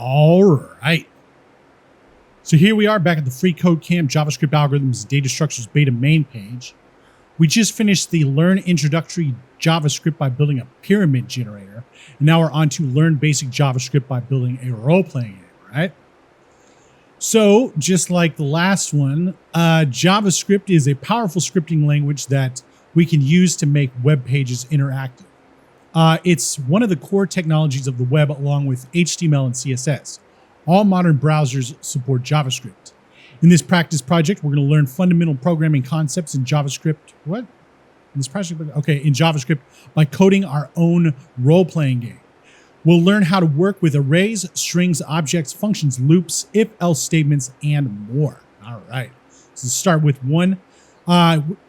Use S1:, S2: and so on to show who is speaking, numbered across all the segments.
S1: All right. So here we are back at the Free Code Camp JavaScript Algorithms and Data Structures beta main page. We just finished the Learn Introductory JavaScript by building a pyramid generator. And now we're on to Learn Basic JavaScript by building a role-playing game, right? So just like the last one, JavaScript is a powerful scripting language that we can use to make web pages interactive. It's one of the core technologies of the web along with HTML and CSS. All modern browsers support JavaScript. In this practice project, we're going to learn fundamental programming concepts in JavaScript. What? In this project? Okay, in JavaScript by coding our own role-playing game. We'll learn how to work with arrays, strings, objects, functions, loops, if-else statements, and more. All right. So let's start with one.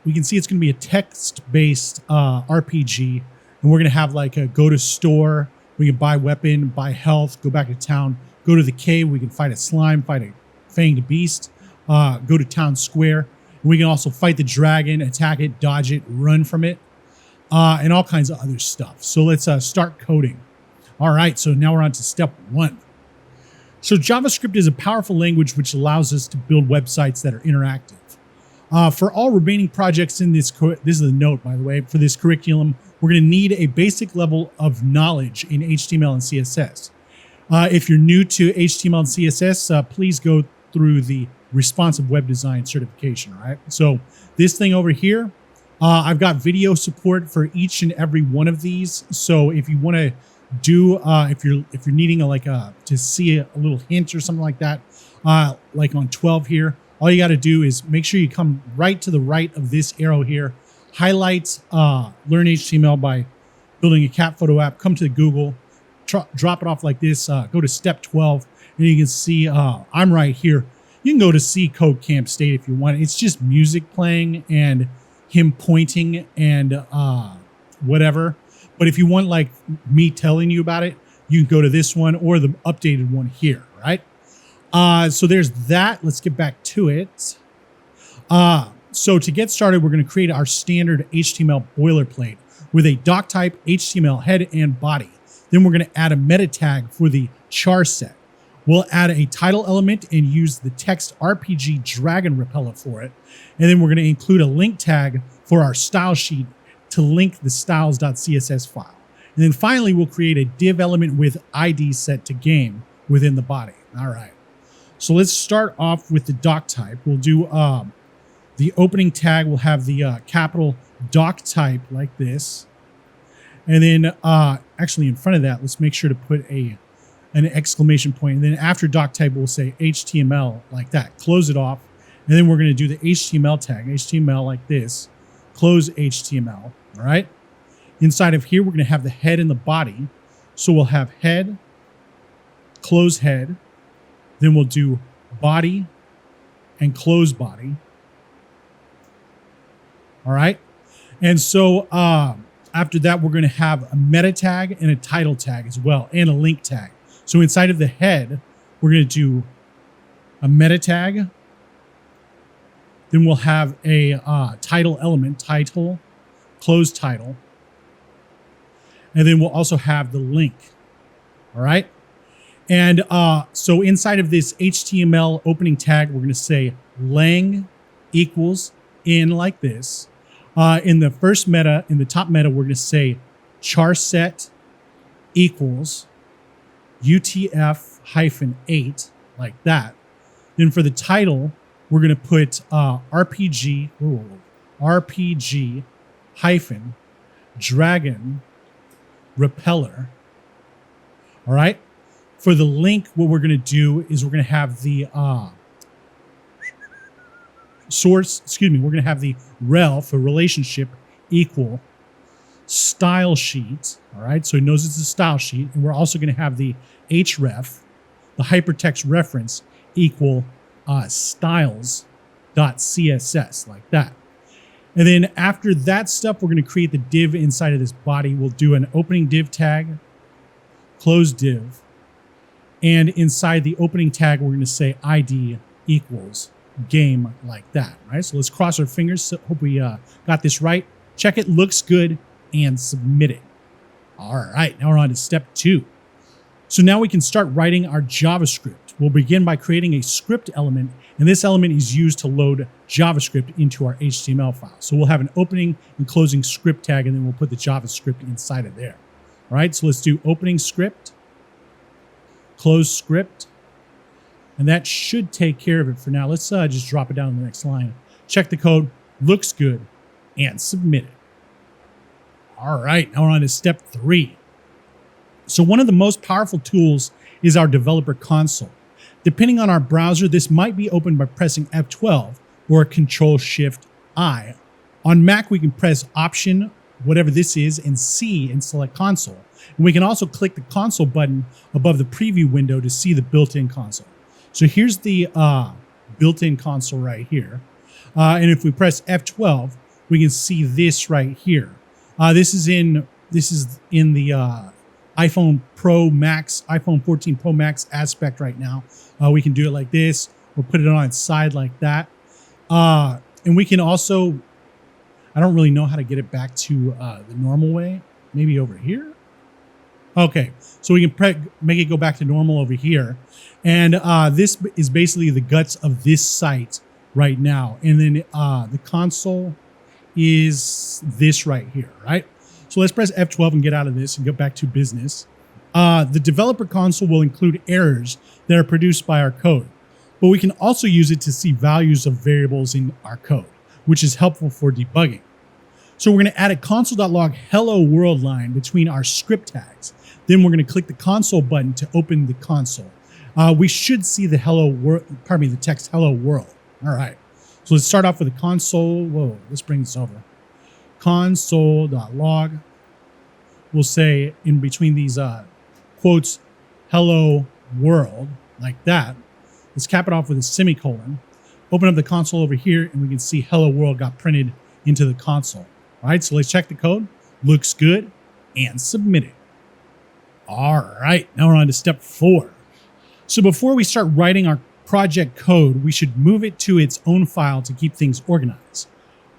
S1: We can see it's going to be a text-based RPG. And we're going to have like a go to store. We can buy weapon, buy health, go back to town, go to the cave. We can fight a slime, fight a fanged beast, go to town square. And we can also fight the dragon, attack it, dodge it, run from it, and all kinds of other stuff. So let's start coding. All right, so now we're on to step one. So JavaScript is a powerful language which allows us to build websites that are interactive. For all remaining projects in this is a note, by the way, for this curriculum, we're going to need a basic level of knowledge in HTML and CSS. If you're new to HTML and CSS, please go through the responsive web design certification, all right? So this thing over here, I've got video support for each and every one of these. So if you want to do, if you're needing to see a little hint or something like that, like on 12 here, all you got to do is make sure you come right to the right of this arrow here, highlight Learn HTML by building a cat photo app, come to Google, drop it off like this, go to step 12, and you can see I'm right here. You can go to see Code Camp State if you want. It's just music playing and him pointing and whatever. But if you want like me telling you about it, you can go to this one or the updated one here, right? So there's that. Let's get back to it. So to get started, we're going to create our standard HTML boilerplate with a doc type, HTML head and body. Then we're going to add a meta tag for the char set. We'll add a title element and use the text RPG dragon repeller for it. And then we're going to include a link tag for our style sheet to link the styles.css file. And then finally, we'll create a div element with ID set to game within the body. All right. So let's start off with the doc type. We'll do the opening tag. We'll have the capital doc type like this. And then actually in front of that, let's make sure to put an exclamation point. And then after doc type, we'll say HTML like that. Close it off. And then we're going to do the HTML tag, HTML like this. Close HTML. All right. Inside of here, we're going to have the head and the body. So we'll have head, close head. Then we'll do body and close body. All right. And so after that, we're going to have a meta tag and a title tag as well, and a link tag. So inside of the head, we're going to do a meta tag. Then we'll have a title element, title, close title. And then we'll also have the link. All right. And so inside of this HTML opening tag, we're going to say lang equals in like this. In the first meta, in the top meta, we're going to say char set equals UTF-8 like that. Then for the title, we're going to put RPG hyphen dragon repeller. All right. For the link, what we're going to do is we're going to have the we're going to have the rel for relationship equal style sheet. All right. So it knows it's a style sheet. And we're also going to have the href, the hypertext reference equal styles.css like that. And then after that stuff, we're going to create the div inside of this body. We'll do an opening div tag, close div. And inside the opening tag, we're going to say ID equals game like that, right? So let's cross our fingers. So hope we got this right. Check it, looks good, and submit it. All right, now we're on to step 2. So now we can start writing our JavaScript. We'll begin by creating a script element, and this element is used to load JavaScript into our HTML file. So we'll have an opening and closing script tag, and then we'll put the JavaScript inside of there. All right, so let's do opening script, close script, and that should take care of it for now. Let's just drop it down to the next line. Check the code, looks good, and submit it. All right, now we're on to step 3. So one of the most powerful tools is our developer console. Depending on our browser, this might be opened by pressing F12 or Control-Shift-I. On Mac, we can press Option, whatever this is, and C and select console. And we can also click the console button above the preview window to see the built-in console. So here's the built-in console right here. And if we press F12, we can see this right here. This is in the iPhone Pro Max, iPhone 14 Pro Max aspect right now. We can do it like this, or put it on its side like that. And we can also, I don't really know how to get it back to the normal way. Maybe over here. Okay, so we can make it go back to normal over here. And this is basically the guts of this site right now. And then the console is this right here, right? So let's press F12 and get out of this and get back to business. The developer console will include errors that are produced by our code, but we can also use it to see values of variables in our code, which is helpful for debugging. So we're going to add a console.log hello world line between our script tags. Then we're going to click the console button to open the console. We should see the the text hello world. All right. So let's start off with the console. Whoa, let's bring this over. Console.log. We'll say in between these quotes, hello world, like that. Let's cap it off with a semicolon. Open up the console over here, and we can see hello world got printed into the console. All right, so let's check the code. Looks good, and submit it. All right, now we're on to step 4. So before we start writing our project code, we should move it to its own file to keep things organized.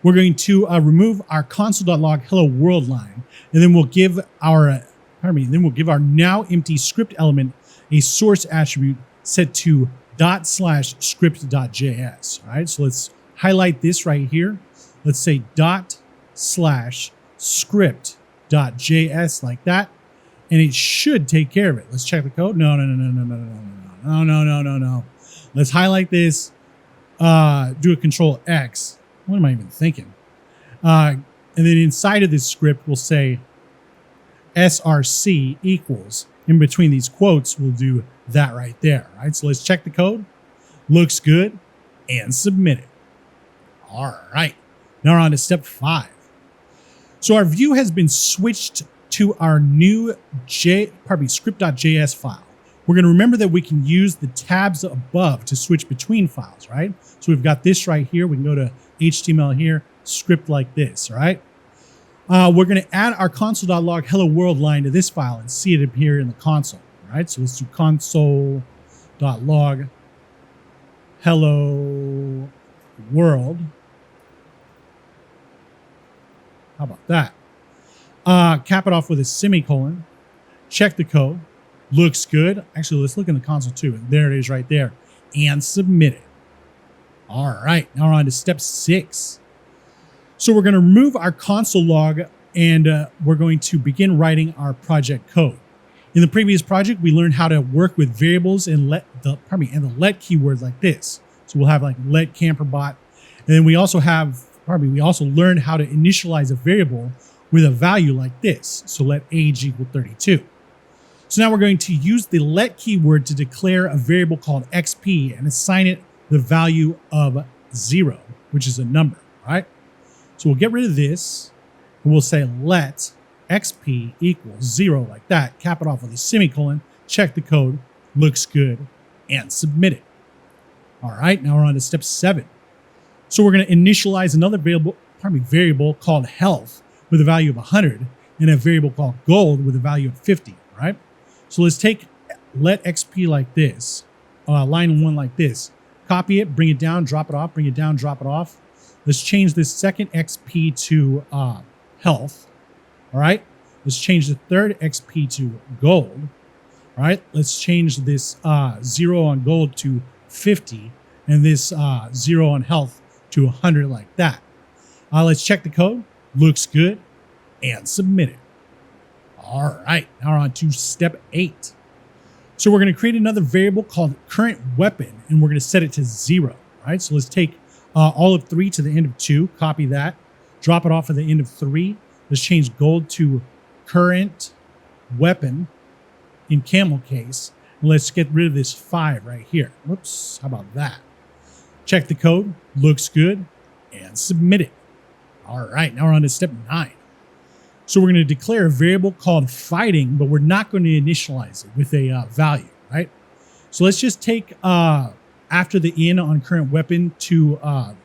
S1: We're going to remove our console.log hello world line, and then we'll give our now empty script element a source attribute set to ./script.js. All right, so let's highlight this right here. Let's say ./script.js like that, and it should take care of it. Let's check the code. No. Let's highlight this. Do a Control X. What am I even thinking? And then inside of this script, we'll say src equals, in between these quotes, we'll do that right there. Right? So let's check the code. Looks good, and submit it. All right. Now we're on to step 5. So our view has been switched to our new script.js file. We're going to remember that we can use the tabs above to switch between files, right? So we've got this right here. We can go to HTML here, script like this, all right? We're going to add our console.log hello world line to this file and see it appear in the console, all right? So let's do console.log hello world. How about that? Cap it off with a semicolon. Check the code. Looks good. Actually, let's look in the console too. There it is right there. And submit it. All right. Now we're on to step 6. So we're going to remove our console log, and we're going to begin writing our project code. In the previous project, we learned how to work with variables and the let keyword like this. So we'll have like let camperbot. And then we also learned how to initialize a variable with a value like this. So let age equal 32. So now we're going to use the let keyword to declare a variable called xp and assign it the value of 0, which is a number, right? So we'll get rid of this, and we'll say let xp equals 0 like that, cap it off with a semicolon, check the code, looks good, and submit it. All right, now we're on to step 7. So we're going to initialize another variable called health with a value of 100 and a variable called gold with a value of 50, right? So let's take let xp like this, line 1 like this, copy it, bring it down, drop it off, bring it down, drop it off. Let's change this second xp to health, all right? Let's change the third xp to gold. All right, let's change this 0 on gold to 50 and this 0 on health to 100 like that. Let's check the code. Looks good. And submit it. All right, now we're on to step 8. So we're going to create another variable called current weapon, and we're going to set it to 0. All right, so let's take all of 3 to the end of 2, copy that, drop it off at the end of 3. Let's change gold to current weapon in camel case. And let's get rid of this 5 right here. Whoops, how about that? Check the code, looks good, and submit it. All right, now we're on to step 9. So we're going to declare a variable called fighting, but we're not going to initialize it with a value, right? So let's just take after the in on current weapon to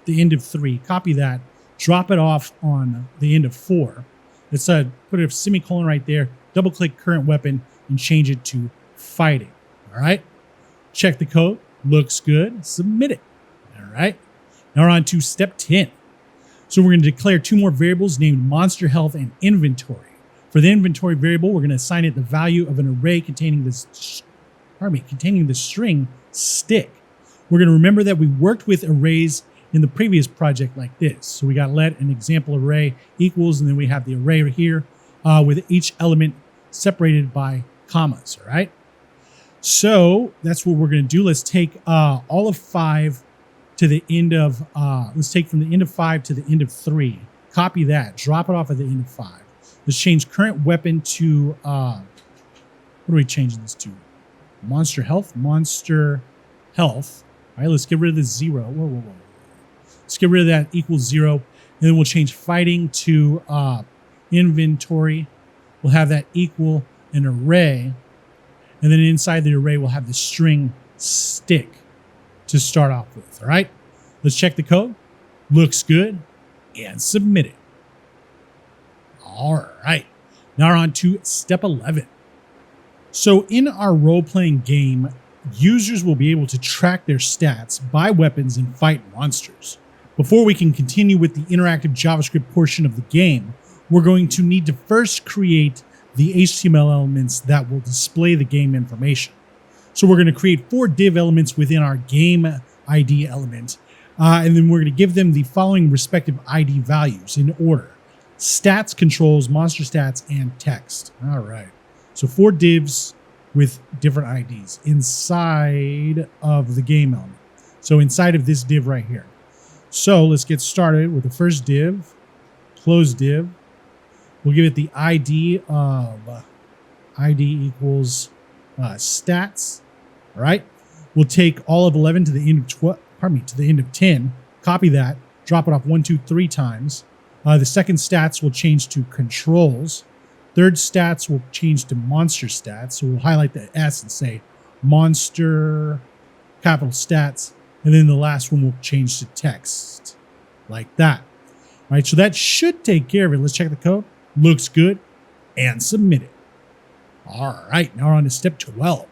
S1: the end of 3, copy that, drop it off on the end of 4. Let's put a semicolon right there, double click current weapon and change it to fighting. All right, check the code, looks good, submit it. All right, now we're on to step 10. So we're going to declare 2 more variables named monster health and inventory. For the inventory variable, we're going to assign it the value of an array containing the string stick. We're going to remember that we worked with arrays in the previous project like this. So we got let an example array equals, and then we have the array here with each element separated by commas, all right? So that's what we're going to do. Let's take all of 5 to the end of, let's take from the end of 5 to the end of 3. Copy that, drop it off at the end of 5. Let's change current weapon to, what are we changing this to? Monster health. All right, let's get rid of the 0. Whoa. Let's get rid of that equals 0. And then we'll change fighting to inventory. We'll have that equal an array. And then inside the array, we'll have the string stick to start off with. All right, let's check the code. Looks good, and submit it. All right, now we're on to step 11. So in our role-playing game, users will be able to track their stats, buy weapons, and fight monsters. Before we can continue with the interactive JavaScript portion of the game, we're going to need to first create the HTML elements that will display the game information. So we're going to create 4 div elements within our game ID element, and then we're going to give them the following respective ID values in order: stats, controls, monster stats, and text. All right, so 4 divs with different IDs inside of the game element. So inside of this div right here. So let's get started with the first div, close div. We'll give it the ID of ID equals stats. All right, we'll take all of 11 to the end of to the end of 10. Copy that, drop it off 1, 2, 3 times. The second stats will change to controls. Third stats will change to monster stats. So we'll highlight the S and say monster capital stats, and then the last one will change to text like that. All right, so that should take care of it. Let's check the code. Looks good, and submit it. All right, now we're on to step 12.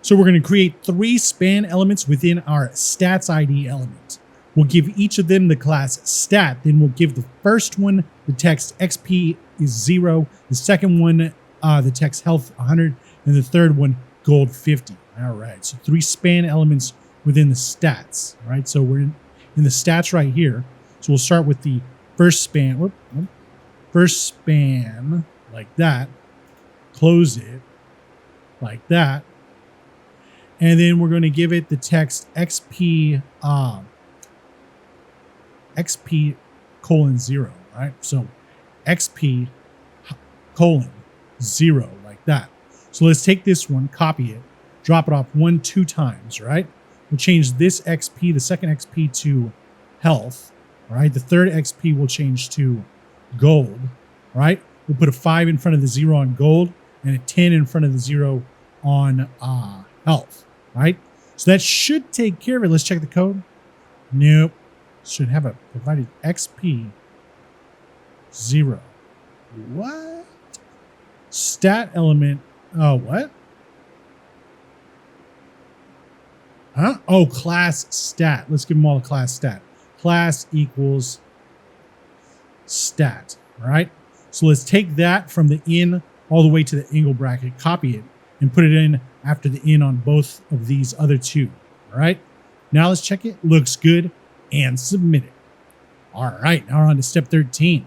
S1: So we're going to create 3 span elements within our stats ID element. We'll give each of them the class stat. Then we'll give the first one the text XP is 0, the second one the text health 100, and the third one gold 50. All right, so 3 span elements within the stats. All right, so we're in the stats right here. So we'll start with the first span. First span like that. Close it like that. And then we're going to give it the text XP colon 0, right? So XP colon 0 like that. So let's take this one, copy it, drop it off 1, 2 times, right? We'll change this XP, the second XP to health, right? The third XP will change to gold, right? We'll put a 5 in front of the 0 on gold and a 10 in front of the 0 on health. Right? So that should take care of it. Let's check the code. Nope. Should have a provided XP 0. What? Stat element. Oh, what? Huh? Oh, class stat. Let's give them all a class stat. Class equals stat. All right. So let's take that from the in all the way to the angle bracket, copy it, and put it in after the in on both of these other two. All right. Now let's check it. Looks good, and submit it. All right. Now we're on to step 13.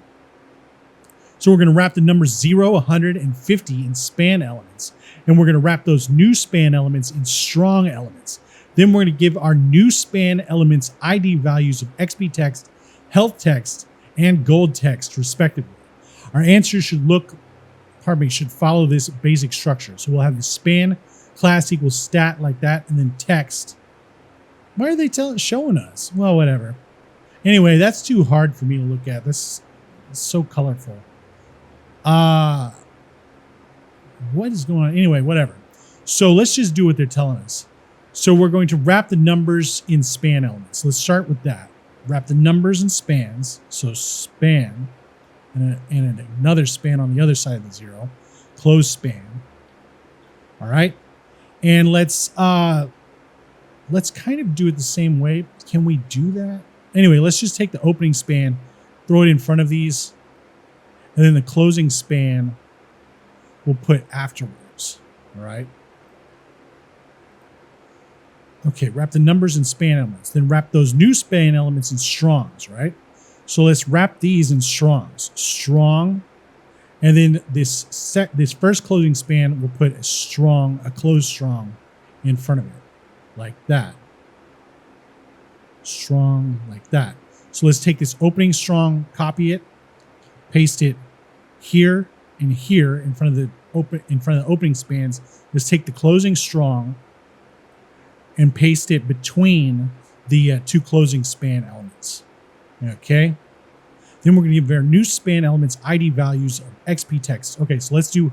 S1: So we're going to wrap the numbers 0, 100, and 50 in span elements. And we're going to wrap those new span elements in strong elements. Then we're going to give our new span elements ID values of XP text, health text, and gold text, respectively. Our answer should should follow this basic structure. So we'll have the span class equals stat like that, and then text. Why are they showing us? Well, whatever. Anyway, that's too hard for me to look at. This is so colorful. What is going on? Anyway, whatever. So let's just do what they're telling us. So we're going to wrap the numbers in span elements. Let's start with that. Wrap the numbers in spans. So span and another span on the other side of the 0. Close span. All right. And let's kind of do it the same way. Can we do that? Anyway, let's just take the opening span, throw it in front of these, and then the closing span we'll put afterwards. All right. Okay, wrap the numbers in span elements. Then wrap those new span elements in strongs, right? So let's wrap these in strongs. Strong. And then this first closing span, we'll put a closed strong in front of it. Like that. Strong, like that. So let's take this opening strong, copy it, paste it here and here in front of the opening spans. Let's take the closing strong and paste it between the two closing span elements. Okay. Then we're going to give our new span elements ID values of XP text. Okay, so let's do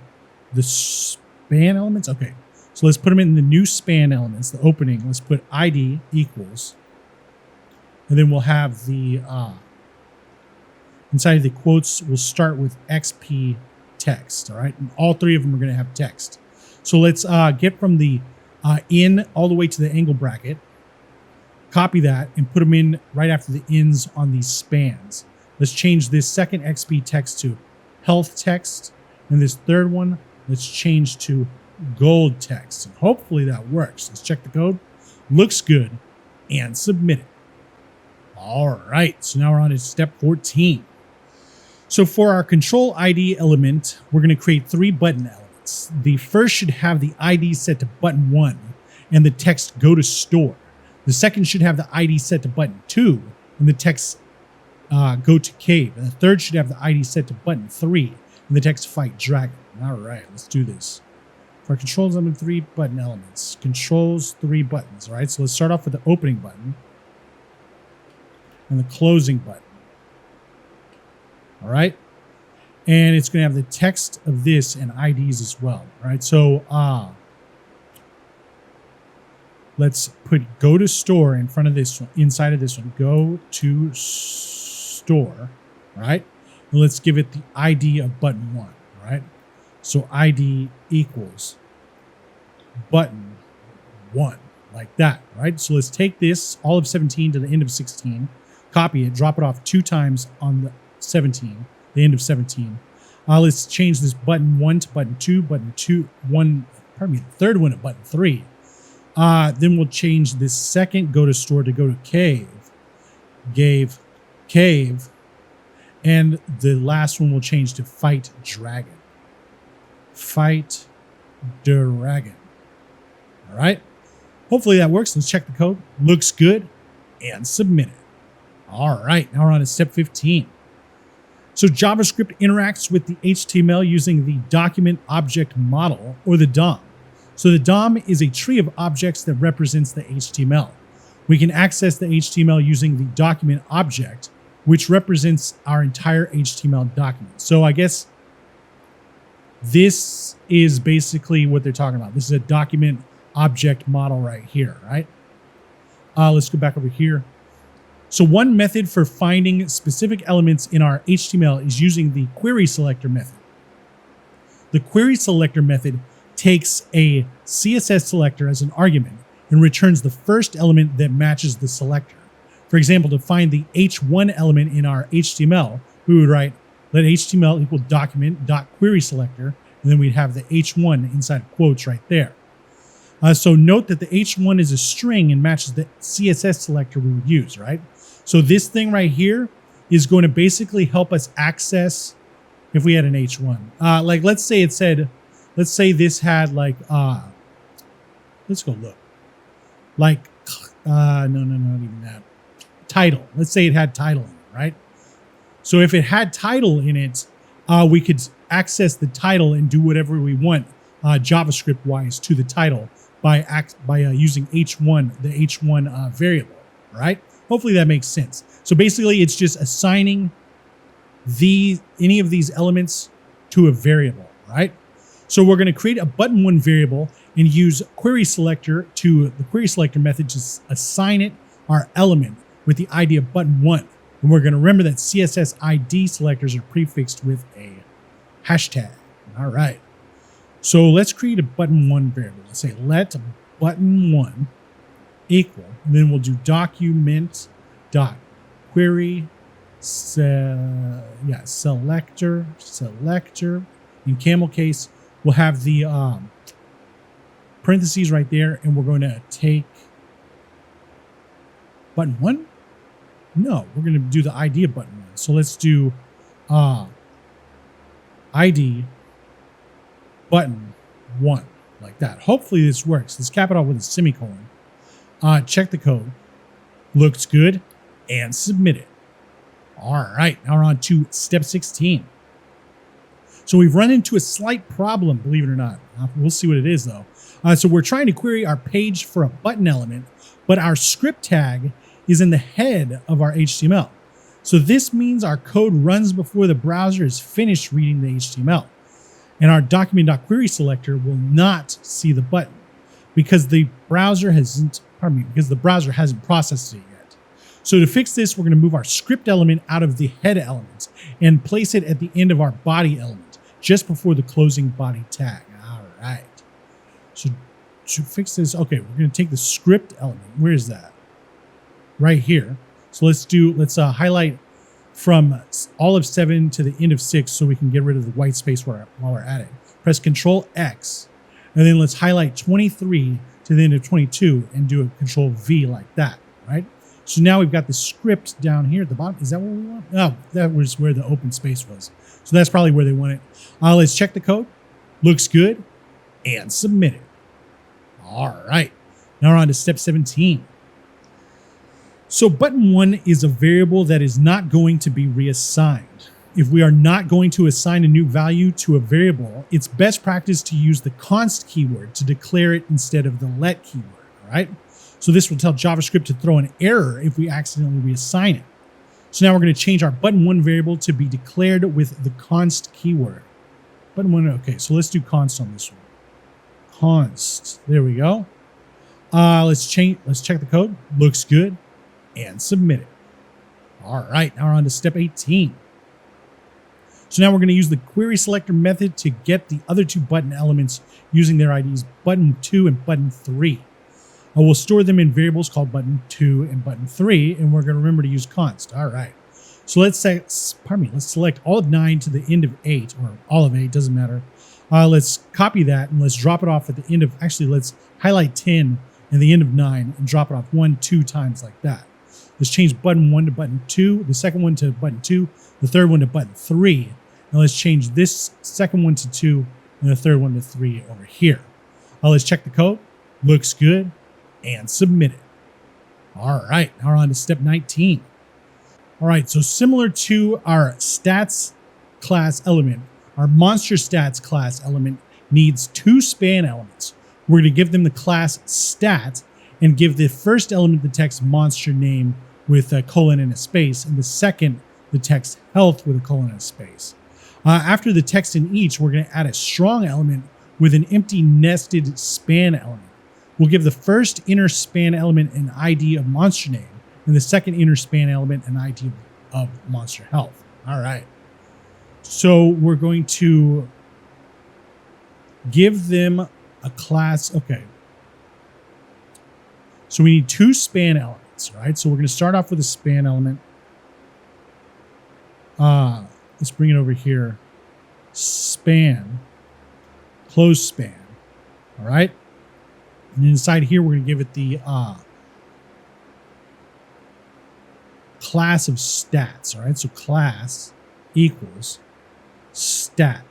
S1: the span elements. Okay, so let's put them in the new span elements, the opening. Let's put ID equals. And then we'll have the, inside of the quotes, we'll start with XP text. All right, and all three of them are going to have text. So let's get from the in all the way to the angle bracket, copy that, and put them in right after the ins on these spans. Let's change this second XP text to health text, and this third one, let's change to gold text. And hopefully that works. Let's check the code. Looks good, and submit it. All right, so now we're on to step 14. So for our control ID element, we're going to create 3 button elements. The first should have the ID set to button 1 and the text go to store. The second should have the ID set to button 2 and the text go to cave. And the third should have the ID set to button 3 and the text fight dragon. All right, let's do this. For our controls element, 3 button elements. Controls, 3 buttons. All right, so let's start off with the opening button and the closing button. All right. And it's going to have the text of this and IDs as well. All right. So let's put go to store in front of this one, inside of this one. Go to store. All right. And let's give it the ID of button 1. All right. So ID equals button 1 like that. Right. So let's take this all of 17 to the end of 16, copy it, drop it off 2 times on the 17, the end of 17. Let's change this button 1 to button 2, the third one to button 3. Then we'll change this second go to store to go to cave, cave, and the last one will change to fight dragon. Fight dragon. All right. Hopefully that works. Let's check the code. Looks good, and submit it. All right. Now we're on to step 15. So JavaScript interacts with the HTML using the document object model, or the DOM. So the DOM is a tree of objects that represents the HTML. We can access the HTML using the document object, which represents our entire HTML document. So I guess this is basically what they're talking about. This is a document object model right here, right? Let's go back over here. So one method for finding specific elements in our HTML is using the query selector method. The query selector method takes a CSS selector as an argument and returns the first element that matches the selector. For example, to find the H1 element in our HTML, we would write let HTML equal document.query selector, and then we'd have the H1 inside quotes right there. So note that the H1 is a string and matches the CSS selector we would use, right? So this thing right here is going to basically help us access if we had an H1. Like let's say it said, let's say this had like, let's go look. Like, no, not even that. Title. Let's say it had title in it, right? So if it had title in it, we could access the title and do whatever we want JavaScript wise to the title by using H1, the H1 variable, right? Hopefully that makes sense. So basically it's just assigning any of these elements to a variable, right? So we're going to create a button1 variable and use query selector to the query selector method to assign it our element with the ID of button1. And we're going to remember that CSS ID selectors are prefixed with a hashtag. All right. So let's create a button1 variable. Let's say let button1 equal, and then we'll do document dot query selector. In camel case, we'll have the parentheses right there, and we're going to take button1. No, we're going to do the ID of button1. So let's do ID button1 like that. Hopefully this works. Let's cap it off with a semicolon. Check the code. Looks good. And submit it. All right. Now we're on to step 16. So we've run into a slight problem, believe it or not. We'll see what it is though. So we're trying to query our page for a button element, but our script tag is in the head of our HTML. So this means our code runs before the browser is finished reading the HTML. And our document.query selector will not see the button because the browser hasn't processed it yet. So to fix this, we're going to move our script element out of the head element and place it at the end of our body element, just before the closing body tag. All right. So to fix this, okay, we're going to take the script element. Where is that? Right here. So let's highlight from all of 7 to the end of 6 so we can get rid of the white space while we're at it. Press Control X, and then let's highlight 23 to the end of 22 and do a Control V like that, right? So now we've got the script down here at the bottom. Is that what we want? Oh, that was where the open space was. So that's probably where they want it. Let's check the code. Looks good. And submit it. All right. Now we're on to step 17. So button1 is a variable that is not going to be reassigned. If we are not going to assign a new value to a variable, it's best practice to use the const keyword to declare it instead of the let keyword, all right? So this will tell JavaScript to throw an error if we accidentally reassign it. So now we're going to change our button1 variable to be declared with the const keyword. Button1, okay, so let's do const on this one. Const, there we go. Let's check the code. Looks good. And submit it. All right, now we're on to step 18. So now we're going to use the query selector method to get the other two button elements using their IDs button2 and button3. We'll store them in variables called button2 and button3, and we're going to remember to use const. All right. So let's select all of 9 to the end of 8, or all of 8, doesn't matter. Let's copy that and let's drop it off at the end of, actually let's highlight 10 and the end of 9 and drop it off 2 times like that. Let's change button1 to button2, the second one to button2, the third one to button3. Now let's change this second one to 2 and the third one to 3 over here. Let's check the code. Looks good. And submit it. All right, now we're on to step 19. All right, so similar to our stats class element, our monster stats class element needs 2 span elements. We're going to give them the class stat and give the first element the text monster name with a colon and a space, and the second the text health with a colon and a space. After the text in each, we're going to add a strong element with an empty nested span element. We'll give the first inner span element an ID of monster name, and the second inner span element an ID of monster health. All right. So we're going to give them a class. Okay. So we need 2 span elements, right? So we're going to start off with a span element. Let's bring it over here. Span. close span. All right. And inside here, we're going to give it the class of stats. All right. So class equals stat,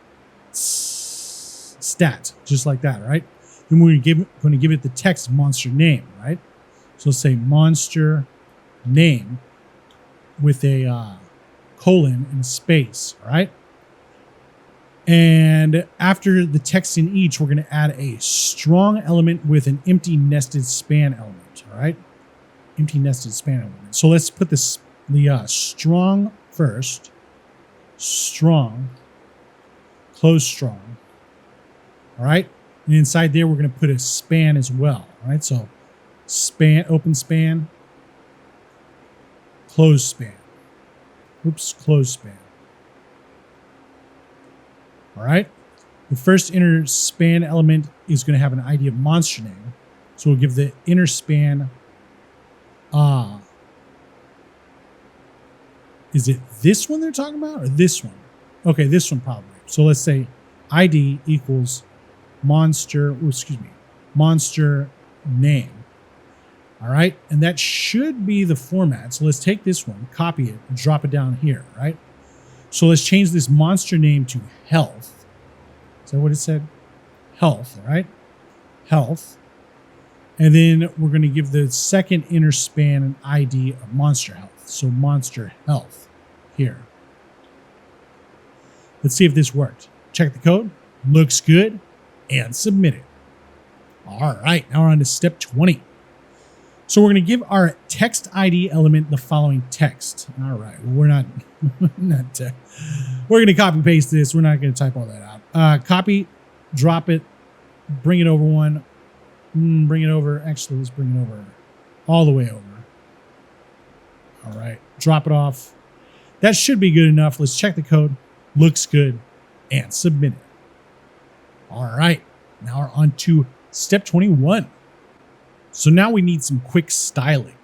S1: just like that. Right. Then we're going to give it the text monster name. Right. So let's say monster name with a colon and space. All right. And after the text in each, we're going to add a strong element with an empty nested span element. All right. Empty nested span element. So let's put the strong first. Strong. Close strong. All right. And inside there, we're going to put a span as well. All right. So span, open span. Close span. Oops. Close span. All right. The first inner span element is going to have an ID of monster name. So we'll give the inner span. Is it this one they're talking about or this one? Okay, this one probably. So let's say ID equals monster name. All right. And that should be the format. So let's take this one, copy it, and drop it down here. Right. So let's change this monster name to health. Is that what it said? Health, all right? Health. And then we're going to give the second inner span an ID of monster health. So monster health here. Let's see if this worked. Check the code. Looks good. And submit it. All right, now we're on to step 20. So we're going to give our text ID element the following text. All right, well, we're not we're going to copy paste this. We're not going to type all that out. Copy, drop it, bring it over one, bring it over. Actually, let's bring it over all the way over. All right, drop it off. That should be good enough. Let's check the code. Looks good and submit it. All right, now we're on to step 21. So now we need some quick styling.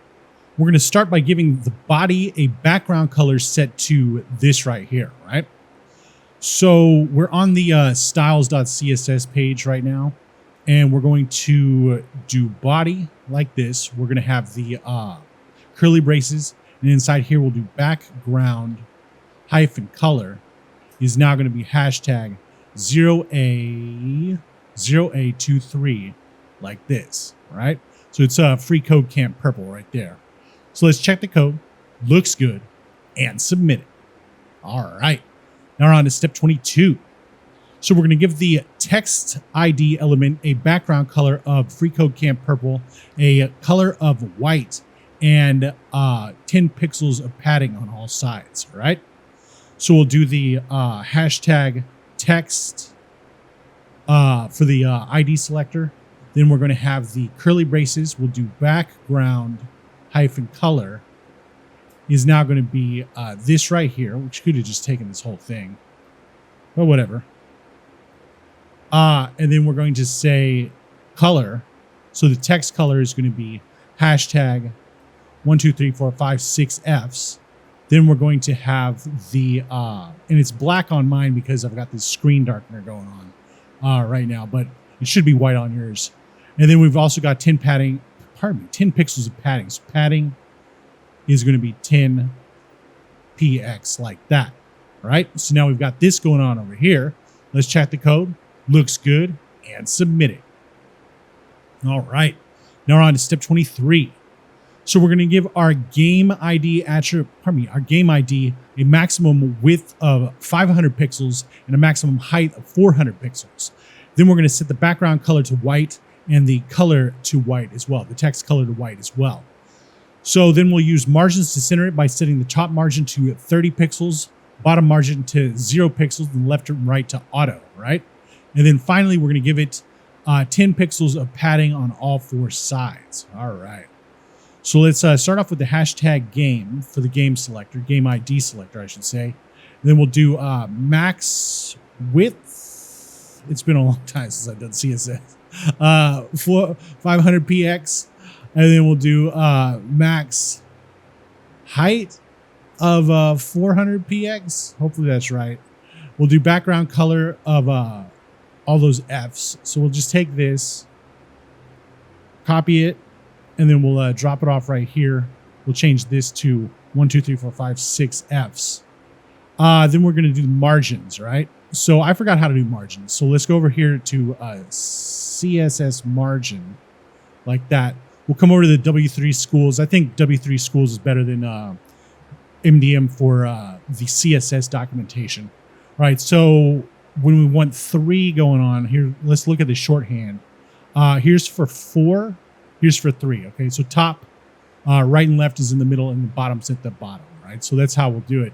S1: We're going to start by giving the body a background color set to this right here, right? So we're on the styles.css page right now, and we're going to do body like this. We're going to have the curly braces, and inside here we'll do background hyphen color is now going to be hashtag 0A0A23 like this, right? So it's a free code camp purple right there. So let's check the code. Looks good. And submit it. All right. Now we're on to step 22. So we're going to give the text ID element a background color of free code camp purple, a color of white, and 10 pixels of padding on all sides. All right. So we'll do the hashtag text for the ID selector. Then we're going to have the curly braces. We'll do background hyphen color is now going to be this right here, which could have just taken this whole thing, but whatever. And then we're going to say color. So the text color is going to be hashtag 1, 2, 3, 4, 5, 6 Fs. Then we're going to have the, and it's black on mine because I've got this screen darkener going on right now, but it should be white on yours. And then we've also got 10 pixels of padding. So padding is going to be 10 px like that. All right. So now we've got this going on over here. Let's check the code. Looks good and submit it. All right. Now we're on to step 23. So we're going to give our game ID our game ID a maximum width of 500 pixels and a maximum height of 400 pixels. Then we're going to set the background color to white and the color to white as well, the text color to white as well. So then we'll use margins to center it by setting the top margin to 30 pixels, bottom margin to 0 pixels, and left and right to auto, right? And then finally, we're going to give it 10 pixels of padding on all 4 sides. All right. So let's start off with the hashtag game for the game selector, game ID selector, I should say. And then we'll do max width. It's been a long time since I've done CSS. 500 px, and then we'll do max height of 400 px. Hopefully that's right. We'll do background color of all those Fs. So we'll just take this, copy it, and then we'll drop it off right here. We'll change this to 1, 2, 3, 4, 5, 6 Fs. Then we're going to do the margins, right? So I forgot how to do margins. So let's go over here to CSS margin, like that. We'll come over to the W3 schools. I think W3 schools is better than MDM for the CSS documentation. All right, so when we want 3 going on here, let's look at the shorthand. Here's for 4, here's for 3. Okay, so top, right and left is in the middle, and the bottom's at the bottom, right? So that's how we'll do it.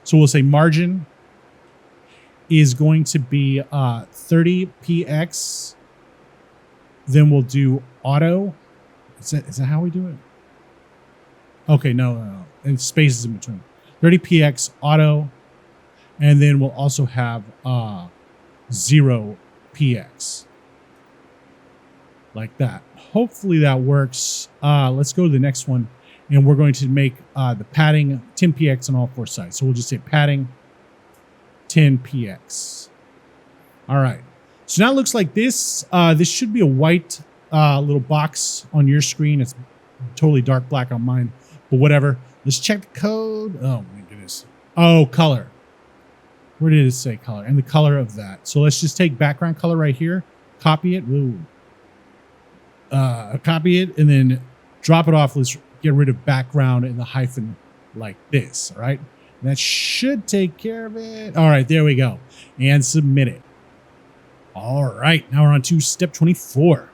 S1: So we'll say margin is going to be 30px. Then we'll do auto. Is that how we do it? Okay, no. And spaces in between. 30px auto. And then we'll also have 0px. Like that. Hopefully that works. Let's go to the next one. And we're going to make the padding 10px on all 4 sides. So we'll just say padding 10px. All right. So now it looks like this. This should be a white little box on your screen. It's totally dark black on mine, but whatever. Let's check the code. Oh my goodness. Oh, color. Where did it say color? And the color of that. So let's just take background color right here. Copy it. Ooh. Copy it and then drop it off. Let's get rid of background and the hyphen like this. All right. And that should take care of it. All right. There we go. And submit it. All right. Now we're on to step 24.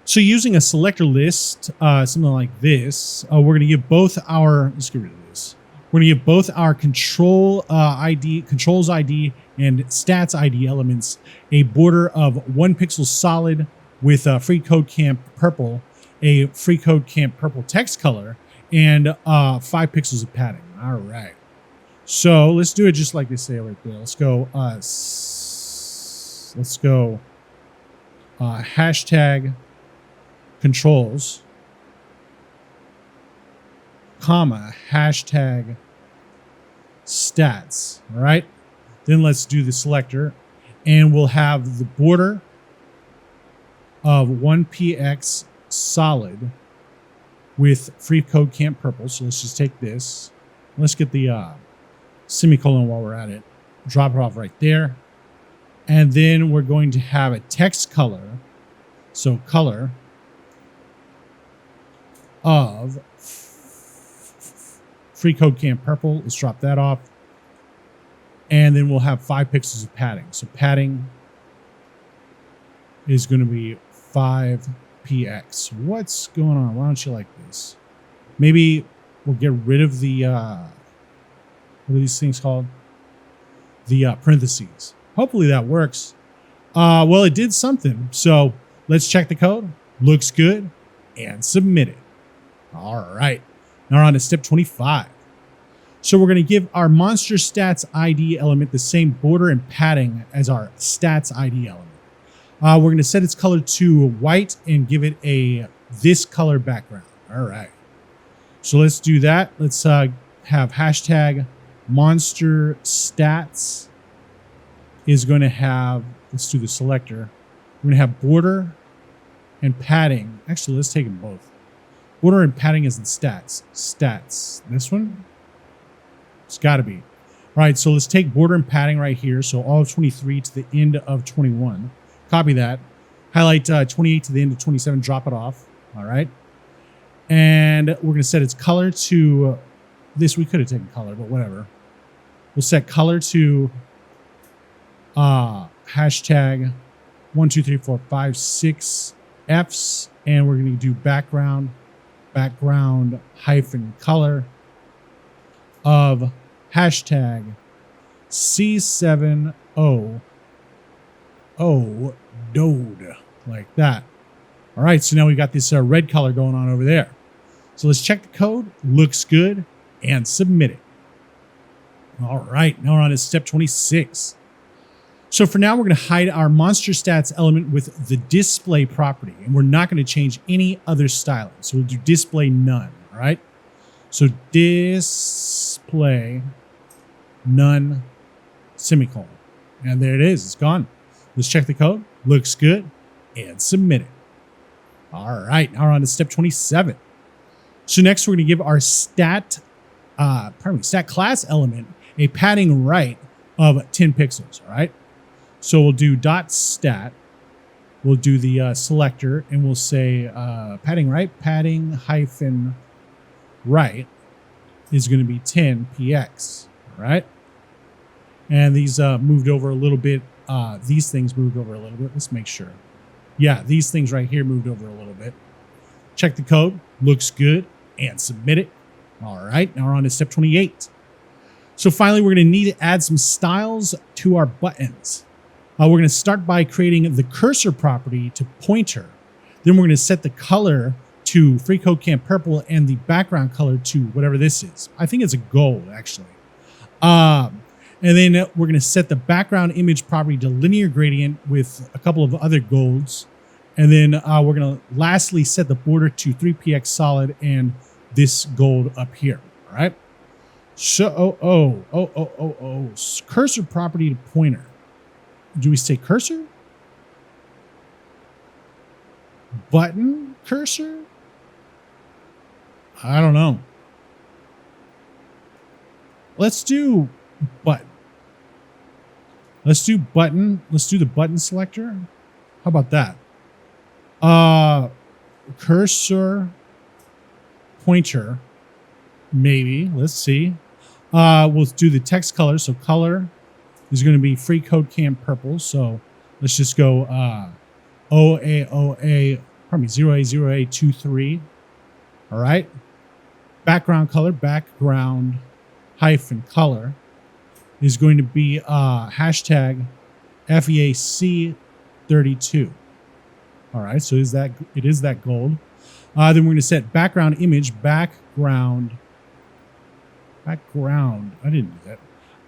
S1: So using a selector list, something like this, we're going to give both our, let's get rid of this. We're going to give both our controls ID and stats ID elements a border of 1 pixel solid with free code camp purple, a free code camp purple text color, and 5 pixels of padding. All right. So let's do it just like they say right there. Let's go. Hashtag controls, comma, hashtag stats. All right. Then let's do the selector, and we'll have the border of 1px solid with free code camp purple. So let's just take this. Let's get the semicolon while we're at it. Drop it off right there. And then we're going to have a text color. So color of free code camp purple. Let's drop that off. And then we'll have 5 pixels of padding. So padding is going to be 5px. What's going on? Why don't you like this? Maybe we'll get rid of the, what are these things called? The parentheses. Hopefully that works. Well, it did something. So let's check the code. Looks good. And submit it. All right. Now we're on to step 25. So we're going to give our monster stats ID element the same border and padding as our stats ID element. We're going to set its color to white and give it a this color background. All right. So let's do that. Let's have hashtag monster stats is going to have, let's do the selector. We're going to have border and padding. Actually, let's take them both. Border and padding is in stats. Stats. This one? It's got to be. All right, so let's take border and padding right here. So all of 23 to the end of 21. Copy that. Highlight 28 to the end of 27. Drop it off. All right. And we're going to set its color to this. We could have taken color, but whatever. We'll set color to hashtag 1, 2, 3, 4, 5, 6 Fs. And we're going to do background hyphen color of hashtag C7O node, like that. All right, so now we got this red color going on over there. So let's check the code. Looks good, and submit it. All right, now we're on to step 26. So for now, we're going to hide our monster stats element with the display property, and we're not going to change any other styling. So we'll do display none. All right. So display none semicolon, and there it is. It's gone. Let's check the code. Looks good. And submit it. All right, now we're on to step 27. So next we're going to give our stat class element a padding right of 10 pixels, all right? So we'll do dot stat. We'll do the selector, and we'll say padding hyphen right is going to be 10 px, all right? And these moved over a little bit. These things moved over a little bit. Let's make sure. Yeah, these things right here moved over a little bit. Check the code. Looks good. And submit it. All right, now we're on to step 28. So finally, we're going to need to add some styles to our buttons. We're going to start by creating the cursor property to pointer. Then we're going to set the color to FreeCodeCamp purple and the background color to whatever this is. I think it's a gold, actually. And then we're going to set the background image property to linear gradient with a couple of other golds. And then we're going to lastly set the border to 3px solid and this gold up here. All right. So, cursor property to pointer. Do we say cursor? Button cursor? I don't know. Let's do button. Let's do button. Let's do the button selector. How about that? Cursor pointer. Maybe. Let's see. We'll do the text color. So color is going to be FreeCodeCamp purple. So let's just go OA0A23. All right. Background color, background hyphen color is going to be hashtag FEAC32. All right, so it is that gold. Then we're going to set background image, background. I didn't do that.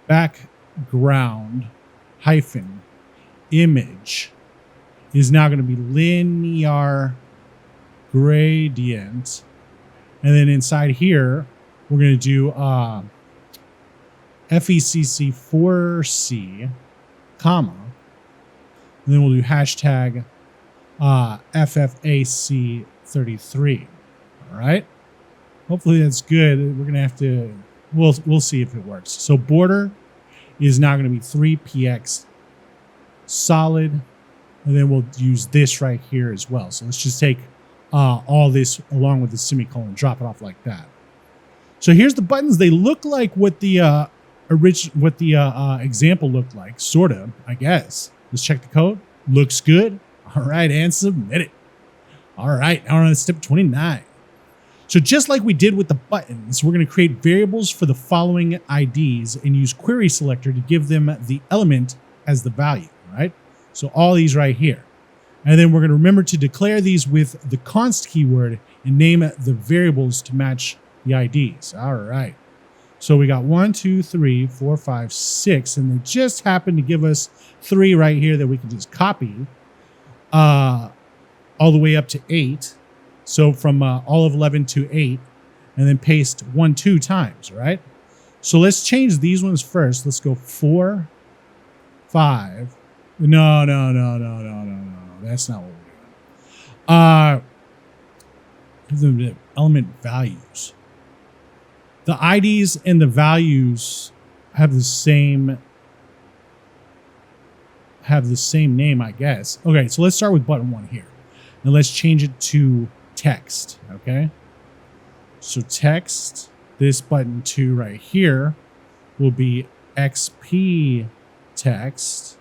S1: Background hyphen image is now going to be linear gradient. And then inside here, we're going to do FECC4C, comma. And then we'll do hashtag FFAC33. All right. Hopefully that's good. We're going to have to, we'll see if it works. So border is now going to be 3px solid. And then we'll use this right here as well. So let's just take all this along with the semicolon, drop it off like that. So here's the buttons. They look like what the example looked like, sort of, I guess. Let's check the code. Looks good. All right, and submit it. All right, now we're on step 29. So just like we did with the buttons, we're going to create variables for the following IDs and use query selector to give them the element as the value, right? So all these right here. And then we're going to remember to declare these with the const keyword and name the variables to match the IDs. All right. So we got 1, 2, 3, 4, 5, 6, and they just happen to give us 3 right here that we can just copy all the way up to 8. So from all of 11 to 8, and then paste 1, 2 times, right? So let's change these ones first. Let's go 4, 5. No. That's not what we're doing. The element values. The IDs and the values have the same name, I guess. Okay, so let's start with button 1 here. And let's change it to text, okay? So text, this button 2 right here will be XP text.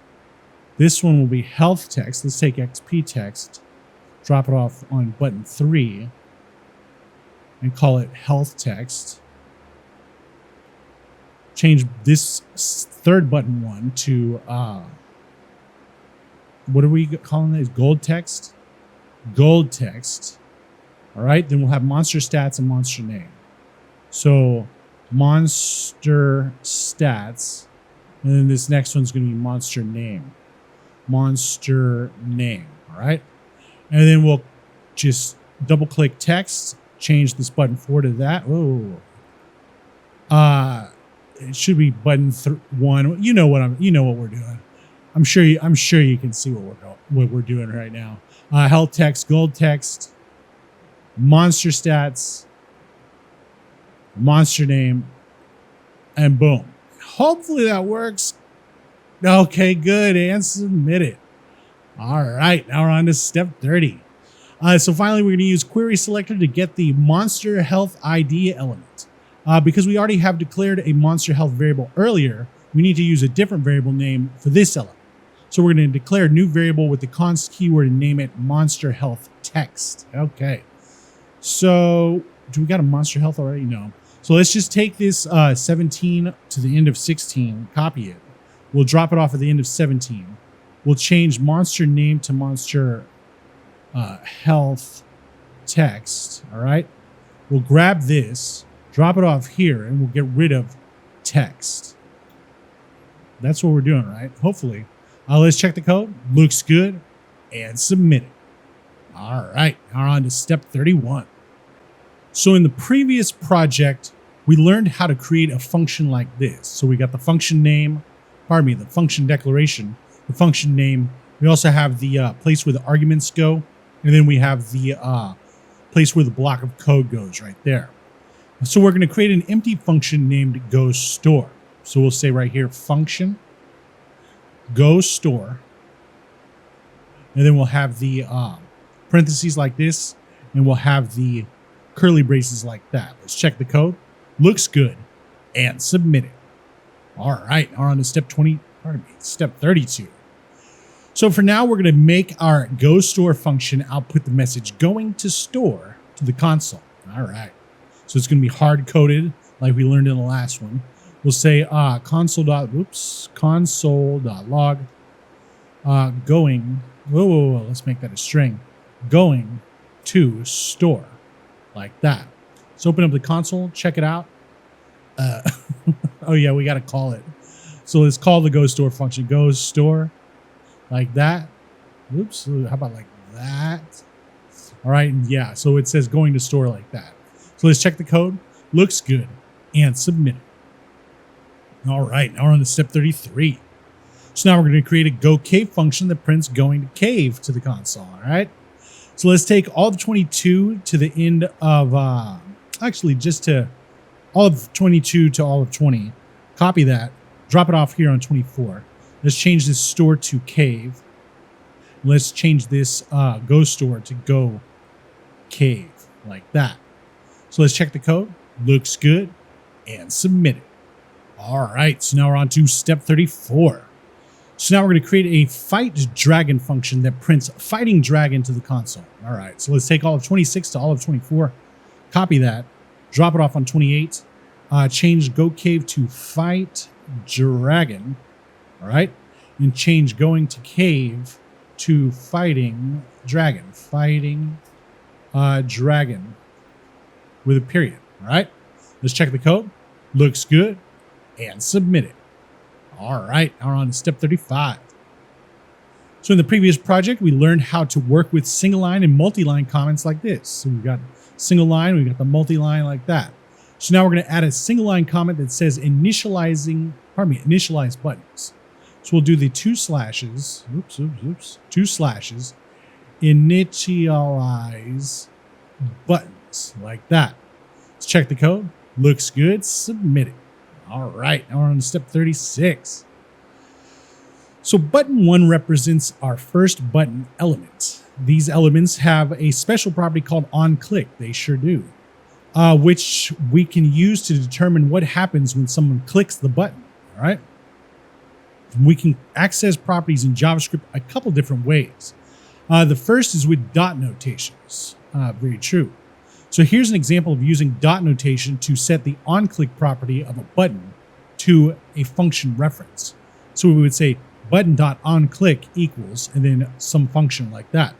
S1: This one will be health text. Let's take XP text, drop it off on button 3, and call it health text. Change this third button 1 to, what are we calling this? Gold text? Gold text. All right, then we'll have monster stats and monster name. So monster stats, and then this next one's going to be monster name. Monster name, all right? And then we'll just double click text, change this button 4 to that. Oh, it should be button 1. You know what we're doing. I'm sure you can see what we're doing right now. Health text, gold text, monster stats, monster name, and boom. Hopefully that works. Okay, good, and submit it. All right, now we're on to step 30. So finally, we're going to use query selector to get the monster health ID element. Because we already have declared a monster health variable earlier, we need to use a different variable name for this element. So we're going to declare a new variable with the const keyword and name it monster health text. Okay. So do we got a monster health already? No. So let's just take this 17 to the end of 16, copy it. We'll drop it off at the end of 17. We'll change monster name to monster health text. All right. We'll grab this, drop it off here, and we'll get rid of text. That's what we're doing, right? Hopefully. Let's check the code. Looks good. And submit it. All right. Now on to step 31. So in the previous project, we learned how to create a function like this. So we got the function name, the function declaration, the function name. We also have the place where the arguments go. And then we have the place where the block of code goes right there. So we're going to create an empty function named goStore. So we'll say right here, function goStore. And then we'll have the parentheses like this. And we'll have the curly braces like that. Let's check the code. Looks good. And submit it. All right. Now on to step 32. So for now, we're going to make our goStore function output the message going to store to the console. All right. So it's going to be hard coded like we learned in the last one. We'll say console.log going. Whoa. Let's make that a string. Going to store like that. Let's open up the console. Check it out. Oh yeah, we got to call it. So let's call the goStore function goStore like that. Oops. How about like that? All right. Yeah. So it says going to store like that. So let's check the code. Looks good. And submit it. All right. Now we're on to step 33. So now we're going to create a goCave function that prints going to cave to the console. All right. So let's take all of 22 to the end of, actually just to all of 22 to all of 20. Copy that. Drop it off here on 24. Let's change this store to cave. Let's change this goStore to go cave like that. So let's check the code. Looks good. And submit it. All right. So now we're on to step 34. So now we're going to create a fight dragon function that prints fighting dragon to the console. All right. So let's take all of 26 to all of 24. Copy that. Drop it off on 28. Change goCave to fight dragon. All right. And change going to cave to fighting dragon. Fighting dragon with a period. All right. Let's check the code. Looks good. And submit it. All right. Now we're on to step 35. So in the previous project, we learned how to work with single line and multi-line comments like this. So we've got single line, we've got the multi-line like that. So now we're going to add a single line comment that says initialize buttons. So we'll do the 2 slashes, 2 slashes, initialize buttons like that. Let's check the code. Looks good. Submit it. All right. Now we're on to step 36. So button 1 represents our first button element. These elements have a special property called onClick. They sure do. Which we can use to determine what happens when someone clicks the button. All right. We can access properties in JavaScript a couple different ways. The first is with dot notations. Very true. So here's an example of using dot notation to set the onClick property of a button to a function reference. So we would say button.onClick equals, and then some function like that.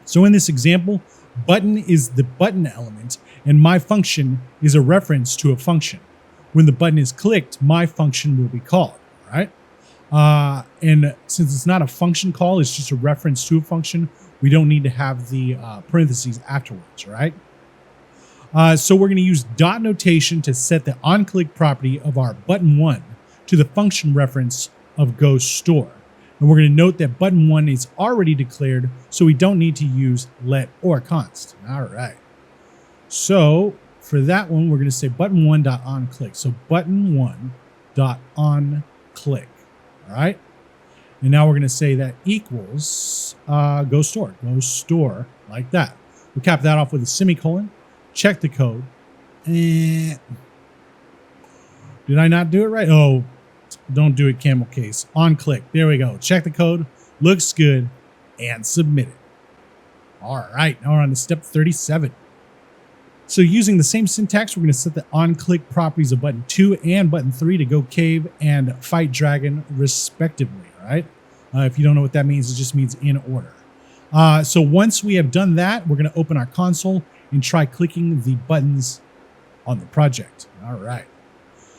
S1: So in this example, button is the button element, and my function is a reference to a function. When the button is clicked, my function will be called, right? And since it's not a function call, it's just a reference to a function, we don't need to have the parentheses afterwards, right? So we're going to use dot notation to set the onClick property of our button 1 to the function reference of Go Store. And we're going to note that button 1 is already declared, so we don't need to use let or const. All right. So for that one, we're going to say button1.onClick. So button1.onClick. All right. And now we're going to say that equals Go Store. Go Store like that. We'll cap that off with a semicolon. Check the code. Did I not do it right? Oh, don't do it, camel case. On click. There we go. Check the code. Looks good. And submit it. All right. Now we're on to step 37. So using the same syntax, we're going to set the on-click properties of button 2 and button 3 to go cave and fight dragon respectively. All right. If you don't know what that means, it just means in order. So once we have done that, we're going to open our console and try clicking the buttons on the project. All right.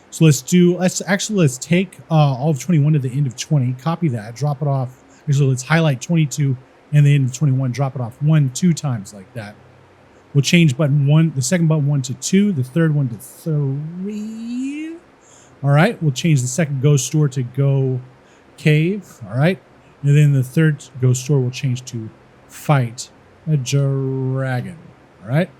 S1: So let's take all of 21 to the end of 20, copy that, drop it off. Actually, let's highlight 22 and the end of 21, drop it off 2 times like that. We'll change button 1, the second button 1 to 2, the third one to 3. All right. We'll change the second Go Store to Go Cave. All right. And then the third Go Store will change to Fight a Dragon. All right.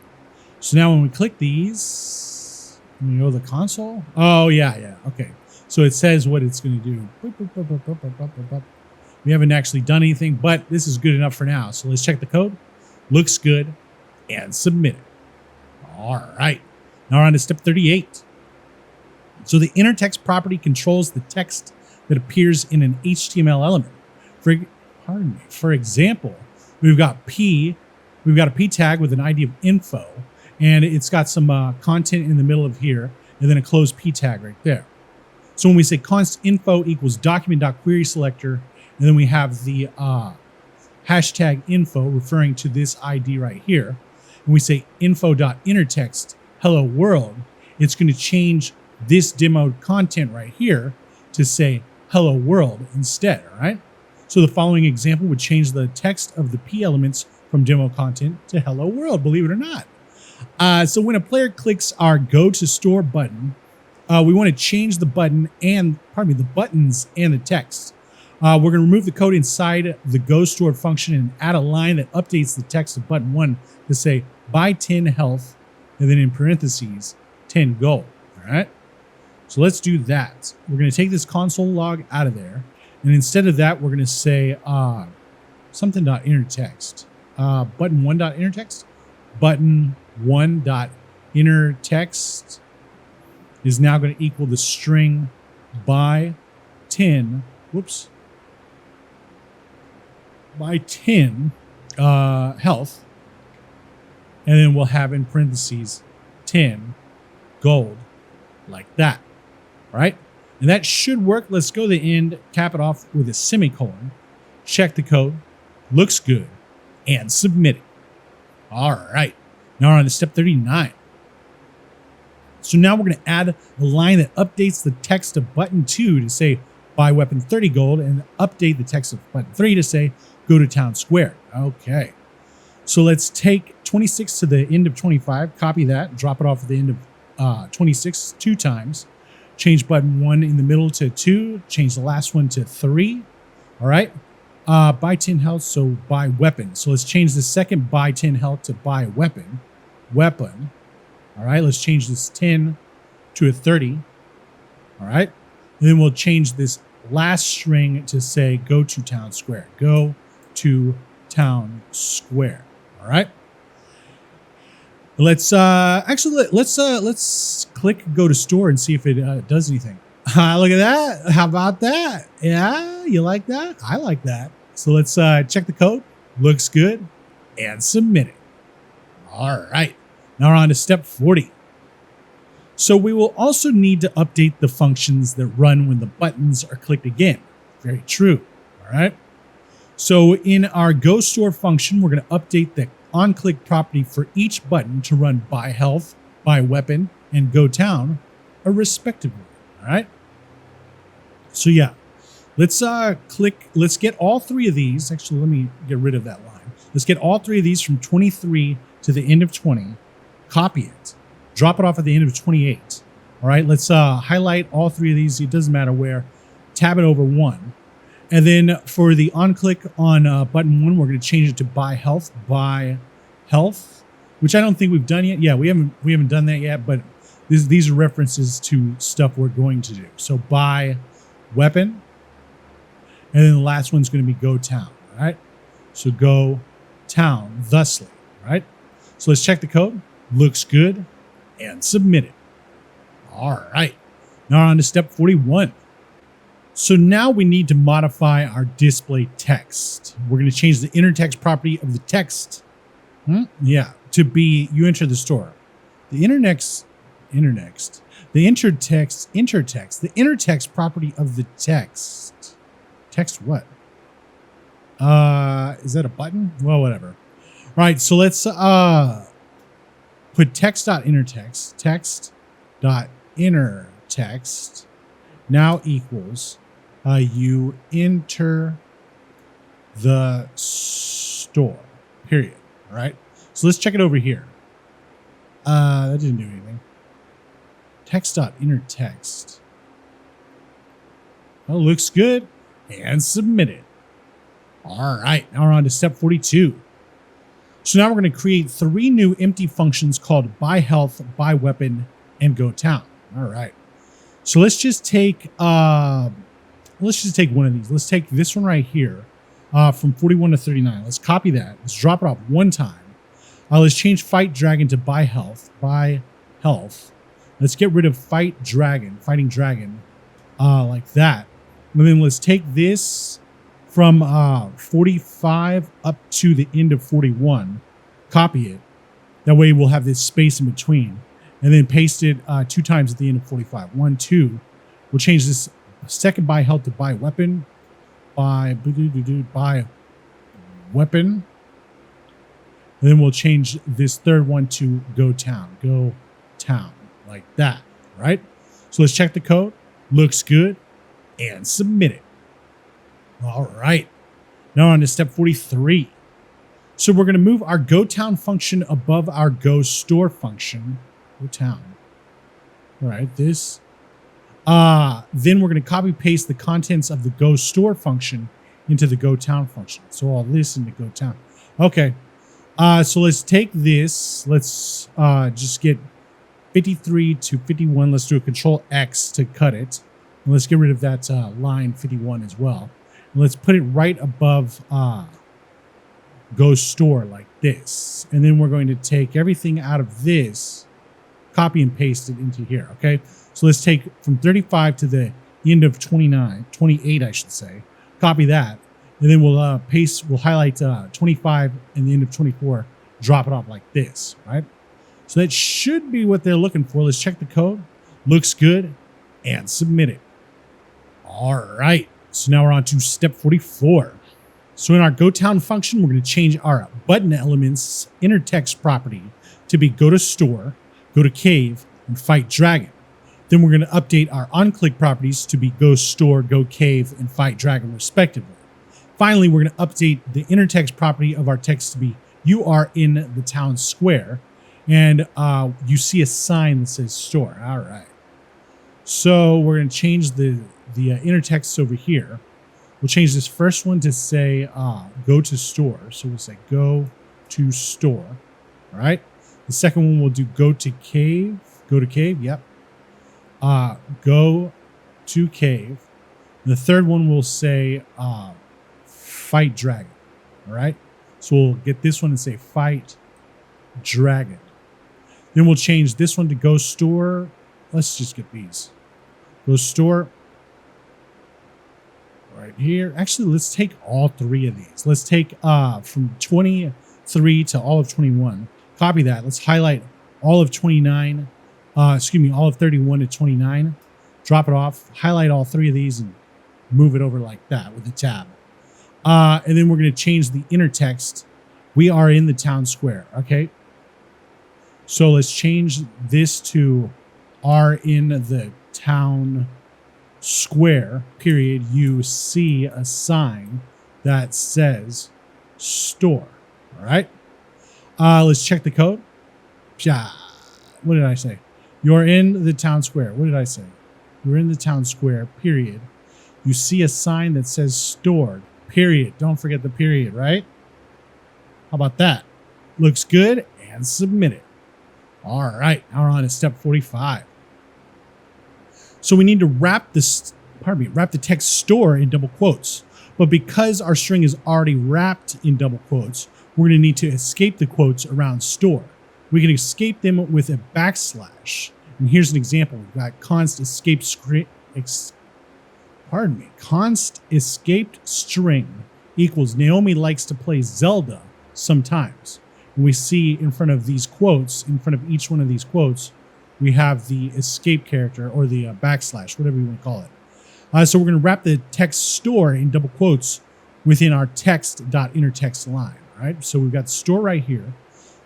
S1: So now when we click these, when we go to the console. Oh, yeah. Okay. So it says what it's going to do. We haven't actually done anything, but this is good enough for now. So let's check the code. Looks good. And submit it. All right. Now we're on to step 38. So the inner text property controls the text that appears in an HTML element. For example, we've got a P tag with an ID of info, and it's got some content in the middle of here, and then a closed P tag right there. So when we say const info equals document.querySelector, and then we have the hashtag info referring to this ID right here, and we say info.innertext hello world, it's going to change this demoed content right here to say hello world instead. All right. So the following example would change the text of the P elements from demo content to hello world, believe it or not. So when a player clicks our Go to Store button, we want to change the button and, the buttons and the text. We're going to remove the code inside the Go Store function and add a line that updates the text of button 1 to say buy 10 health, and then in parentheses, 10 gold. All right. So let's do that. We're going to take this console log out of there. And instead of that, we're going to say something.innertext. Button1.innertext. Button1.innertext is now going to equal the string by 10. Whoops. By 10 health. And then we'll have in parentheses 10 gold like that. All right. And that should work. Let's go to the end, cap it off with a semicolon, check the code, looks good, and submit it. All right. Now we're on to step 39. So now we're going to add a line that updates the text of button 2 to say buy weapon 30 gold, and update the text of button 3 to say go to town square. Okay. So let's take 26 to the end of 25, copy that, drop it off at the end of 26 2 times. Change button 1 in the middle to 2. Change the last one to 3. All right. Buy 10 health, so buy weapon. So let's change the second buy 10 health to buy weapon. Weapon. All right. Let's change this 10 to a 30. All right. And then we'll change this last string to say go to town square. Go to town square. All right. Let's click go to store and see if it does anything. Look at that. How about that? Yeah, you like that? I like that. So let's check the code. Looks good. And submit it. All right. Now we're on to step 40. So we will also need to update the functions that run when the buttons are clicked again. Very true. All right. So in our Go Store function, we're going to update the on-click property for each button to run buy health, buy weapon, and go town, respectively. All right. So yeah, let's get all 3 of these. Actually, let me get rid of that line. Let's get all 3 of these from 23 to the end of 20, copy it, drop it off at the end of 28. All right. Let's highlight all 3 of these. It doesn't matter where. tab it over 1. And then for the on-click on button 1, we're going to change it to buy health, which I don't think we've done yet. Yeah, we haven't done that yet, but these are references to stuff we're going to do. So buy weapon, and then the last one's going to be go town, all right? So go town, thusly, right? So let's check the code. Looks good, and submit it. All right, now on to step 41. So now we need to modify our display text. We're going to change the inner text property of the text. Yeah, to be you enter the store. The inner text, the inner text property of the text. Text what? Is that a button? Well, whatever. All right, so let's put text.innertext, text.innertext now equals you enter the store, period. All right, so let's check it over here. That didn't do anything. Text.innertext. Oh, looks good. And submit it. All right, now we're on to step 42. So now we're going to create 3 new empty functions called buy health, buy weapon, and go town. All right. So let's just take one of these. Let's take this one right here from 41 to 39. Let's copy that. Let's drop it off one time. Let's change fight dragon to buy health. Let's get rid of fighting dragon, like that. And then let's take this from 45 up to the end of 41. Copy it. That way we'll have this space in between. And then paste it 2 times at the end of 45. 1, 2. We'll change this second buy health to buy weapon. Buy weapon. And then we'll change this third one to go town. Go town. Like that. Right? So let's check the code. Looks good. And submit it. All right. Now on to step 43. So we're going to move our go town function above our go store function. Go town. All right. This. Then we're going to copy paste the contents of the go store function into the go town function. So all this into go town. Okay. So let's take this. Let's just get 53 to 51. Let's do a Control X to cut it. And let's get rid of that line 51 as well. And let's put it right above go store like this. And then we're going to take everything out of this, copy and paste it into here. Okay. So let's take from 35 to the end of 28, I should say. Copy that. And then we'll highlight 25 and the end of 24, drop it off like this, right? So that should be what they're looking for. Let's check the code. Looks good. And submit it. All right. So now we're on to step 44. So in our go town function, we're going to change our button elements inner text property to be go to store, go to cave, and fight dragon. Then we're going to update our on-click properties to be go store, go cave, and fight dragon respectively. Finally, we're going to update the inner text property of our text to be you are in the town square, and you see a sign that says store. All right. So we're going to change the inner text over here. We'll change this first one to say go to store. So we'll say go to store. All right. The second one we'll do go to cave. Go to cave. Yep. Go to cave. And the third one we'll say fight dragon. All right. So we'll get this one and say fight dragon. Then we'll change this one to go store. Let's just get these. Go store. Right here. Actually, let's take all 3 of these. Let's take from 23 to all of 21. Copy that. Let's highlight all of 29. All of 31 to 29. Drop it off. Highlight all 3 of these and move it over like that with the tab. And then we're going to change the inner text. We are in the town square. Okay. So let's change this to are in the town square, period. You see a sign that says store. All right. Let's check the code. What did I say? You're in the town square. What did I say? You're in the town square, period. you see a sign that says stored, period. Don't forget the period, right? How about that? Looks good, and submit it. All right, now we're on to step 45. So we need to wrap the text store in double quotes. But because our string is already wrapped in double quotes, we're going to need to escape the quotes around store. We can escape them with a backslash. And here's an example. We've got const escaped string equals Naomi likes to play Zelda sometimes. And we see in front of these quotes, in front of each one of these quotes, we have the escape character or the backslash, whatever you want to call it. So we're going to wrap the text store in double quotes within our text.innerText line. Right? So we've got store right here.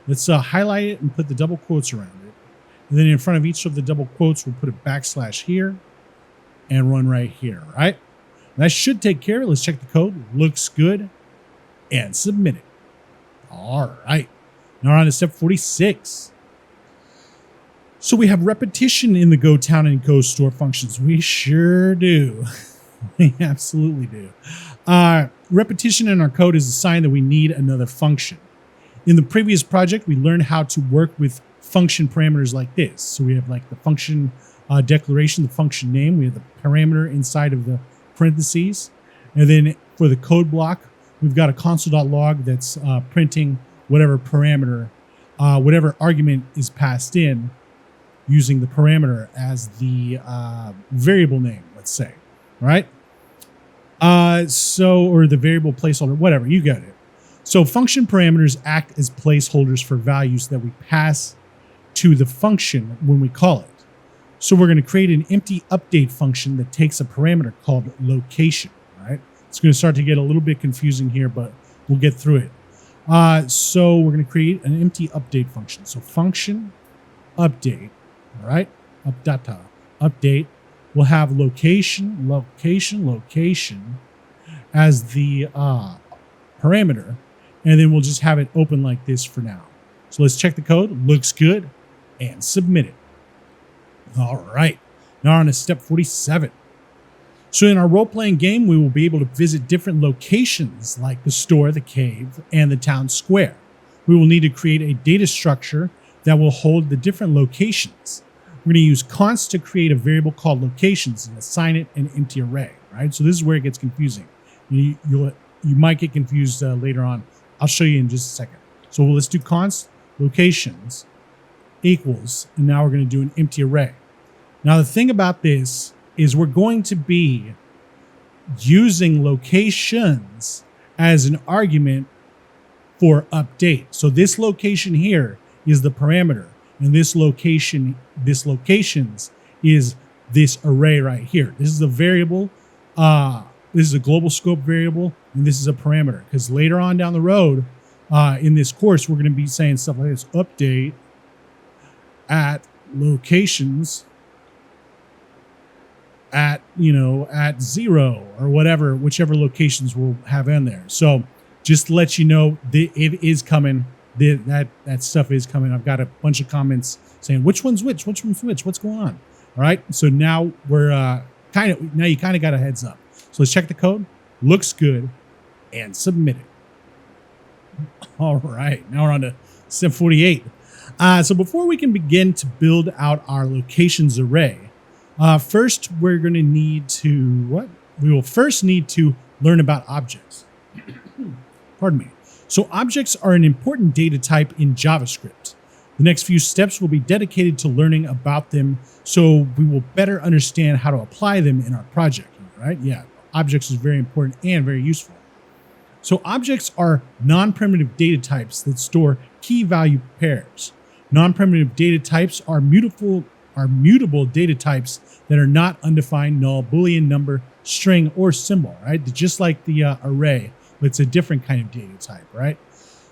S1: Let's highlight it and put the double quotes around it. And then in front of each of the double quotes, we'll put a backslash here and run right here, right? That should take care of it. Let's check the code. Looks good. And submit it. All right. Now we're on to step 46. So we have repetition in the go town and go store functions. We sure do. We absolutely do. Repetition in our code is a sign that we need another function. In the previous project, we learned how to work with function parameters like this. So we have like the function declaration, the function name. We have the parameter inside of the parentheses. And then for the code block, we've got a console.log that's printing whatever parameter, whatever argument is passed in using the parameter as the variable name, let's say, right? Or the variable placeholder, whatever, you got it. So function parameters act as placeholders for values that we pass to the function when we call it. So we're going to create an empty update function that takes a parameter called location, right? It's going to start to get a little bit confusing here, but we'll get through it. So we're going to create an empty update function. So function update, all right? Update. We'll have location as the parameter, and then we'll just have it open like this for now. So let's check the code. Looks good, and submit it. All right, now on to step 47. So in our role-playing game, we will be able to visit different locations like the store, the cave, and the town square. We will need to create a data structure that will hold the different locations. We're going to use const to create a variable called locations and assign it an empty array, right? So this is where it gets confusing. You might get confused later on. I'll show you in just a second. So let's do const locations equals, and now we're going to do an empty array. Now the thing about this is we're going to be using locations as an argument for update. So this location here is the parameter, and this locations is this array right here. This is a variable. This is a global scope variable, and this is a parameter. Because later on down the road, in this course, we're going to be saying stuff like this: update at locations at 0 or whatever, whichever locations we'll have in there. So just to let you know, it is coming. That stuff is coming. I've got a bunch of comments saying which one's which, what's going on. All right. So now we're now you kind of got a heads up. So let's check the code. Looks good, and submit it. All right. Now we're on to step 48. So before we can begin to build out our locations array, first we're going to need to We will first need to learn about objects. Pardon me. So objects are an important data type in JavaScript. The next few steps will be dedicated to learning about them, so we will better understand how to apply them in our project, right? Yeah, objects is very important and very useful. So objects are non-primitive data types that store key value pairs. Non-primitive data types are mutable data types that are not undefined, null, Boolean, number, string, or symbol, right? Just like the array, but it's a different kind of data type, right?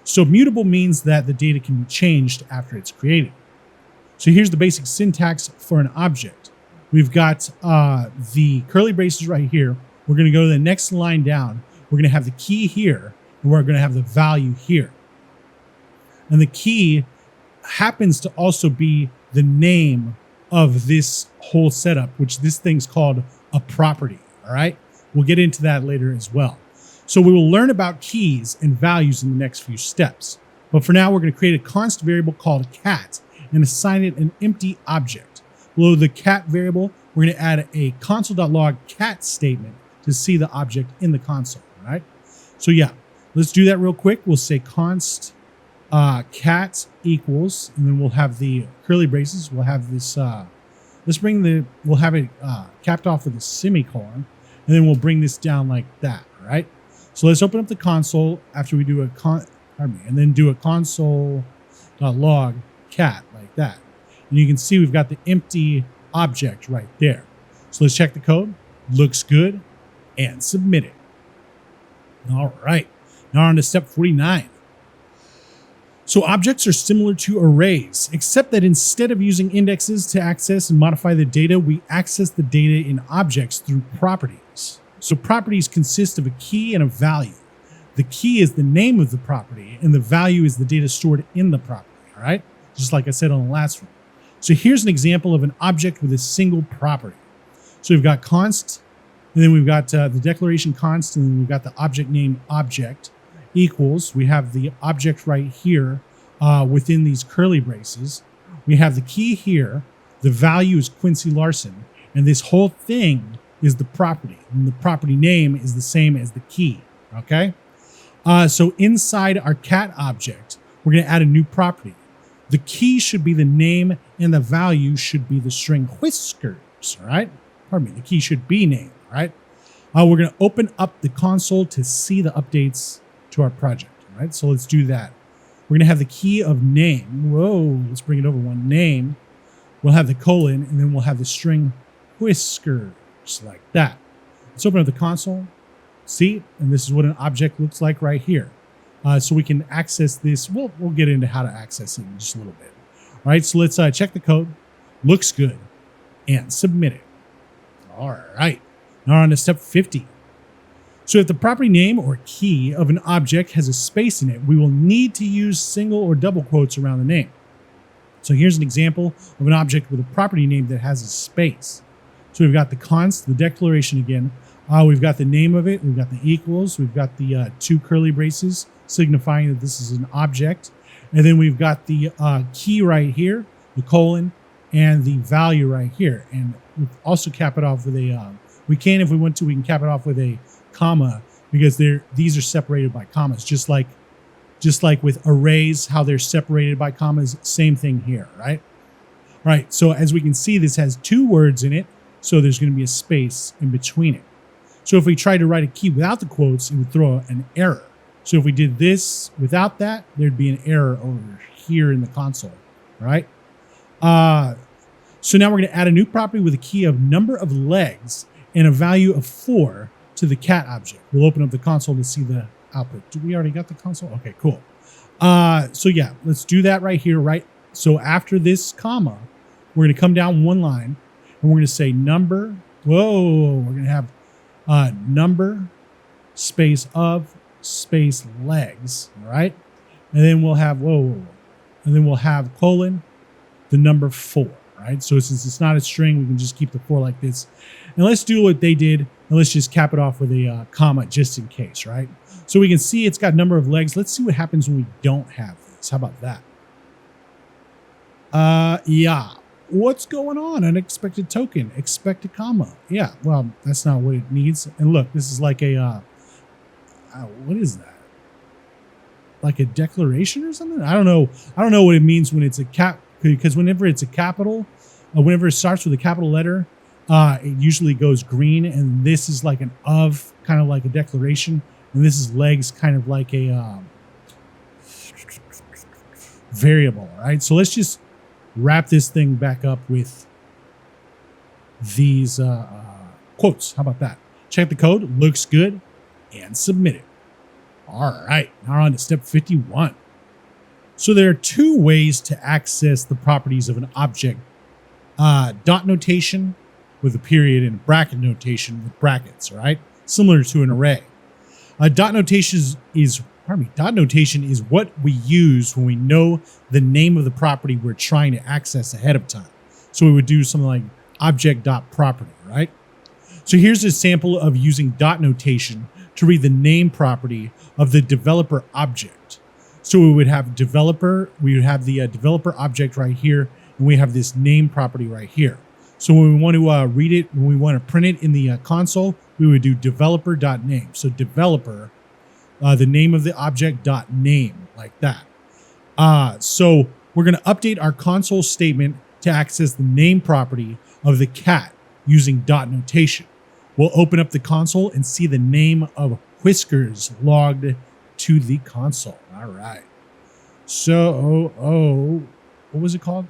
S1: So mutable means that the data can be changed after it's created. So here's the basic syntax for an object. We've got the curly braces right here. We're going to go to the next line down. We're going to have the key here, and we're going to have the value here. And the key happens to also be the name of this whole setup, which this thing's called a property, all right? We'll get into that later as well. So we will learn about keys and values in the next few steps. But for now, we're going to create a const variable called cat and assign it an empty object. Below the cat variable, we're going to add a console.log cat statement to see the object in the console, all right? So yeah, let's do that real quick. We'll say const cat equals, and then we'll have the curly braces. We'll have this, we'll have it capped off with a semicolon, and then we'll bring this down like that, all right? So let's open up the console after we do and then do a console.log cat like that. And you can see we've got the empty object right there. So let's check the code. Looks good. And submit it. All right. Now on to step 49. So objects are similar to arrays, except that instead of using indexes to access and modify the data, we access the data in objects through properties. So properties consist of a key and a value. The key is the name of the property, and the value is the data stored in the property, all right? Just like I said on the last one. So here's an example of an object with a single property. So we've got const, and then we've got the declaration const, and then we've got the object name object equals. We have the object right here within these curly braces. We have the key here. The value is Quincy Larson, and this whole thing is the property, and the property name is the same as the key, okay? So inside our cat object, we're going to add a new property. The key should be the name, and the value should be the string whiskers, all right? Pardon me, the key should be name, all right? We're going to open up the console to see the updates to our project, all right? So let's do that. We're going to have the key of name. Whoa, let's bring it over one. Name. We'll have the colon, and then we'll have the string whiskers, like that. Let's open up the console. See, and this is what an object looks like right here. So we can access this. We'll get into how to access it in just a little bit. All right, so let's check the code. Looks good. And submit it. All right. Now on to step 50. So if the property name or key of an object has a space in it, we will need to use single or double quotes around the name. So here's an example of an object with a property name that has a space. So we've got the const, the declaration again. We've got the name of it. We've got the equals. We've got the two curly braces signifying that this is an object. And then we've got the key right here, the colon, and the value right here. And we also cap it off with a, we can cap it off with a comma because these are separated by commas, just like with arrays, how they're separated by commas, same thing here, right? All right, so as we can see, this has two words in it, so there's going to be a space in between it. So if we try to write a key without the quotes, it would throw an error. So if we did this without that, there'd be an error over here in the console, right? So now we're going to add a new property with a key of number of legs and a value of 4 to the cat object. We'll open up the console to see the output. Do we already got the console? Okay, cool. So yeah, let's do that right here, right? So after this comma, we're going to come down one line and we're going to say number. Whoa, we're going to have number space of space legs, all right? And then we'll have, and then we'll have colon, the number 4, right? So since it's not a string, we can just keep the 4 like this. And let's do what they did, and let's just cap it off with a comma just in case, right? So we can see it's got number of legs. Let's see what happens when we don't have this. How about that? Yeah. What's going on? Unexpected token. Expect a comma. Yeah, well, that's not what it needs. And look, this is like a, what is that? Like a declaration or something? I don't know. I don't know what it means when it's a cap, because whenever it's a capital, whenever it starts with a capital letter, it usually goes green. And this is like an of, kind of like a declaration. And this is legs, kind of like a variable, right? So let's just wrap this thing back up with these quotes. How about that? Check the code. Looks good. And submit it. All right. Now on to step 51. So there are two ways to access the properties of an object. Dot notation with a period and bracket notation with brackets, all right? Similar to an array. Dot notation is what we use when we know the name of the property we're trying to access ahead of time. So we would do something like object.property, right? So here's a sample of using dot notation to read the name property of the developer object. So we would have developer, we would have the developer object right here, and we have this name property right here. So when we want to read it, when we want to print it in the console, we would do developer.name. So developer, the name of the object dot name, like that. So we're going to update our console statement to access the name property of the cat using dot notation. We'll open up the console and see the name of Whiskers logged to the console. All right. So, what was it called?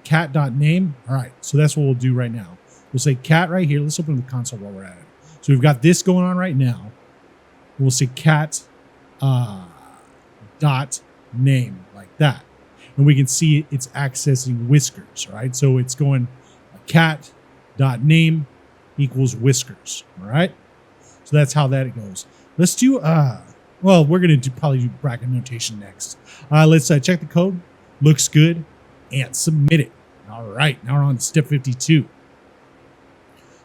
S1: Cat.name. All right. So that's what we'll do right now. We'll say cat right here. Let's open the console while we're at it. So we've got this going on right now. We'll say cat dot name like that. And we can see it's accessing Whiskers, right? So it's going cat dot name equals Whiskers. All right. So that's how that goes. Let's do, well, we're going to probably do bracket notation next. Let's check the code. Looks good. And submit it. All right. Now we're on step 52.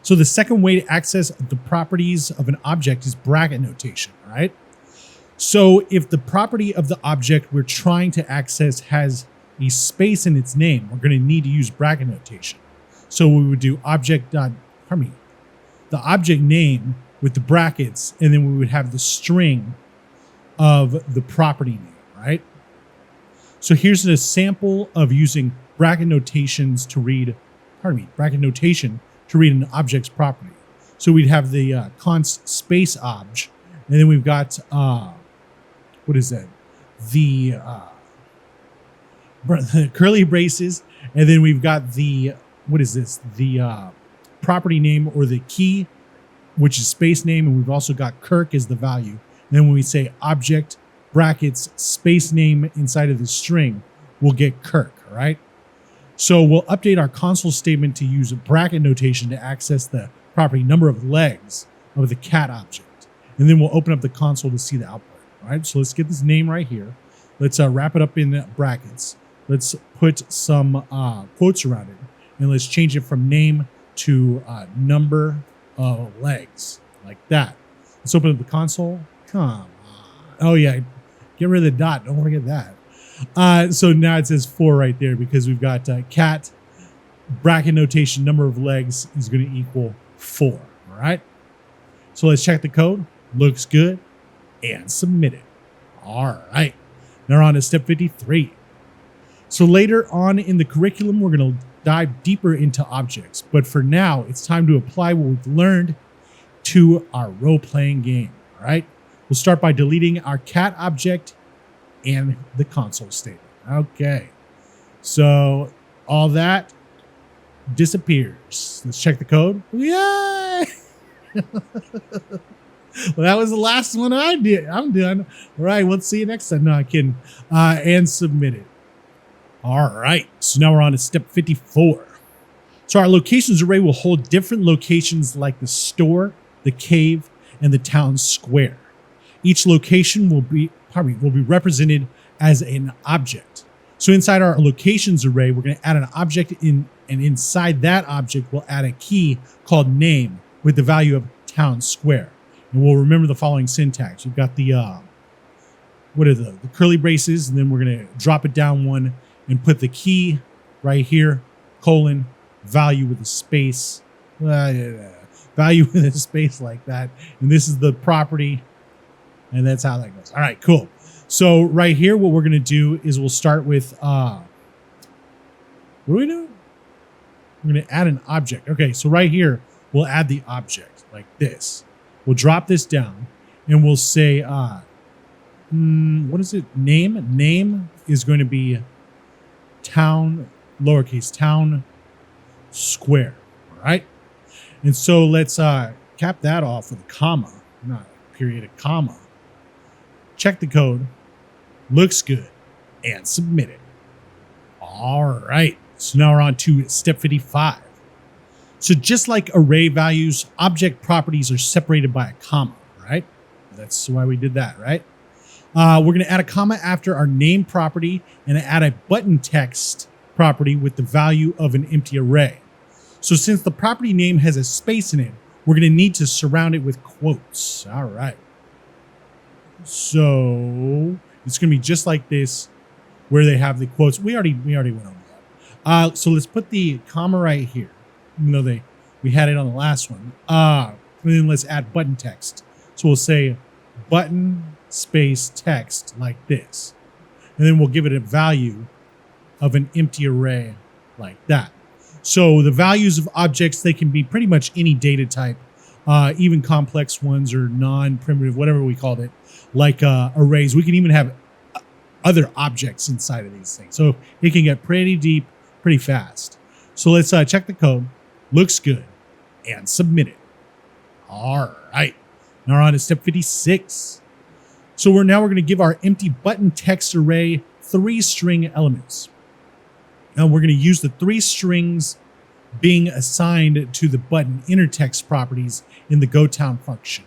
S1: So the second way to access the properties of an object is bracket notation. All right. So if the property of the object we're trying to access has a space in its name, we're going to need to use bracket notation. So we would do the object name with the brackets, and then we would have the string of the property name, right? So here's a sample of using bracket notations to read, bracket notation to read an object's property. So we'd have the const space obj, and then we've got, what is that? The curly braces, and then we've got the, what is this? The property name or the key, which is space name, and we've also got Kirk as the value. And then when we say object brackets space name inside of the string, we'll get Kirk, all right? So we'll update our console statement to use bracket notation to access the property number of legs of the cat object. And then we'll open up the console to see the output, all right? So let's get this name right here. Let's wrap it up in brackets. Let's put some quotes around it, and let's change it from name to number of legs, like that. Let's open up the console. Come on. Oh yeah, get rid of the dot. Don't forget that. So now it says 4 right there because we've got cat bracket notation number of legs is going to equal 4. All right. So let's check the code. Looks good, and submit it. All right. Now we're on to step 53. So later on in the curriculum, we're going to dive deeper into objects. But for now, it's time to apply what we've learned to our role-playing game. All right. We'll start by deleting our cat object and the console statement. Okay. So all that disappears. Let's check the code. Yay! Well, that was the last one I did. I'm done. All right. We'll see you next time. No, I'm kidding. And submit it. All right. So now we're on to step 54. So our locations array will hold different locations like the store, the cave, and the town square. Each location will be represented as an object. So inside our locations array, we're going to add an object in, and inside that object, we'll add a key called name with the value of town square. And we'll remember the following syntax. We've got the, the curly braces, and then we're going to drop it down one and put the key right here, colon, value with a space, value with a space like that. And this is the property, and that's how that goes. All right, cool. So right here, what we're going to do is we'll start with, what are we doing? We're going to add an object. Okay, so right here, we'll add the object like this. We'll drop this down, and we'll say, what is it? Name. Name is going to be town, lowercase, town square. All right. And so let's cap that off with a comma, not a period, a comma. Check the code. Looks good. And submit it. All right. So now we're on to step 55. So just like array values, object properties are separated by a comma, right? That's why we did that, right? We're going to add a comma after our name property and add a button text property with the value of an empty array. So since the property name has a space in it, we're going to need to surround it with quotes. All right. So it's going to be just like this, where they have the quotes. We already went over that. So let's put the comma right here, even though we had it on the last one. And then let's add button text. So we'll say button space text like this. And then we'll give it a value of an empty array like that. So the values of objects, they can be pretty much any data type, even complex ones or non-primitive, whatever we called it, like arrays. We can even have other objects inside of these things. So it can get pretty deep, pretty fast. So let's check the code. Looks good. And submit it. All right. Now we're on to step 56. So we're going to give our empty button text array 3 string elements. Now we're going to use the 3 strings being assigned to the button inner text properties in the goTown function.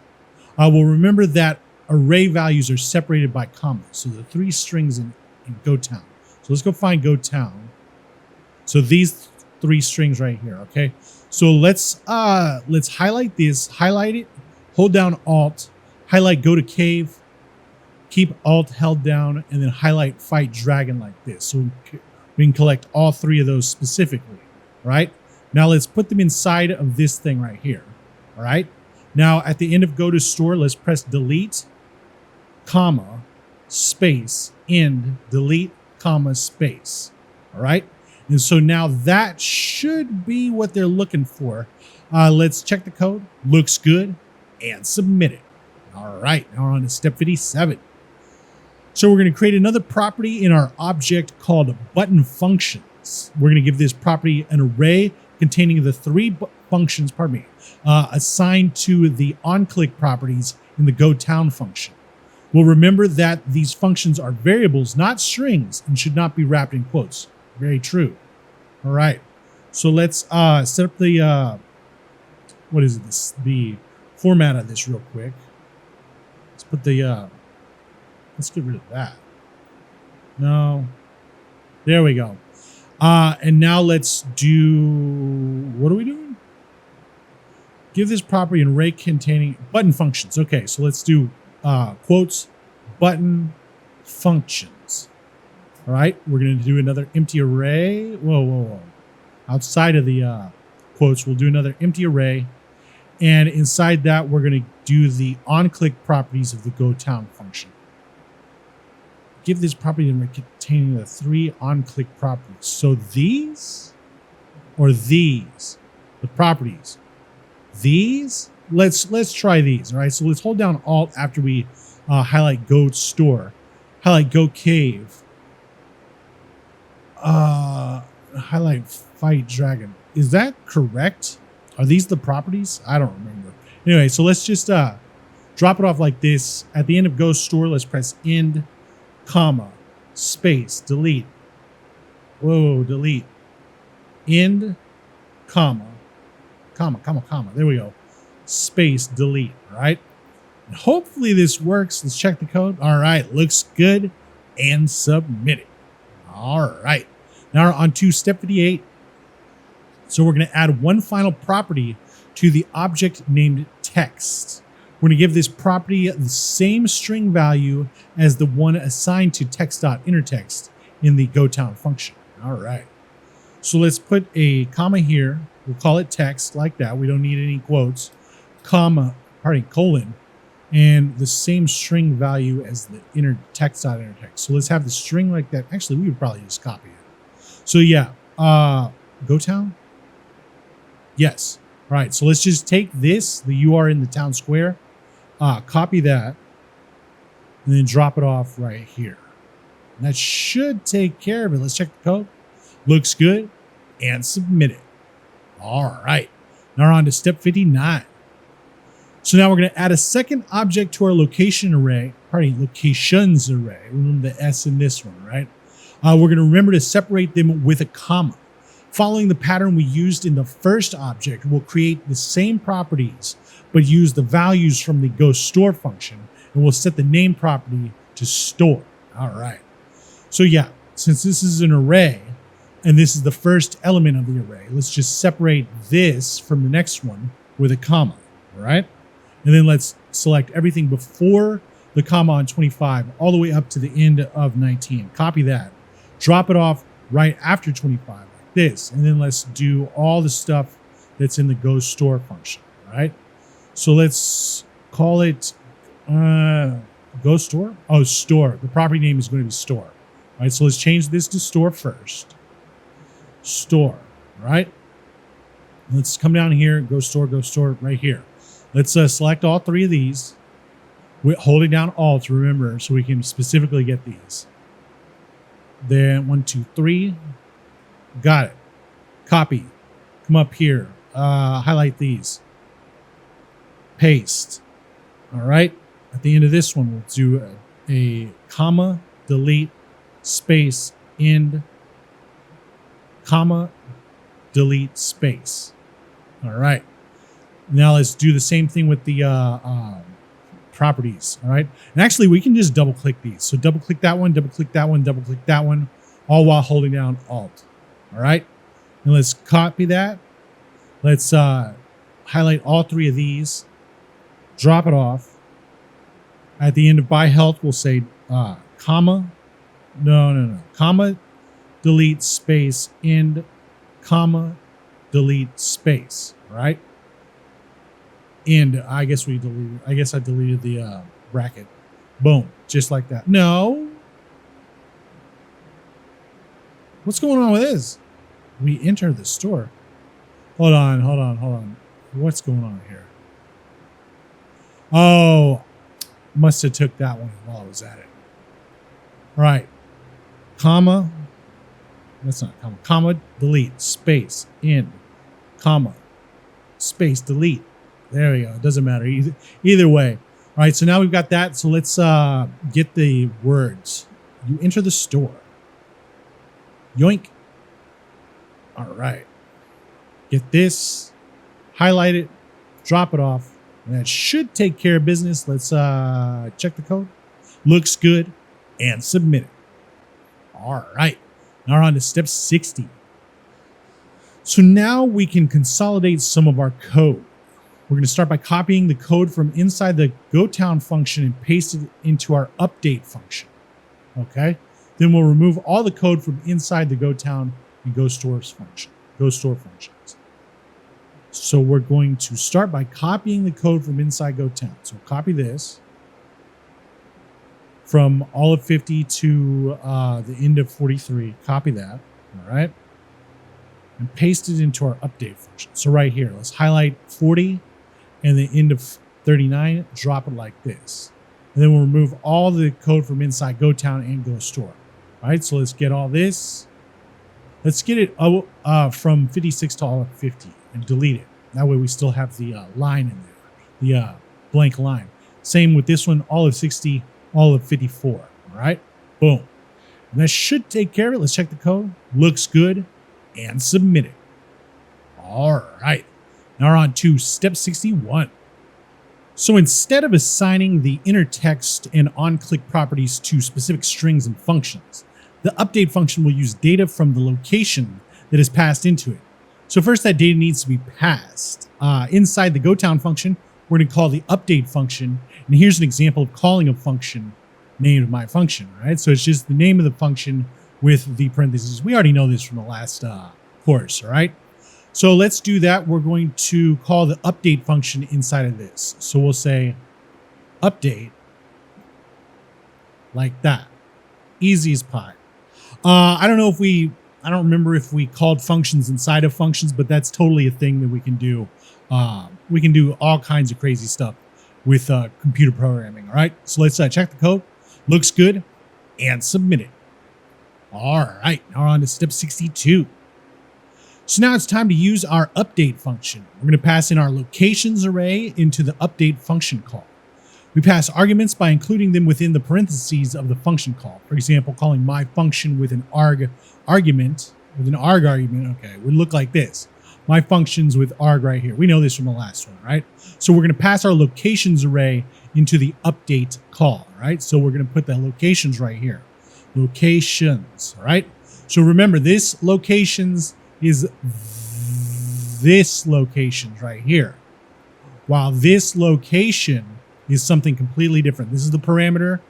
S1: We'll remember that array values are separated by commas. So the 3 strings in goTown. So let's go find goTown. So these 3 strings right here. Okay. So let's highlight this, highlight it, hold down Alt, highlight go to cave, keep Alt held down, and then highlight fight dragon like this. So we can collect all 3 of those specifically, right? Now let's put them inside of this thing right here, all right? Now at the end of go to store, let's press delete, comma, space, end, delete, comma, space, all right? And so now that should be what they're looking for. Let's check the code. Looks good. And submit it. All right. Now we're on to step 57. So we're going to create another property in our object called button functions. We're going to give this property an array containing the 3 functions, assigned to the onClick properties in the goTown function. We'll remember that these functions are variables, not strings, and should not be wrapped in quotes. Very true. All right. So let's set up the the format of this real quick. Let's put the let's get rid of that. No. There we go. And now let's do, what are we doing? Give this property an array containing button functions. Okay, so let's do quotes button functions. All right, we're going to do another empty array. Whoa. Outside of the quotes, we'll do another empty array. And inside that, we're going to do the onClick properties of the goTown function. Give this property an array containing the 3 onClick properties. So these or these, the properties. These, let's try these. All right, so let's hold down Alt after we highlight go store, highlight go cave. Highlight fight dragon. Is that correct? Are these the properties? I don't remember. Anyway, so let's just drop it off like this. At the end of go store, let's press end, comma, space, delete. Whoa, delete. End, comma. There we go. Space, delete, all right? And hopefully this works. Let's check the code. All right, looks good. And submit it. All right. Now we're on to step 58. So we're going to add one final property to the object named text. We're going to give this property the same string value as the one assigned to text.innerText in the goTown function. All right. So let's put a comma here. We'll call it text like that. We don't need any quotes. Colon. And the same string value as the text.innerText. So let's have the string like that. Actually, we would probably just copy it. So yeah, goTown? Yes. All right, so let's just take this, the you are in the town square, copy that, and then drop it off right here. And that should take care of it. Let's check the code. Looks good. And submit it. All right. Now we're on to step 59. So now we're going to add a second object to our locations array. Remember the S in this one, right? We're going to remember to separate them with a comma. Following the pattern we used in the first object, we'll create the same properties, but use the values from the goStore function, and we'll set the name property to store. All right. So yeah, since this is an array, and this is the first element of the array, let's just separate this from the next one with a comma. all right? And then let's select everything before the comma on 25 all the way up to the end of 19. Copy that. Drop it off right after 25 like this. And then let's do all the stuff that's in the go store function, all right? So let's call it go store. Oh, store. The property name is going to be store. All right, so let's change this to store first. Store, all right? Let's come down here, go store right here. Let's select all three of these. We're holding down Alt, remember, so we can specifically get these. Then 1, 2, 3. Got it. Copy. Come up here. Highlight these. Paste. All right. At the end of this one, we'll do a comma, delete, space, end, comma, delete, space. All right. Now let's do the same thing with the properties. All right. And actually, we can just double click these. So double click that one, double click that one, double click that one, all while holding down Alt. All right. And let's copy that. Let's highlight all three of these, drop it off. At the end of by health, we'll say comma, comma, delete, space, end, comma, delete, space, right? And I guess I deleted the bracket. Boom, just like that. No. What's going on with this? We enter the store. Hold on. What's going on here? Oh, must have took that one while I was at it. All right. Comma. That's not comma. Comma, delete, space, end, comma, space, delete. There we go. It doesn't matter. Either way. All right. So now we've got that. So let's get the words. You enter the store. Yoink. All right. Get this. Highlight it. Drop it off. And that should take care of business. Let's check the code. Looks good. And submit it. All right. Now we're on to step 60. So now we can consolidate some of our code. We're going to start by copying the code from inside the goTown function and paste it into our update function. Okay. Then we'll remove all the code from inside the goTown and goStore functions. So we're going to start by copying the code from inside goTown. So copy this from all of 50 to the end of 43. Copy that. All right. And paste it into our update function. So right here, let's highlight 40 and the end of 39, drop it like this. And then we'll remove all the code from inside goTown and goStore. All right, so let's get all this. Let's get it from 56 to all of 50 and delete it. That way we still have the line in there, the blank line. Same with this one, all of 60, all of 54. All right, boom. And that should take care of it. Let's check the code. Looks good. And submit it. All right. Now we're on to step 61. So instead of assigning the inner text and on-click properties to specific strings and functions, the update function will use data from the location that is passed into it. So first, that data needs to be passed. Inside the goTown function, we're going to call the update function. And here's an example of calling a function named myFunction, right? So it's just the name of the function with the parentheses. We already know this from the last course, all right? So let's do that. We're going to call the update function inside of this. So we'll say update like that. Easy as pie. I don't remember if we called functions inside of functions, but that's totally a thing that we can do. We can do all kinds of crazy stuff with computer programming, all right? So let's check the code. Looks good. And submit it. All right, now we're on to step 62. So now it's time to use our update function. We're going to pass in our locations array into the update function call. We pass arguments by including them within the parentheses of the function call. For example, calling my function with an arg argument, okay, would look like this. My functions with arg right here. We know this from the last one, right? So we're going to pass our locations array into the update call, right? So we're going to put the locations right here. Locations, all right? So remember, this locations is this locations right here. while this location is something completely different. This is the parameter,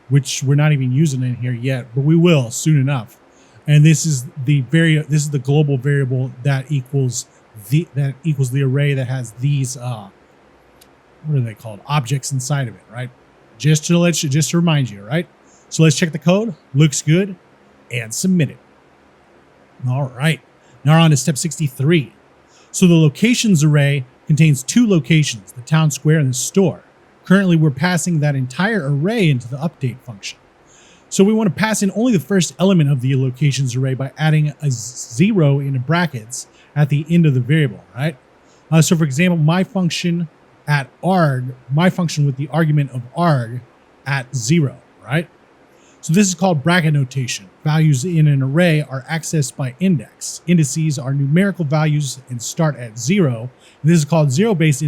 S1: which we're not even using in here yet, but we will soon enough. And this is the global variable that equals the array that has these what are they called? Objects inside of it, right? Just to remind you, right? So let's check the code. Looks good, and submit it. All right. Now we're on to step 63. So the locations array contains two locations, the town square and the store. Currently, we're passing that entire array into the update function. So we want to pass in only the first element of the locations array by adding a 0 into brackets at the end of the variable, right? So for example, my function with the argument of arg at 0, right? So this is called bracket notation. Values in an array are accessed by index. Indices are numerical values and start at 0. This is called zero-based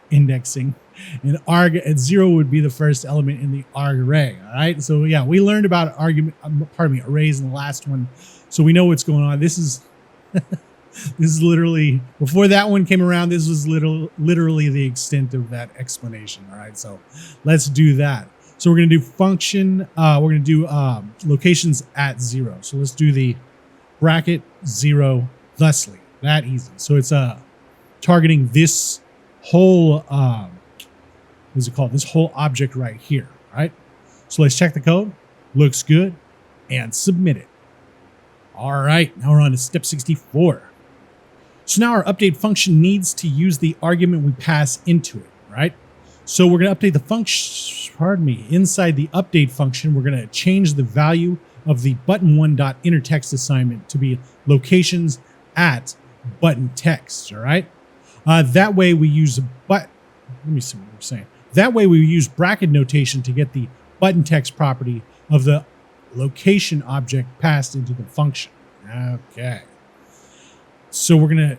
S1: indexing. And arg at 0 would be the first element in the arg array. All right. So yeah, we learned about arrays in the last one, so we know what's going on. This is literally, before that one came around, this was literally the extent of that explanation. All right. So let's do that. So we're going to do function. We're going to do locations at 0. So let's do the bracket 0 thusly. That easy. So it's targeting this whole what's it called? This whole object right here, right? So let's check the code. Looks good, and submit it. All right, now we're on to step 64. So now our update function needs to use the argument we pass into it, right? So we're going to update the function, inside the update function, we're going to change the value of the button1.innerText assignment to be locations at button text, all right? That way we use let me see what we're saying. That way we use bracket notation to get the button text property of the location object passed into the function. Okay. So we're going to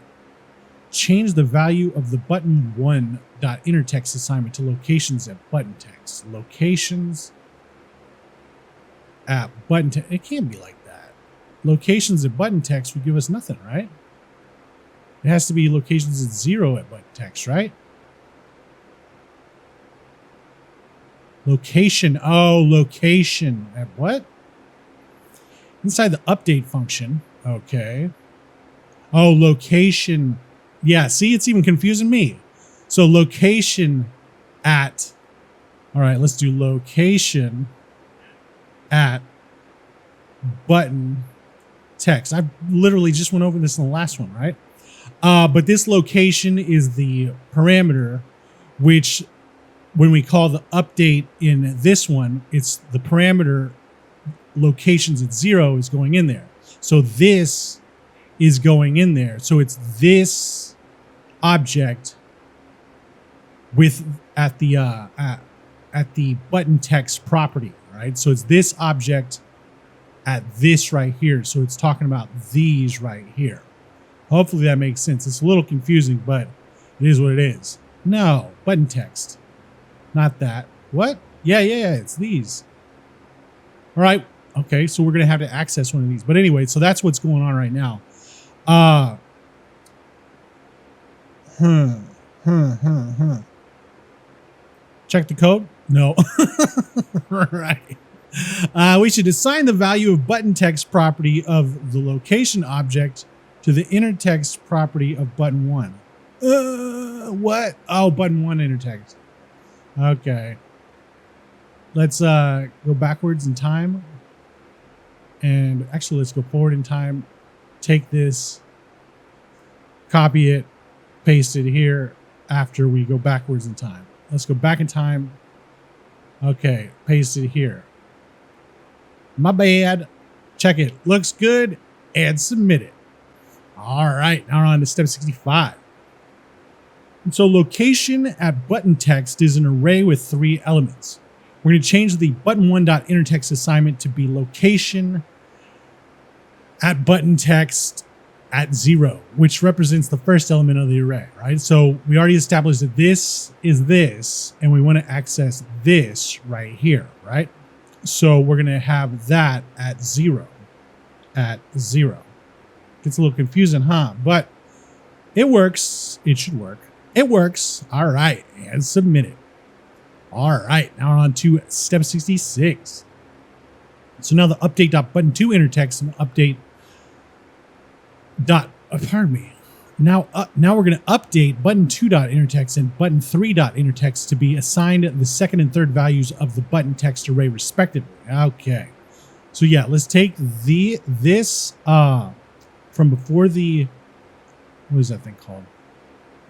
S1: change the value of the button1.innerText assignment to locations at button text. Locations at button text. It can't be like that. Locations at button text would give us nothing, right? It has to be locations at 0 at button text, right? Location. Oh, location. At what? Inside the update function. Okay. Oh, location. Yeah, see, it's even confusing me. So location at. All right, let's do location at button text. I literally just went over this in the last one, right? But this location is the parameter, which when we call the update in this one, it's the parameter locations at 0 is going in there. So this is going in there. So it's this object with at the button text property, right? So it's this object at this right here. So it's talking about these right here. Hopefully that makes sense. It's a little confusing, but it is what it is. No, button text. Not that. What? Yeah, it's these. All right. Okay, so we're going to have to access one of these. But anyway, so that's what's going on right now. Check the code? No. Right. We should assign the value of button text property of the location object to the inner text property of button 1. What? Oh, button 1 inner text. Okay. Let's go backwards in time. And actually, let's go forward in time. Take this, copy it, paste it here after we go backwards in time. Let's go back in time. Okay, paste it here. My bad. Check it. Looks good, and submit it. All right, now we're on to step 65. So location at button text is an array with 3 elements. We're going to change the button1.innerText assignment to be location at button text at 0, which represents the first element of the array, right? So we already established that this is this, and we want to access this right here, right? So we're going to have that at 0. At 0. Gets a little confusing, huh? But it works. It should work. It works. All right. And submit it. All right. Now on to step 66. So now the update.button2 intertext and update dot, pardon me. Now we're going to update button2.intertext and button3.intertext to be assigned the second and third values of the button text array respectively. Okay. So yeah, let's take this from before the, what is that thing called?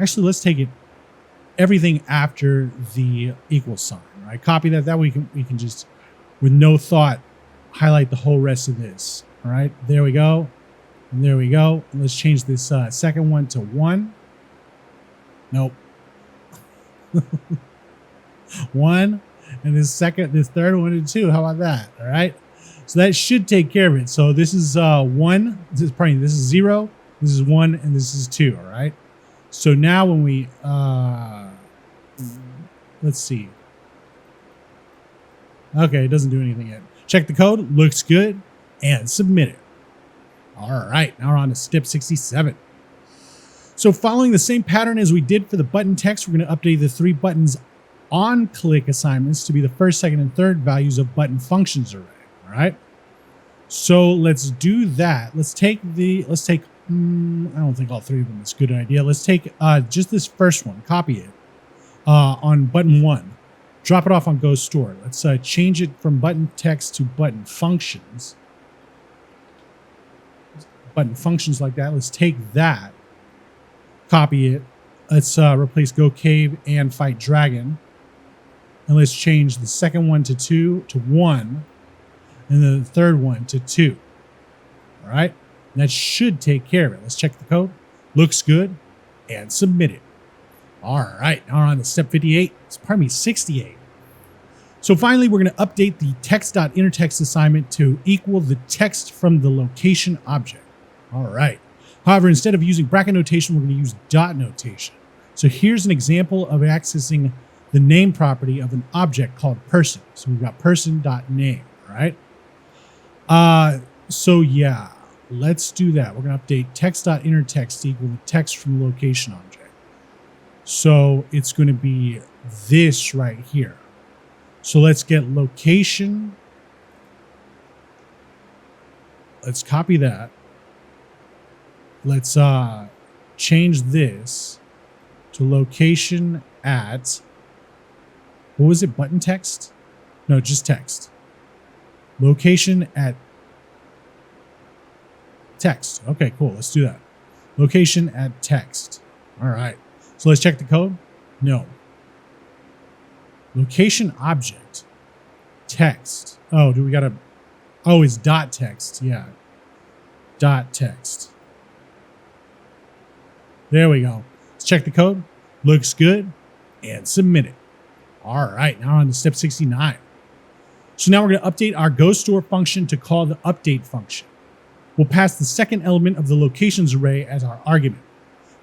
S1: Actually, let's take it everything after the equal sign, right? Copy that. That way we can just, with no thought, highlight the whole rest of this. All right, there we go. And there we go. And let's change this second one to 1. Nope. 1. And this third one to 2. How about that? All right. So that should take care of it. So this is 1. This is 0. This is 1, and this is 2. All right. So now when we let's see. Okay, it doesn't do anything yet. Check the code. Looks good, and submit it. All right, now we're on to step 67. So following the same pattern as we did for the button text, we're going to update the 3 buttons on click assignments to be the first, second, and third values of button functions array. All right. So let's do that. Let's take I don't think all 3 of them is a good idea. Let's take just this first one, copy it on button 1, drop it off on Go Store. Let's change it from button text to button functions. Button functions like that. Let's take that, copy it. Let's replace Go Cave and Fight Dragon. And let's change the second one to 1, and then the third one to 2. All right. And that should take care of it. Let's check the code. Looks good, and submit it. All right. Now we're on to step 58. Pardon me, 68. So finally, we're going to update the text.intertext assignment to equal the text from the location object. All right. However, instead of using bracket notation, we're going to use dot notation. So here's an example of accessing the name property of an object called person. So we've got person.name, all right? So yeah, let's do that. We're going to update text.intertext equal the text from the location object. So it's going to be this right here. So let's get location. Let's copy that. Let's change this to location at, what was it, button text? No, just text. Location at text. Okay, cool. Let's do that. Location at text. All right. So let's check the code. No. Location object. Text. Oh, do we got to, oh, it's dot text. Yeah. Dot text. There we go. Let's check the code. Looks good, and submit it. All right, now on to step 69. So now we're going to update our GoStore function to call the update function. We'll pass the second element of the locations array as our argument.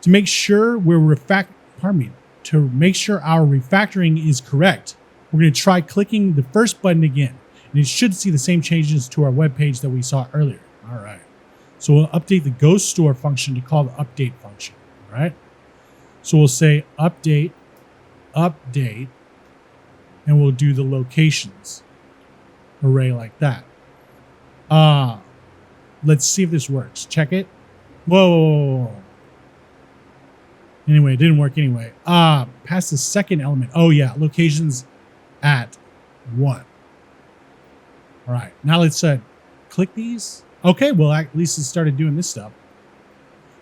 S1: To make sure to make sure our refactoring is correct, we're going to try clicking the first button again, and it should see the same changes to our web page that we saw earlier. All right. So we'll update the GoStore function to call the update function. All right. So we'll say update, and we'll do the locations array like that. Let's see if this works. Check it. Whoa. Anyway, it didn't work anyway. Pass the second element. Oh yeah, locations at 1. All right, now let's click these. Okay, well at least it started doing this stuff.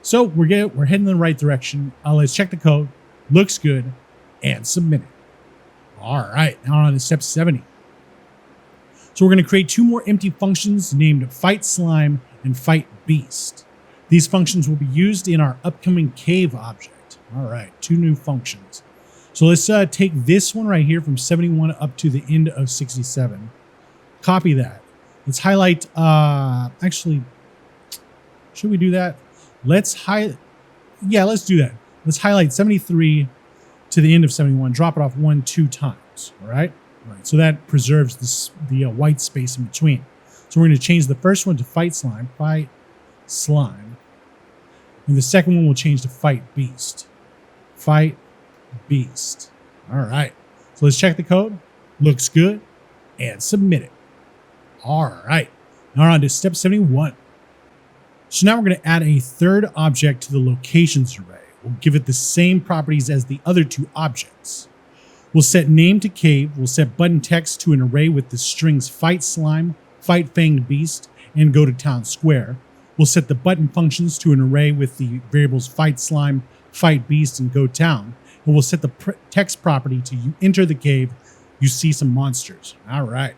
S1: So we're heading in the right direction. Let's check the code. Looks good, and submit it. All right, now on to step 70. So we're going to create 2 more empty functions named Fight Slime and Fight Beast. These functions will be used in our upcoming cave object. All right, 2 new functions. So let's take this one right here from 71 up to the end of 67. Copy that. Let's highlight, actually, should we do that? Let's do that. Let's highlight 73 to the end of 71, drop it off 2 times, all right? All right, so that preserves the white space in between. So we're going to change the first one to Fight Slime, and the second one will change to Fight Beast, Fight beast. All right. So let's check the code. Looks good. And submit it. All right. Now we're on to step 71. So now we're going to add a third object to the locations array. We'll give it the same properties as the other two objects. We'll set name to cave. We'll set button text to an array with the strings fight slime, fight fanged beast, and go to town square. We'll set the button functions to an array with the variables fight slime, fight beast, and go town. And we'll set the text property to you enter the cave, you see some monsters. All right.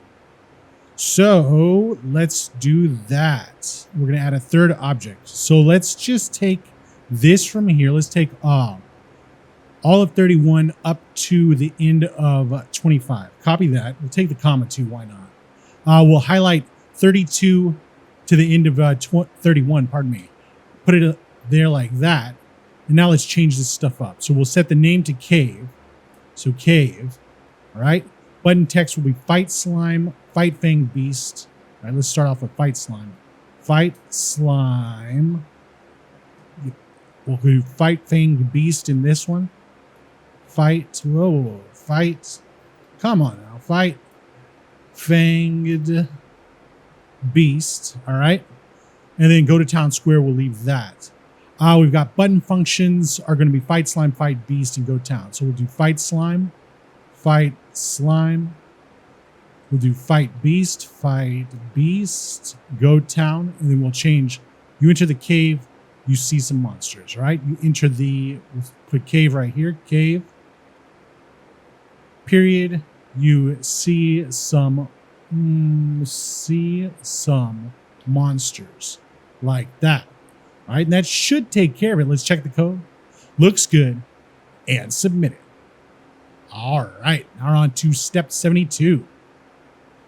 S1: So let's do that. We're going to add a third object. So let's just take this from here. Let's take all of 31 up to the end of 25. Copy that. We'll take the comma too. Why not? We'll highlight 32 to the end of 31. Pardon me. Put it there like that. And now let's change this stuff up. So we'll set the name to cave. So cave. All right. Button text will be fight slime, fight fang beast. All right. Let's start off with fight slime. Fight slime. We'll do fight fang beast in this one. Fight. Whoa. Fight. Come on now. Fight fanged beast. All right. And then go to town square. We'll leave that. We've got button functions are going to be fight slime, fight beast, and go town. So we'll do fight slime, fight slime. We'll do fight beast, go town, and then we'll change. You enter the cave, you see some monsters, right? You enter the, we'll put cave right here, cave, period. You see some monsters like that. All right, and that should take care of it. Let's check the code. Looks good. And submit it. All right, now we're on to step 72.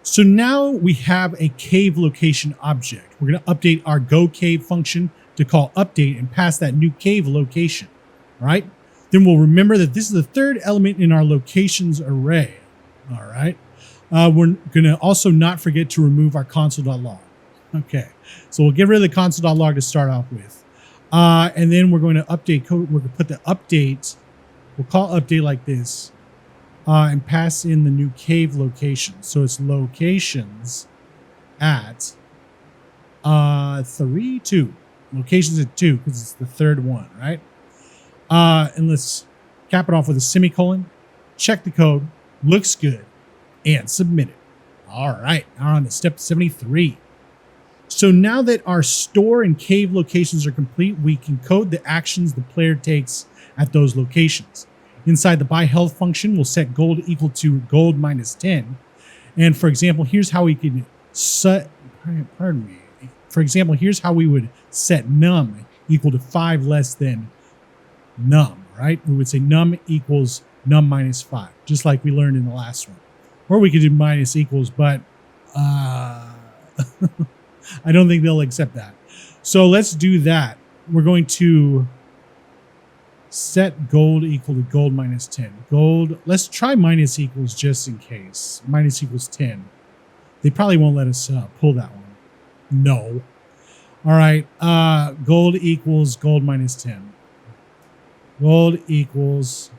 S1: So now we have a cave location object. We're going to update our go cave function to call update and pass that new cave location. All right, then we'll remember that this is the third element in our locations array. All right, we're going to also not forget to remove our console.log. Okay, so we'll get rid of the console.log to start off with. And then we're going to update code. We're going to put the update, we'll call update like this, and pass in the new cave location. So it's locations at 2. Locations at 2 because it's the third one, right? And let's cap it off with a semicolon. Check the code. Looks good. And submit it. All right, now on to step 73. So now that our store and cave locations are complete, we can code the actions the player takes at those locations. Inside the buy health function, we'll set gold equal to gold minus 10. And for example, here's how we can set, pardon me. For example, here's how we would set num equal to 5 less than num, right? We would say num equals num minus 5, just like we learned in the last one. Or we could do minus equals, but I don't think they'll accept that. So let's do that. We're going to set gold equal to gold minus 10. Gold, let's try minus equals just in case. Minus equals 10. They probably won't let us pull that one. No. All right. Gold equals gold minus 10. Gold equals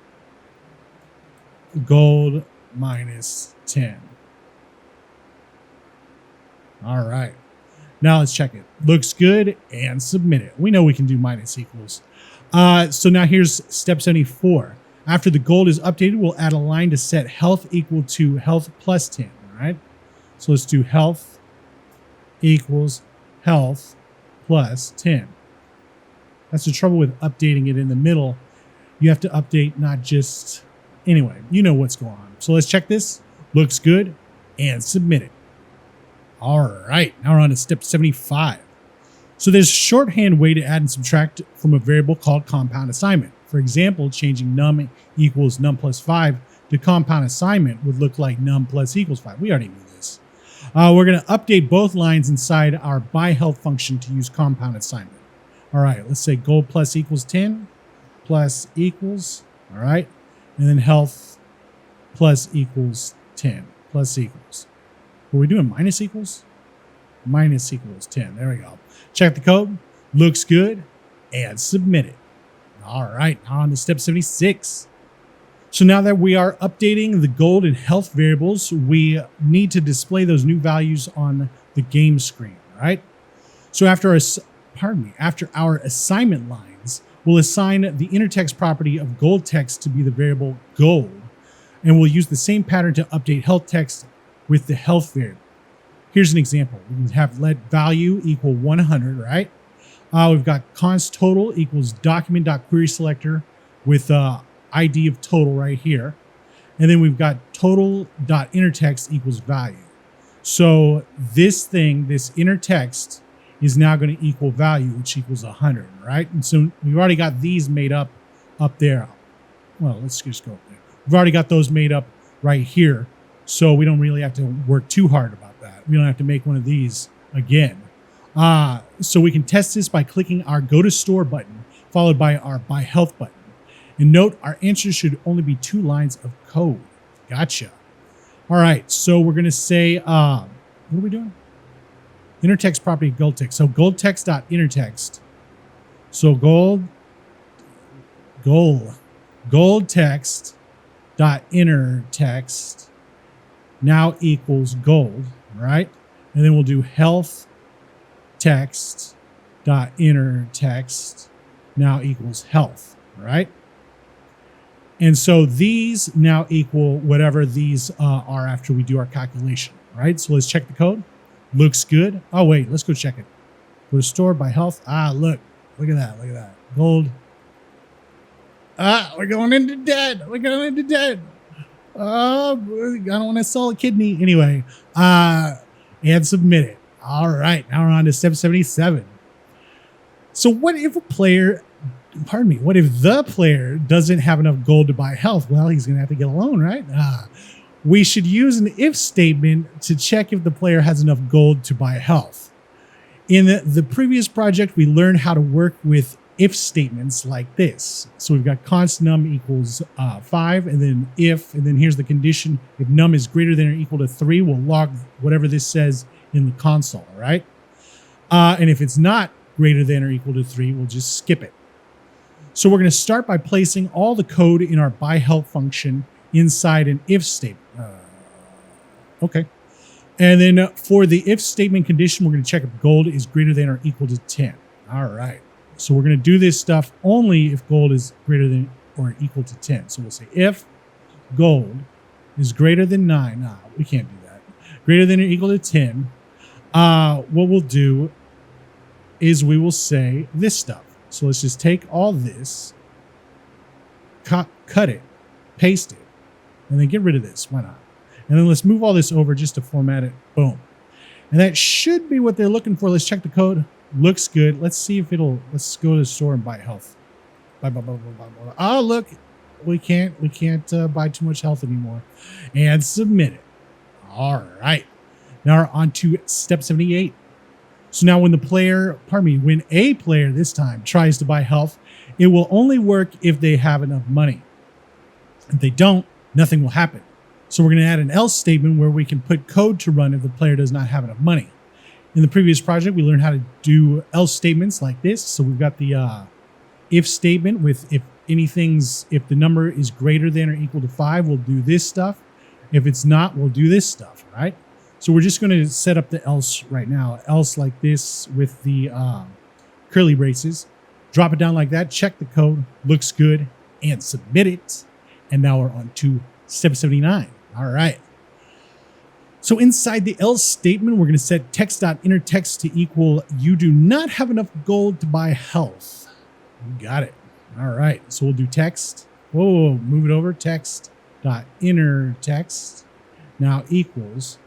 S1: gold minus 10. All right. Now let's check it. Looks good and submit it. We know we can do minus equals. So now here's step 74. After the gold is updated, we'll add a line to set health equal to health plus 10. All right. So let's do health equals health plus 10. That's the trouble with updating it in the middle. You have to update not just, anyway, you know what's going on. So let's check this. Looks good and submit it. All right, now we're on to step 75. So there's a shorthand way to add and subtract from a variable called compound assignment. For example, changing num equals num plus 5 to compound assignment would look like num plus equals 5. We already knew this. We're going to update both lines inside our buy health function to use compound assignment. All right, let's say gold plus equals 10 plus equals, all right, and then health plus equals 10 plus equals. Were we doing minus equals? Minus equals 10. There we go. Check the code. Looks good. And submit it. All right. Now on to step 76. So now that we are updating the gold and health variables, we need to display those new values on the game screen, right? So after our assignment lines, we'll assign the inner text property of gold text to be the variable gold, and we'll use the same pattern to update health text with the health variable. Here's an example. We can have let value equal 100, right? We've got const total equals document.querySelector with ID of total right here. And then we've got total.innerText equals value. So this inner text is now going to equal value, which equals 100, right? And so we've already got these made up there. Well, let's just go up there. We've already got those made up right here. So we don't really have to work too hard about that. We don't have to make one of these again. So we can test this by clicking our Go to Store button, followed by our Buy Health button. And note, our answer should only be 2 lines of code. Gotcha. All right, so we're going to say, what are we doing? Inner text property gold text. So gold text.innerText. So gold text.innerText now equals gold, right? And then we'll do health text.innerText now equals health, right? And so these now equal whatever these are after we do our calculation, right? So let's check the code. Looks good. Oh, wait, let's go check it. Go to store by health. Look at that. Gold. We're going into debt. I don't want to sell a kidney. Anyway, and submit it. All right, now we're on to step 77. So what if the player doesn't have enough gold to buy health? Well, he's going to have to get a loan, right? We should use an if statement to check if the player has enough gold to buy health. In the previous project, we learned how to work with if statements like this. So we've got const num equals 5, and then if, and then here's the condition. If num is greater than or equal to 3, we'll log whatever this says in the console, right? And if it's not greater than or equal to 3, we'll just skip it. So we're going to start by placing all the code in our buy health function inside an if statement. Okay. And then for the if statement condition, we're going to check if gold is greater than or equal to 10. All right. So we're going to do this stuff only if gold is greater than or equal to 10. So we'll say if gold is greater than 9. No, we can't do that. Greater than or equal to 10. What we'll do is we will say this stuff. So let's just take all this, cut it, paste it, and then get rid of this. Why not? And then let's move all this over just to format it. Boom. And that should be what they're looking for. Let's check the code. Looks good. Let's see if let's go to the store and buy health. Oh, look, we can't buy too much health anymore. And submit it. All right. Now we're on to step 78. So now when when a player this time tries to buy health, it will only work if they have enough money. If they don't, nothing will happen. So we're going to add an else statement where we can put code to run if the player does not have enough money. In the previous project, we learned how to do else statements like this. So we've got the if statement with if the number is greater than or equal to 5, we'll do this stuff. If it's not, we'll do this stuff, right? So we're just going to set up the else right now. Else like this with the curly braces. Drop it down like that. Check the code. Looks good. And submit it. And now we're on to step 79. All right. So inside the else statement, we're going to set text.innerText to equal you do not have enough gold to buy health. You got it. All right. So we'll do text. Whoa, move it over. Text.innerText now equals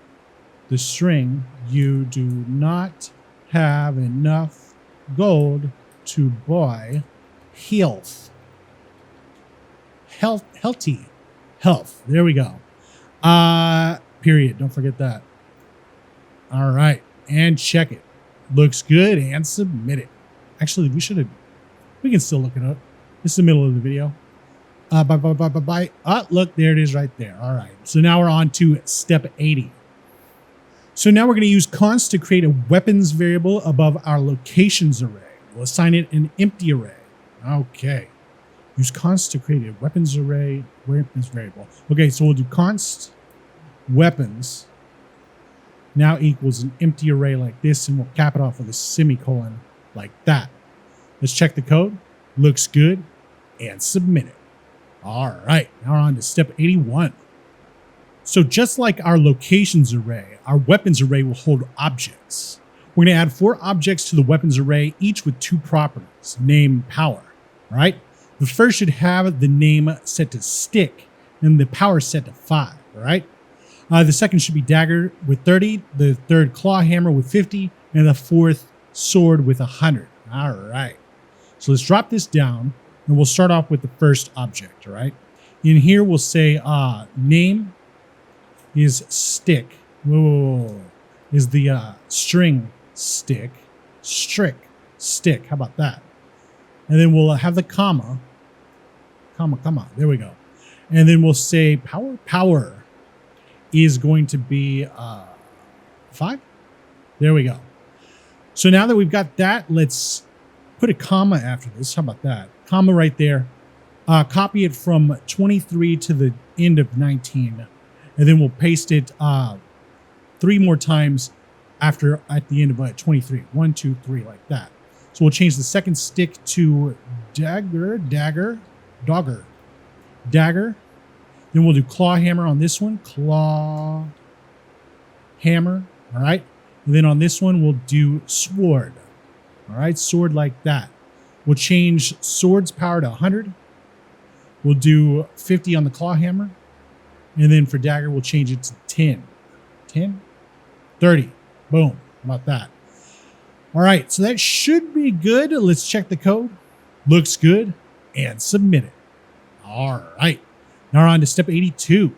S1: the string, you do not have enough gold to buy health. Healthy. Health. There we go. Period. Don't forget that. All right. And check it. Looks good and submit it. Actually, we can still look it up. This is the middle of the video. Bye. Look, there it is right there. All right. So now we're on to step 80. So now we're going to use const to create a weapons variable above our locations array. We'll assign it an empty array. Okay. Use const to create a weapons array, weapons variable. Okay, so we'll do const weapons now equals an empty array like this, and we'll cap it off with a semicolon like that. Let's check the code. Looks good, and submit it. All right, now we're on to step 81. So just like our locations array, our weapons array will hold objects. We're going to add 4 objects to the weapons array, each with 2 properties, name, power, right? The first should have the name set to stick and the power set to 5, all right? The second should be dagger with 30, the third claw hammer with 50, and the fourth sword with 100. All right. So let's drop this down, and we'll start off with the first object, all right? In here, we'll say name is stick. Whoa. Is the string stick. Stick. How about that? And then we'll have the comma. Comma. There we go. And then we'll say power is going to be 5. There we go. So now that we've got that, let's put a comma after this. How about that? Comma right there. Copy it from 23 to the end of 19. And then we'll paste it 3 more times at the end of 23. 1, 2, 3, like that. So we'll change the second stick to dagger. Then we'll do claw hammer on this one. Claw hammer. All right. And then on this one, we'll do sword. All right. Sword like that. We'll change sword's power to 100. We'll do 50 on the claw hammer. And then for dagger, we'll change it to 10. 10? 30. Boom. How about that? All right. So that should be good. Let's check the code. Looks good. And submit it. All right. Now we're on to step 82.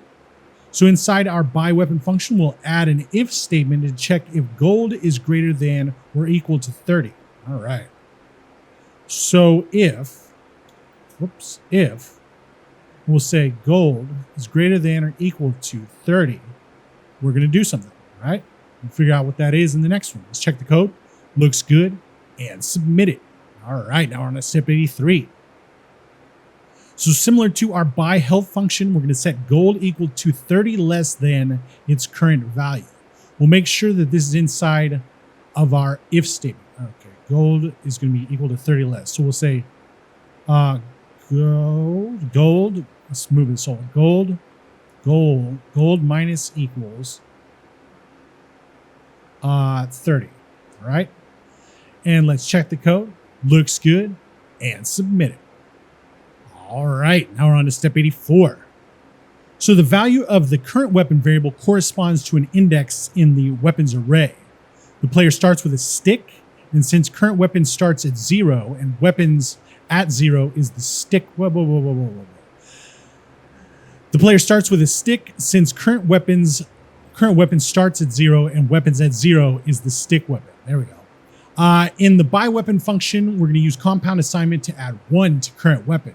S1: So inside our buy weapon function, we'll add an if statement to check if gold is greater than or equal to 30. All right. So if we'll say gold is greater than or equal to 30, we're going to do something, all right? We'll figure out what that is in the next one. Let's check the code. Looks good, and submit it. All right, now we're on to step 83. So similar to our buy health function, we're going to set gold equal to 30 less than its current value. We'll make sure that this is inside of our if statement. Okay, gold is going to be equal to 30 less. So we'll say gold. Let's move this over. Gold minus equals 30. All right. And let's check the code. Looks good, and submit it. All right, now we're on to step 84. So the value of the current weapon variable corresponds to an index in the weapons array. The player starts with a stick, and since current weapon starts at 0 and weapons at 0 is the stick. The player starts with a stick since current weapon starts at 0 and weapons at 0 is the stick weapon. There we go. In the buy weapon function, we're going to use compound assignment to add 1 to current weapon.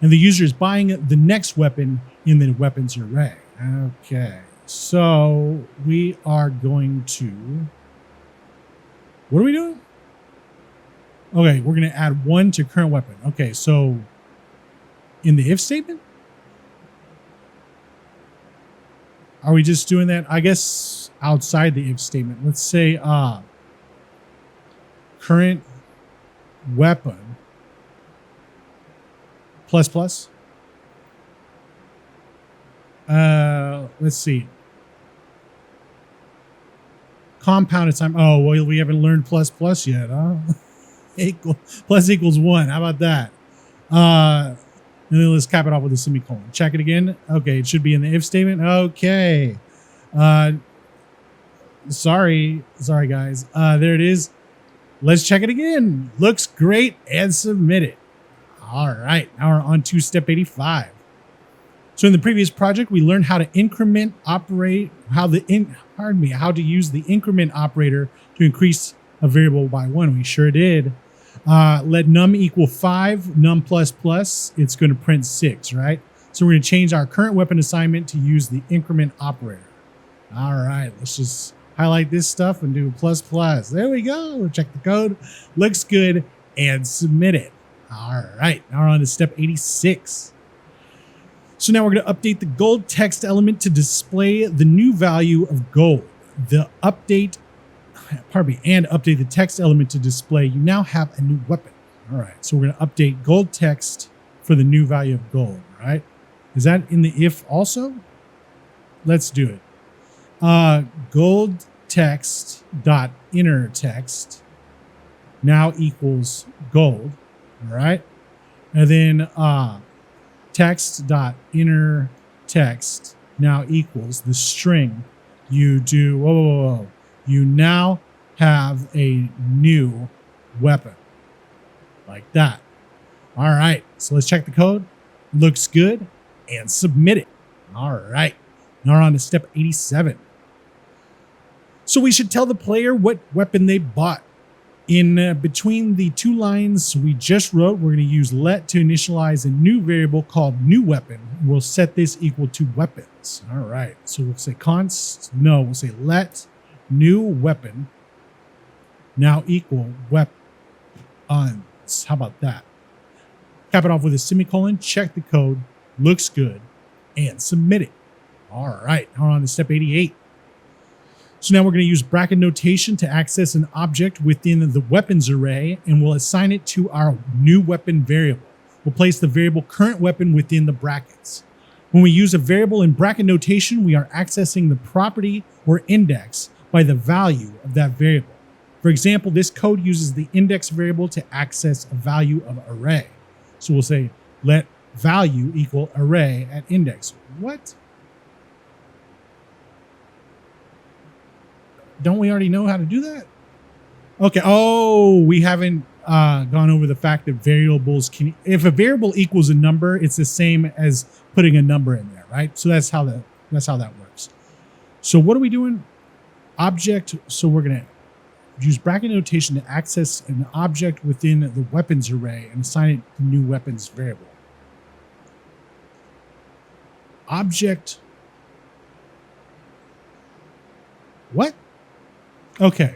S1: And the user is buying the next weapon in the weapons array. Okay, so we are going to... What are we doing? Okay, we're going to add 1 to current weapon. Okay, so in the if statement? Are we just doing that? I guess outside the if statement. Let's say current weapon plus. Let's see. Compound assignment. Oh, well, we haven't learned plus yet, huh? Plus equals 1. How about that? And then let's cap it off with a semicolon. Check it again. Okay, it should be in the if statement. Okay. Sorry, guys. There it is. Let's check it again. Looks great, and submit it. All right, now we're on to step 85. So in the previous project, we learned how to how to use the increment operator to increase a variable by 1. We sure did. Let num equal 5, num plus, it's going to print 6, right? So we're going to change our current weapon assignment to use the increment operator. All right, let's just highlight this stuff and do plus. There we go. Check the code. Looks good, and submit it. All right, now we're on to step 86. So now we're going to update the gold text element to display the new value of gold. And update the text element to display, you now have a new weapon. All right, so we're going to update gold text for the new value of gold, all right? Is that in the if also? Let's do it. Gold text dot inner text now equals gold, all right? And then text dot inner text now equals the string you do. Whoa. You now have a new weapon. Like that. All right, so let's check the code. Looks good, and submit it. All right, now we're on to step 87. So we should tell the player what weapon they bought. In between the two lines we just wrote, we're going to use let to initialize a new variable called new weapon. We'll set this equal to weapons. All right, so we'll say we'll say let new weapon now equal weapons. How about that? Cap it off with a semicolon, check the code, looks good, and submit it. All right, now we're on to step 88. So now we're going to use bracket notation to access an object within the weapons array, and we'll assign it to our new weapon variable. We'll place the variable current weapon within the brackets. When we use a variable in bracket notation, we are accessing the property or index by the value of that variable. For example, this code uses the index variable to access a value of array. So we'll say let value equal array at index. What? Don't we already know how to do that? Okay. Oh, we haven't gone over the fact that variables can, if a variable equals a number, it's the same as putting a number in there, right? So that's how that works. So what are we doing? Object. So we're going to use bracket notation to access an object within the weapons array and assign it to new weapons variable. Object. What? Okay.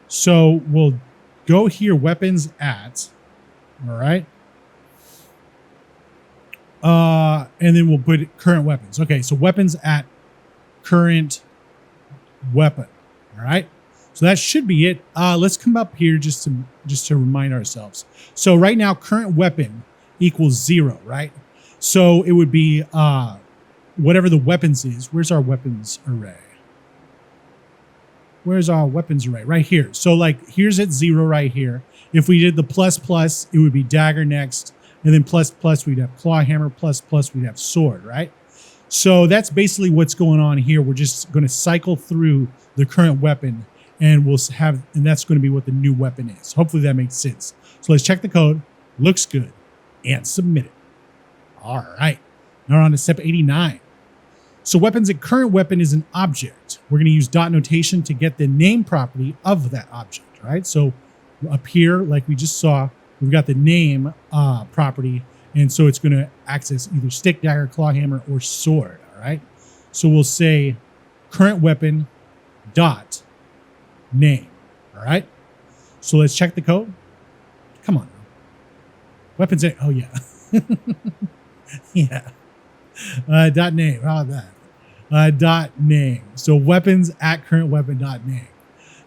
S1: So we'll go here, weapons at, all right. And then we'll put current weapons. Okay, so weapons at current weapon. All right. So that should be it. Let's come up here just to remind ourselves. So right now, current weapon equals 0, right? So it would be whatever the weapons is. Where's our weapons array? Where's our weapons array? Right here. So like here's at 0 right here. If we did the plus, it would be dagger next. And then plus, we'd have claw hammer, plus, we'd have sword, right? So that's basically what's going on here. We're just going to cycle through the current weapon, and that's going to be what the new weapon is. Hopefully that makes sense. So let's check the code. Looks good, and submit it. All right. Now we're on to step 89. So weapons at current weapon is an object. We're going to use dot notation to get the name property of that object, right? So up here, like we just saw, we've got the name property, and so it's going to access either stick, dagger, claw hammer, or sword, all right? So we'll say current weapon dot name, all right? So let's check the code. Come on. Weapons at, oh yeah. Yeah. Dot name, how about that? Dot name. So weapons at current weapon dot name.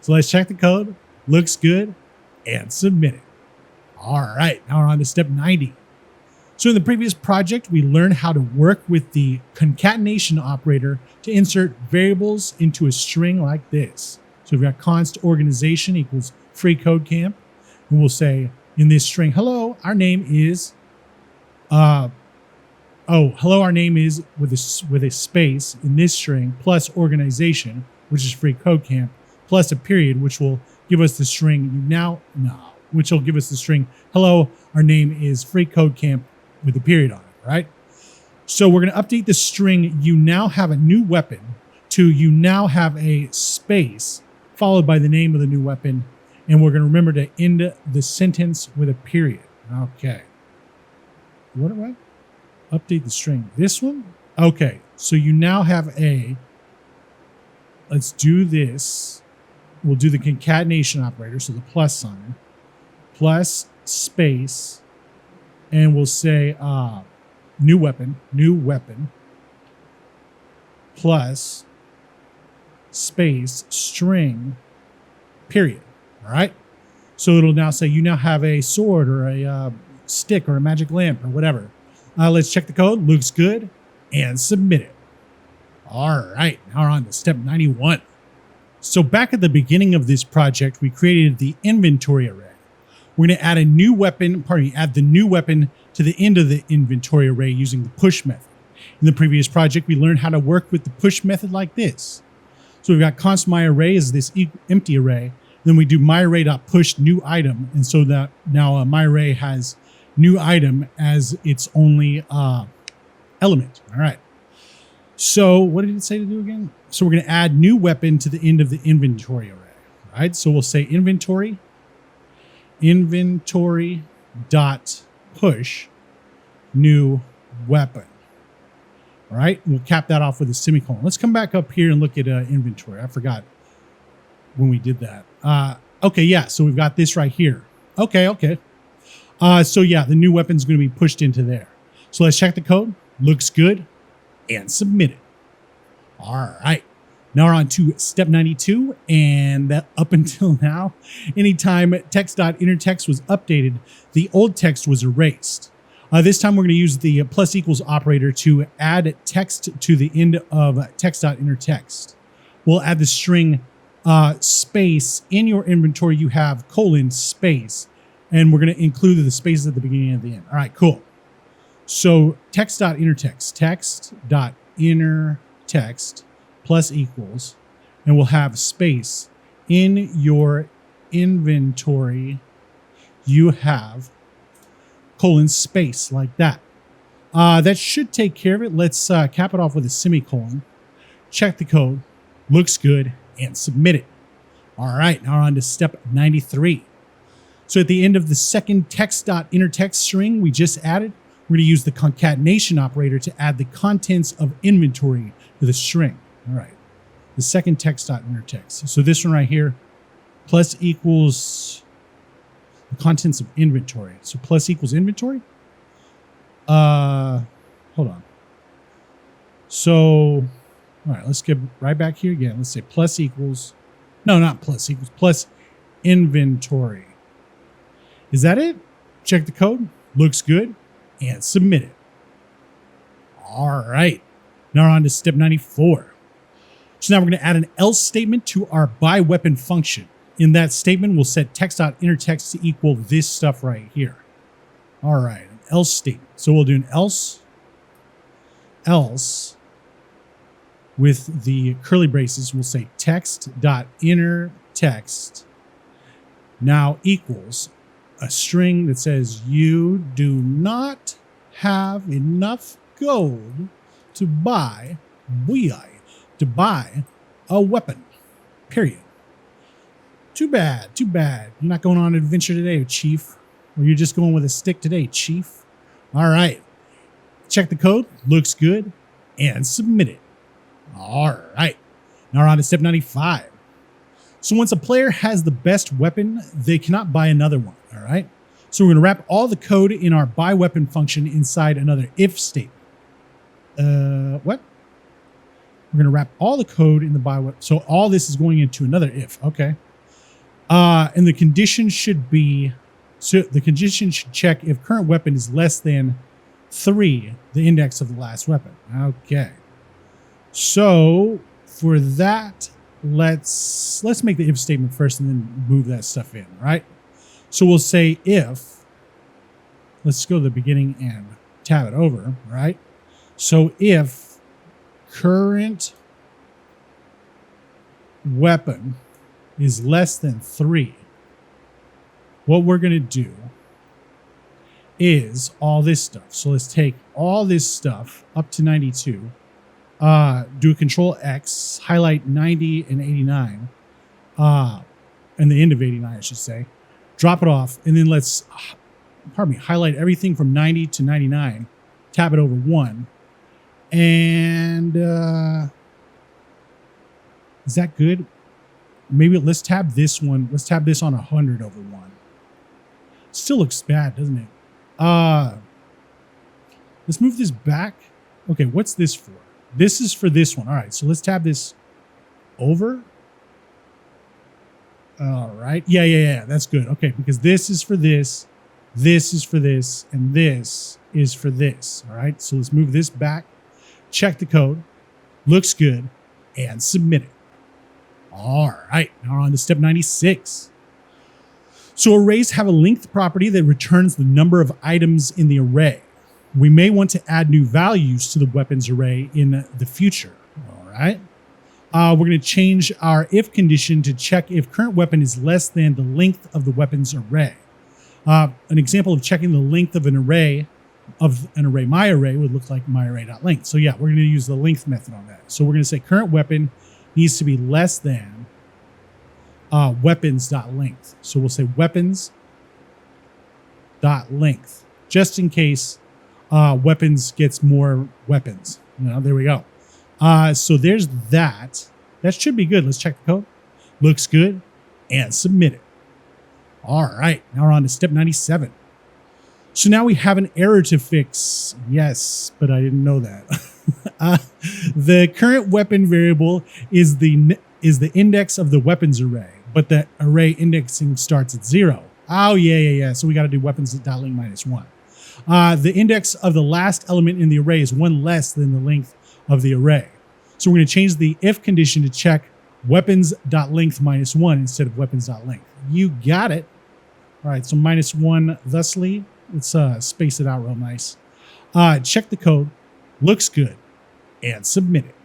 S1: So let's check the code. Looks good, and submit it. All right, now we're on to step 90. So in the previous project, we learned how to work with the concatenation operator to insert variables into a string like this. So we've got const organization equals free code camp. And we'll say in this string, hello, our name is, hello, our name is with a space in this string plus organization, which is free code camp, plus a period, which will give us the string which will give us the string, hello, our name is free code camp with a period on it, right? So we're going to update the string, you now have a new weapon, to you now have a space followed by the name of the new weapon. And we're going to remember to end the sentence with a period. Okay. What do I update the string? This one? Okay. So you now have let's do this. We'll do the concatenation operator. So the plus sign, plus space, and we'll say new weapon plus space string period. All right. So it'll now say you now have a sword or a stick or a magic lamp or whatever. Let's check the code. Looks good. And submit it. All right. Now we're on to step 91. So back at the beginning of this project, we created the inventory array. We're going to add a new weapon, add the new weapon to the end of the inventory array using the push method. In the previous project, we learned how to work with the push method like this. So we've got const myArray as this empty array. Then we do myArray.push new item. And so that now myArray has new item as its only element. All right. So what did it say to do again? So we're going to add new weapon to the end of the inventory array. All right. So we'll say inventory dot push new weapon. All right. We'll cap that off with a semicolon. Let's come back up here and look at inventory. I forgot when we did that. Okay. Yeah. So we've got this right here. Okay. So yeah, the new weapon is going to be pushed into there. So let's check the code. Looks good. And submit it. All right. Now we're on to step 92. And that up until now, anytime text.innerText was updated, the old text was erased. This time we're going to use the plus equals operator to add text to the end of text.innerText. We'll add the string space. In your inventory, you have colon space. And we're going to include the spaces at the beginning and the end. All right, cool. So text.innerText plus equals, and we'll have space. In your inventory, you have colon space like that. That should take care of it. Let's cap it off with a semicolon. Check the code. Looks good. And submit it. All right, now we're on to step 93. So at the end of the second text.innerText string we just added, we're going to use the concatenation operator to add the contents of inventory to the string. All right. The second text.innerText. So this one right here, plus equals the contents of inventory. So plus equals inventory. Hold on. So, all right, let's get right back here again. Let's say plus equals, no, not plus equals, plus inventory. Is that it? Check the code. Looks good. And submit it. All right. Now we're on to step 94. So now we're going to add an else statement to our buy weapon function. In that statement, we'll set text.innerText to equal this stuff right here. All right. An else statement. So we'll do an else with the curly braces. We'll say text.innerText now equals a string that says you do not have enough gold to buy a weapon, period. Too bad. You're not going on an adventure today, Chief. Or you're just going with a stick today, Chief. All right. Check the code. Looks good. And submit it. All right. Now we're on to step 95. So once a player has the best weapon, they cannot buy another one. All right. So we're going to wrap all the code in our buy weapon function inside another if statement. What? We're going to wrap all the code in the buy weapon. So all this is going into another if. Okay. And the condition should be, so the condition should check if current weapon is less than 3, the index of the last weapon. Okay. So for that, let's make the if statement first and then move that stuff in, right? So we'll say if, let's go to the beginning and tab it over, right? So if current weapon is less than 3, what we're going to do is all this stuff. So let's take all this stuff up to 92, do a Control X, highlight 90 and 89, and the end of 89, I should say, drop it off, and then let's, highlight everything from 90 to 99, tab it over 1, and is that good? Maybe let's tab this one. Let's tab this on 100 over 1. Still looks bad, doesn't it? Let's move this back. Okay, what's this for? This is for this one. All right, so let's tab this over. All right. Yeah. That's good. Okay, because this is for this is for this, and this is for this. All right, so let's move this back. Check the code. Looks good. And submit it. All right, now we're on to step 96. So arrays have a length property that returns the number of items in the array. We may want to add new values to the weapons array in the future. All right. We're going to change our if condition to check if current weapon is less than the length of the weapons array. An example of checking the length of an array, my array would look like myArray.length. So yeah, we're going to use the length method on that. So we're going to say current weapon needs to be less than weapons.length. So we'll say weapons.length, just in case weapons gets more weapons. There we go. So there's that. That should be good. Let's check the code. Looks good. And submit it. All right. Now we're on to step 97. So now we have an error to fix. Yes, but I didn't know that. The current weapon variable is the index of the weapons array, but the array indexing starts at 0. Oh, yeah. So we got to do weapons.length -1. The index of the last element in the array is 1 less than the length of the array. So we're going to change the if condition to check weapons.length -1 instead of weapons.length. You got it. All right, so -1 thusly. Let's space it out real nice. Check the code. Looks good. And submit it.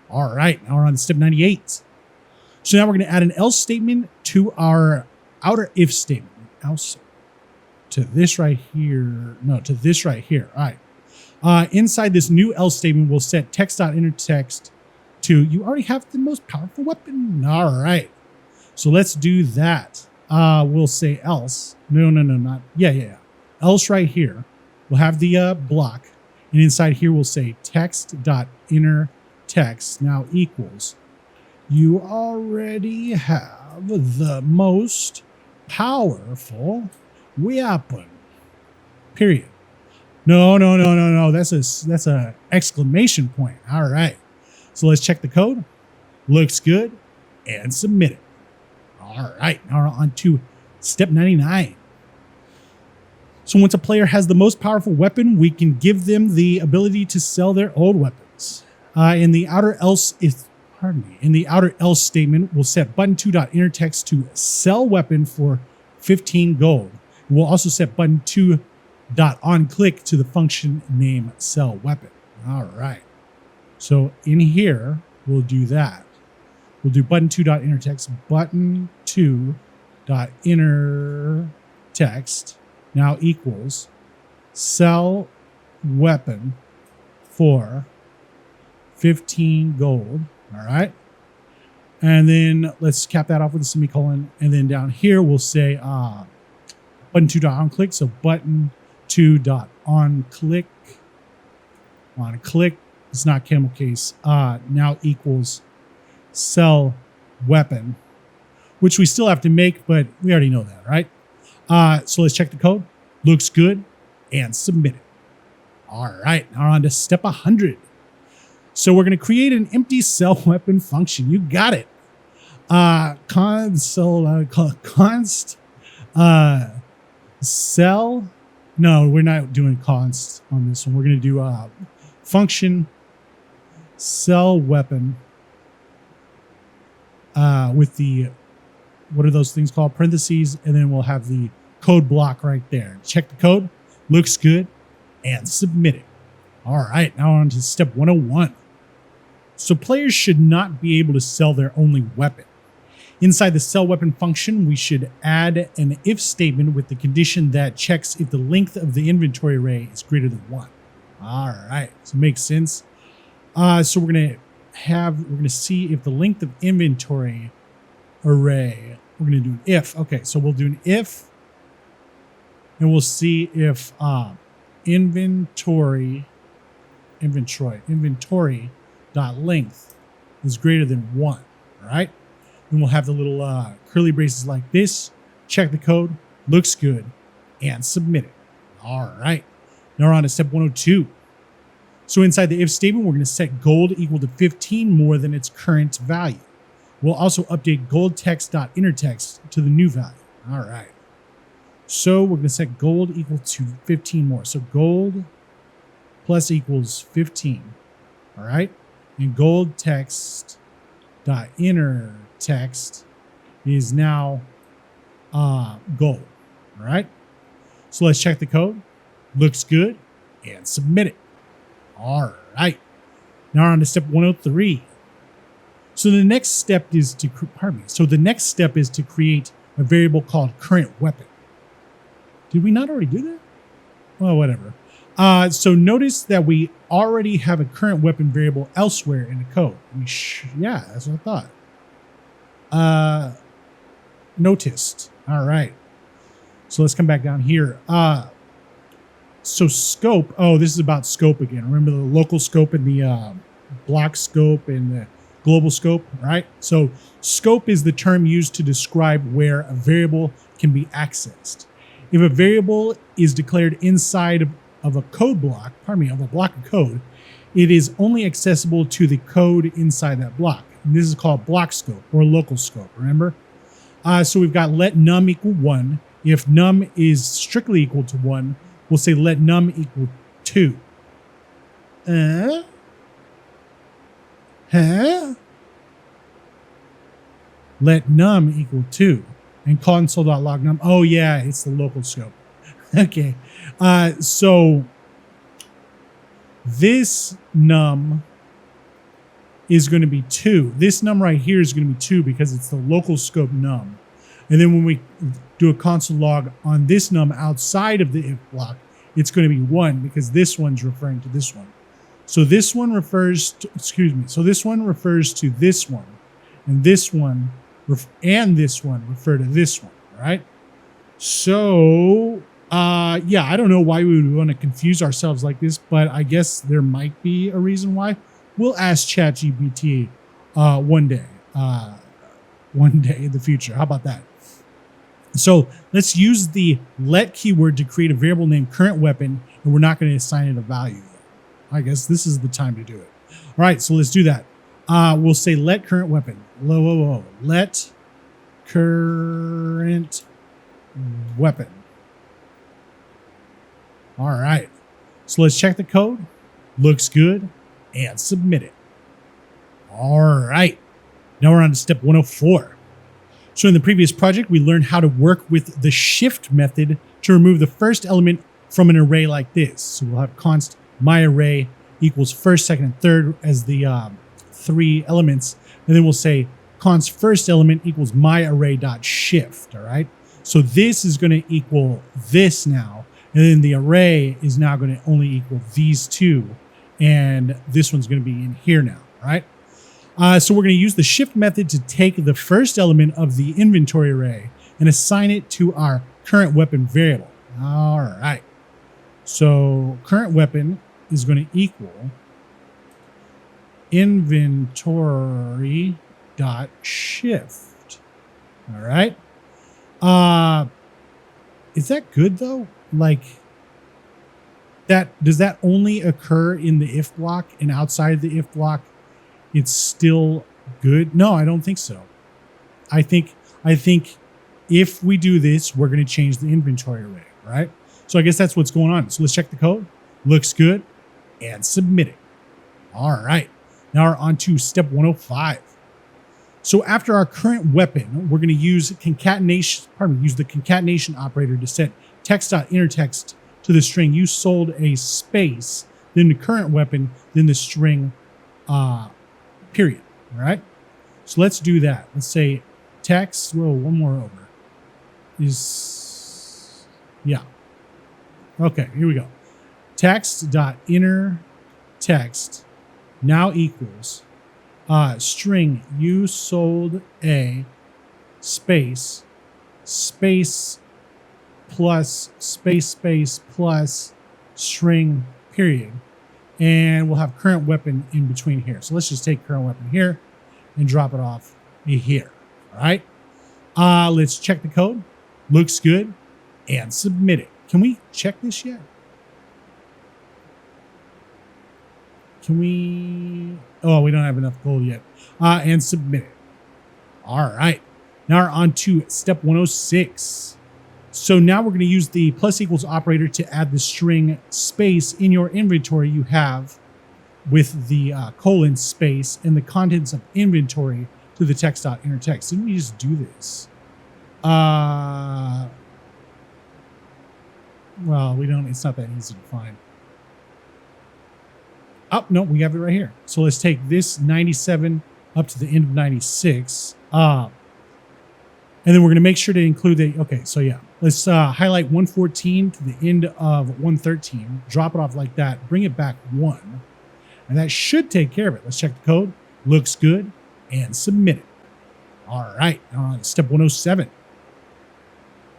S1: All right, now we're on to step 98. So now we're going to add an else statement to our outer if statement. Else to this right here. No, to this right here. All right. Inside this new else statement, we'll set text.innerText to you already have the most powerful weapon. All right. So let's do that. We'll say else. No, not. Yeah. Else right here. We'll have the block. And inside here, we'll say text.innerText now equals. You already have the most powerful weapon. Period. No. That's a exclamation point. All right. So let's check the code. Looks good. And submit it. All right. Now we're on to step 99. So once a player has the most powerful weapon, we can give them the ability to sell their old weapons. In the outer else statement, we'll set button2.innerText to sell weapon for 15 gold. We'll also set button2.onClick to the function name sell weapon. All right. So in here, we'll do that. We'll do button2.innerText, button2.innerText now equals sell weapon for 15 gold. All right. And then let's cap that off with a semicolon. And then down here, we'll say button2.onClick. So button2.onClick. OnClick. It's not camel case. Now equals sell weapon, which we still have to make, but we already know that, right? So let's check the code. Looks good. And submit it. All right. Now we're on to step 100. So we're going to create an empty sell weapon function. You got it. Const sell. No, we're not doing const on this one. We're going to do function sell weapon with the, what are those things called? Parentheses. And then we'll have the code block right there. Check the code. Looks good. And submit it. All right. Now on to step 101. So players should not be able to sell their only weapon. Inside the sell weapon function, we should add an if statement with the condition that checks if the length of the inventory array is greater than 1. All right, so it makes sense. So we're gonna see if the length of inventory array. We're gonna do an if. Okay, so we'll do an if, and we'll see if inventory length is greater than 1. All right. Then we'll have the little curly braces like this. Check the code. Looks good. and submit it. All right. Now we're on to step 102. So inside the if statement, we're going to set gold equal to 15 more than its current value. We'll also update gold text.innerText to the new value. All right. So we're going to set gold equal to 15 more. So gold plus equals 15. All right. And gold text.innerText is now gold. All right. So let's check the code. Looks good. And submit it. All right. Now we're on to step 103. So the next step is to create a variable called current weapon. Did we not already do that? Well, whatever. So notice that we already have a current weapon variable elsewhere in the code. Yeah, that's what I thought. Noticed. All right. So let's come back down here. So scope. Oh, this is about scope again. Remember the local scope and the block scope and the global scope, right? So scope is the term used to describe where a variable can be accessed. If a variable is declared inside of a code block, of a block of code, it is only accessible to the code inside that block. And this is called block scope or local scope, remember? So we've got let num equal 1. If num is strictly equal to 1, we'll say let num equal 2. Let num equal 2. And console.log num. Oh, yeah, it's the local scope. Okay. So this num is going to be 2. This num right here is going to be 2 because it's the local scope num. And then when we do a console log on this num outside of the if block, it's going to be 1 because this one's referring to this one. So this one refers to, so this one refers to this one. And this one and this one refer to this one, all right? So, yeah, I don't know why we would want to confuse ourselves like this, but I guess there might be a reason why. We'll ask ChatGPT one day in the future. How about that? So let's use the let keyword to create a variable named current weapon, and we're not going to assign it a value yet. I guess this is the time to do it. All right, so let's do that. We'll say let current weapon. Let current weapon. All right. So let's check the code. Looks good. And submit it. All right. Now we're on to step 104. So in the previous project, we learned how to work with the shift method to remove the first element from an array like this. So we'll have const myArray equals first, second, and third as the 3 elements. And then we'll say const first element equals myArray.shift. All right. So this is going to equal this now. And then the array is now going to only equal these 2. And this one's going to be in here now. All right. So we're going to use the shift method to take the first element of the inventory array and assign it to our current weapon variable. All right. So current weapon is going to equal inventory.shift. All right. Is that good though? Like that, does that only occur in the if block, and outside the if block it's still good? No, I don't think so. I think if we do this, we're going to change the inventory array, right? So I guess that's what's going on. So let's check the code. Looks good. And submit it. All right. Now we're on to step 105. So after our current weapon, we're going to use the concatenation operator to set text.innerText to the string you sold a space, then the current weapon, then the string period. All right. So let's do that. Let's say text. Whoa, one more over. Yeah. Okay, here we go. Text.innerText now equals string you sold a space plus space plus string period. And we'll have current weapon in between here. So let's just take current weapon here and drop it off here. All right. Let's check the code. Looks good. and submit it. Can we check this yet? Can we? Oh, we don't have enough gold yet. And submit it. All right. Now we're on to step 106. So now we're going to use the plus equals operator to add the string space in your inventory you have with the colon space and the contents of inventory to the text.innerText. Didn't we just do this? Well, we don't. It's not that easy to find. Oh, no, we have it right here. So let's take this 97 up to the end of 96. And then we're going to make sure to include the, okay, so yeah. Let's highlight 114 to the end of 113. Drop it off like that. Bring it back 1. And that should take care of it. Let's check the code. Looks good. And submit it. All right. Now on step 107.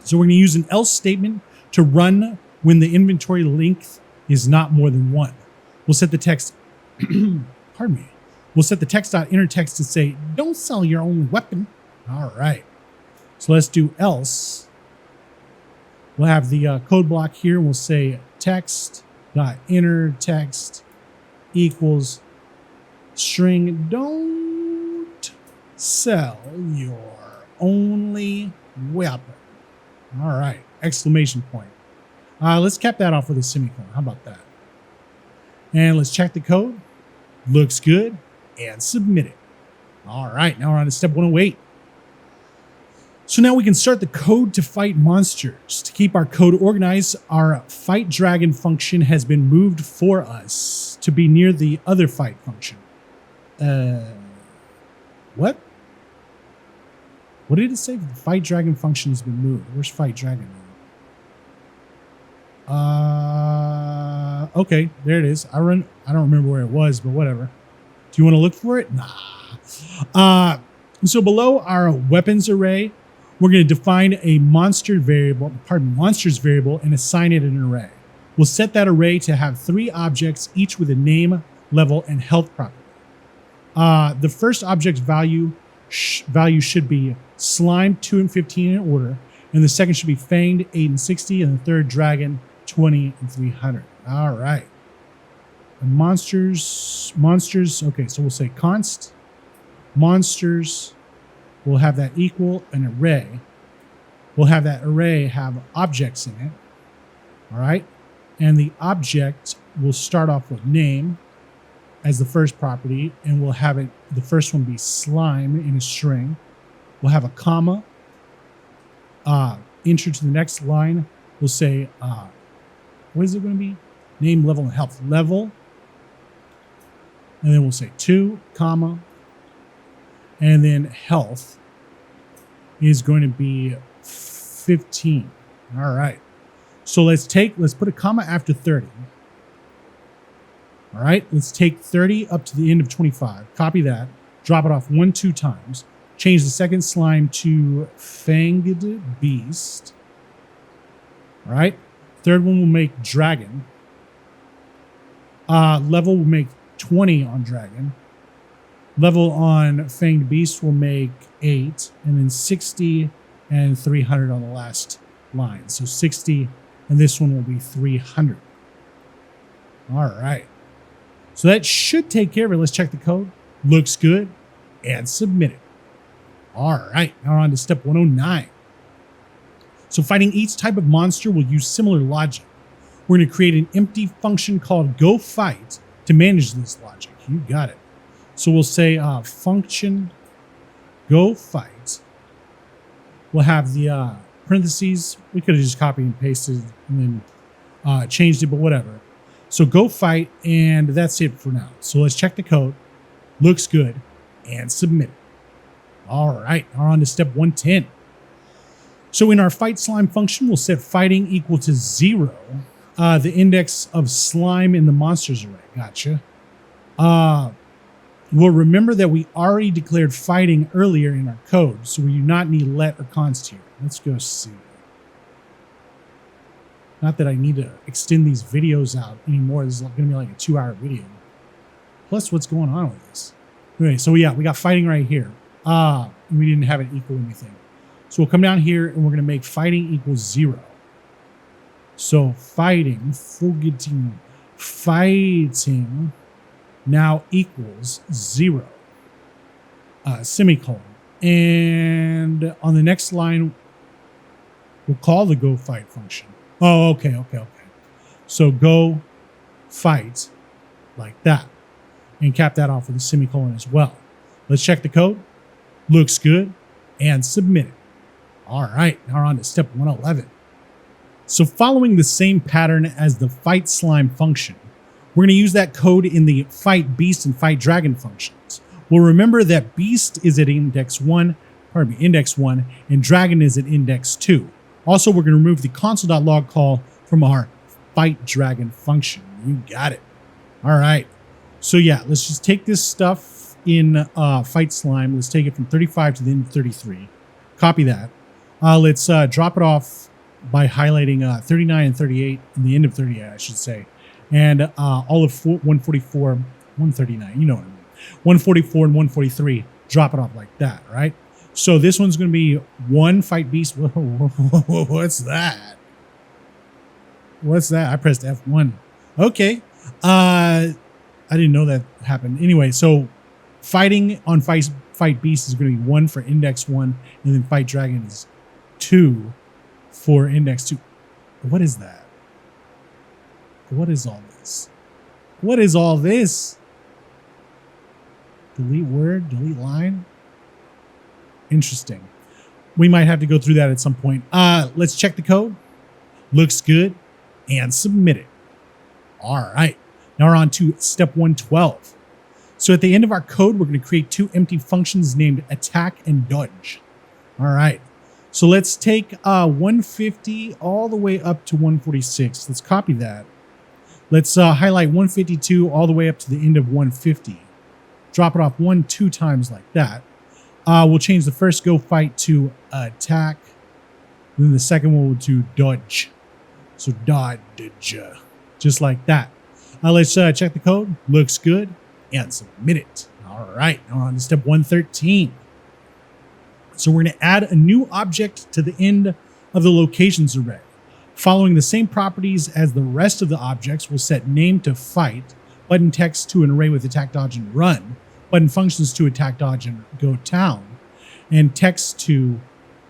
S1: So we're going to use an else statement to run when the inventory length is not more than 1. We'll set the text, pardon me. We'll set the text.innerText to say, don't sell your only weapon. All right. So let's do else. We'll have the code block here. We'll say text.innerText equals string don't sell your only weapon. All right. Exclamation point. Let's cap that off with a semicolon. How about that? And let's check the code. Looks good. And submit it. All right. Now we're on to step 108. So now we can start the code to fight monsters. To keep our code organized, our fight dragon function has been moved for us to be near the other fight function. What? What did it say? The fight dragon function has been moved. Where's fight dragon now? Okay, there it is. I don't remember where it was, but whatever. Do you want to look for it? Nah. So below our weapons array, we're going to define a monsters variable and assign it an array. We'll set that array to have 3 objects, each with a name, level, and health property. The first object's value should be slime 2 and 15 in order, and the second should be fanged 8 and 60, and the third dragon 20 and 300. All right. And monsters. Okay, so we'll say const monsters. We'll have that equal an array. We'll have that array have objects in it. All right. And the object will start off with name as the first property, and we'll have it, the first one be slime in a string. We'll have a comma. Enter to the next line. We'll say, what is it going to be? Name, level, and health. Level. And then we'll say 2, comma. And then health is going to be 15. All right. So let's put a comma after 30. All right. Let's take 30 up to the end of 25. Copy that. Drop it off 2 times. Change the second slime to fanged beast. All right. Third one will make dragon. Level will make 20 on dragon. Level on fanged beast will make 8, and then 60 and 300 on the last line. So 60, and this one will be 300. All right. So that should take care of it. Let's check the code. Looks good, and submit it. All right. Now we're on to step 109. So fighting each type of monster will use similar logic. We're going to create an empty function called goFight to manage this logic. You got it. So we'll say function goFight. We'll have the parentheses. We could have just copied and pasted and then changed it, but whatever. So goFight, and that's it for now. So let's check the code. Looks good, and submit it. All right, now we're on to step 110. So in our fight slime function, we'll set fighting equal to 0, the index of slime in the monsters array. Gotcha. We'll remember that we already declared fighting earlier in our code, so we do not need let or const here. Let's go see. Not that I need to extend these videos out anymore. This is going to be like a 2-hour video. Plus, what's going on with this? Okay, so yeah, we got fighting right here. We didn't have it equal anything. So we'll come down here and we're going to make fighting equals 0. So fighting now equals 0, semicolon. And on the next line, we'll call the go fight function. Oh, okay. So go fight like that. And cap that off with a semicolon as well. Let's check the code. Looks good. And submit it. All right, now we're on to step 111. So following the same pattern as the fight slime function, we're going to use that code in the fight beast and fight dragon functions. We'll remember that beast is at index 1, and dragon is at index 2. Also, we're going to remove the console.log call from our fight dragon function. You got it. All right. So yeah, let's just take this stuff in fight slime. Let's take it from 35 to the end of 33. Copy that. Let's drop it off by highlighting 39 and 38, and the end of 38, I should say. And all of 144, 139, you know what I mean. 144 and 143, drop it off like that, right? So this one's going to be one fight beast. Whoa, what's that? What's that? I pressed F1. Okay. I didn't know that happened. Anyway, so fighting on fight beast is going to be 1 for index 1, and then fight dragon is 2 for index 2. What is that? What is all this? What is all this? Delete word, delete line. Interesting. We might have to go through that at some point. Let's check the code. Looks good. And submit it. All right. Now we're on to step 112. So at the end of our code, we're going to create 2 empty functions named attack and dodge. All right. So let's take 150 all the way up to 146. Let's copy that. Let's highlight 152 all the way up to the end of 150. Drop it off 2 times like that. We'll change the first go fight to attack. And then the second one will do dodge. So dodge, just like that. Let's check the code. Looks good. And submit it. All right. Now we're on to step 113. So we're going to add a new object to the end of the locations array. Following the same properties as the rest of the objects, we'll set name to fight, button text to an array with attack, dodge, and run, button functions to attack, dodge, and go town, and text to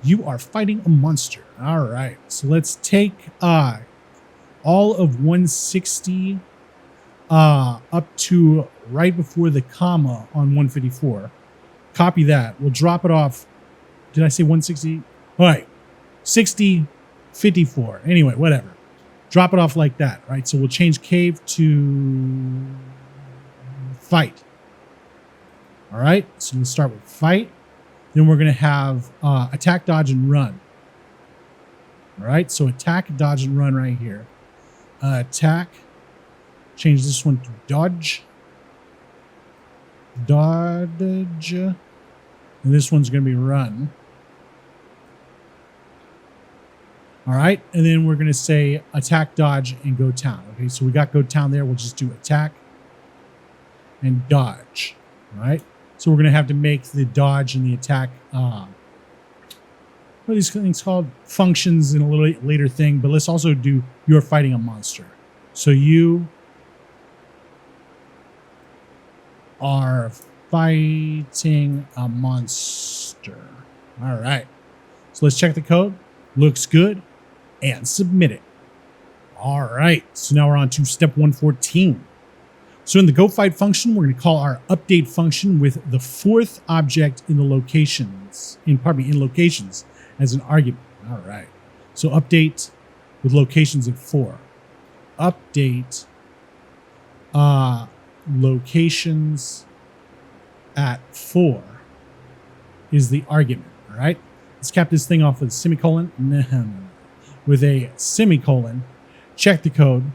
S1: you are fighting a monster. All right. So let's take all of 160 up to right before the comma on 154. Copy that. We'll drop it off. Did I say 160? All right. 60, 54. Anyway, whatever. Drop it off like that, right? So we'll change cave to fight. All right. So we'll start with fight. Then we're going to have attack, dodge, and run. All right. So attack, dodge, and run right here. Attack. Change this one to dodge. Dodge. And this one's going to be run. All right. And then we're going to say attack, dodge, and go town. Okay. So we got go town there. We'll just do attack and dodge. All right. So we're going to have to make the dodge and the attack, what are these things called? Functions in a little later thing. But let's also do you're fighting a monster. So you are fighting a monster. All right. So let's check the code. Looks good. And submit it. All right. So now we're on to step 114. So in the go fight function, we're going to call our update function with the 4th object in the locations, in locations as an argument. All right. So update with locations at 4. Update locations at 4 is the argument. All right. Let's cap this thing off with a semicolon. With a semicolon. Check the code.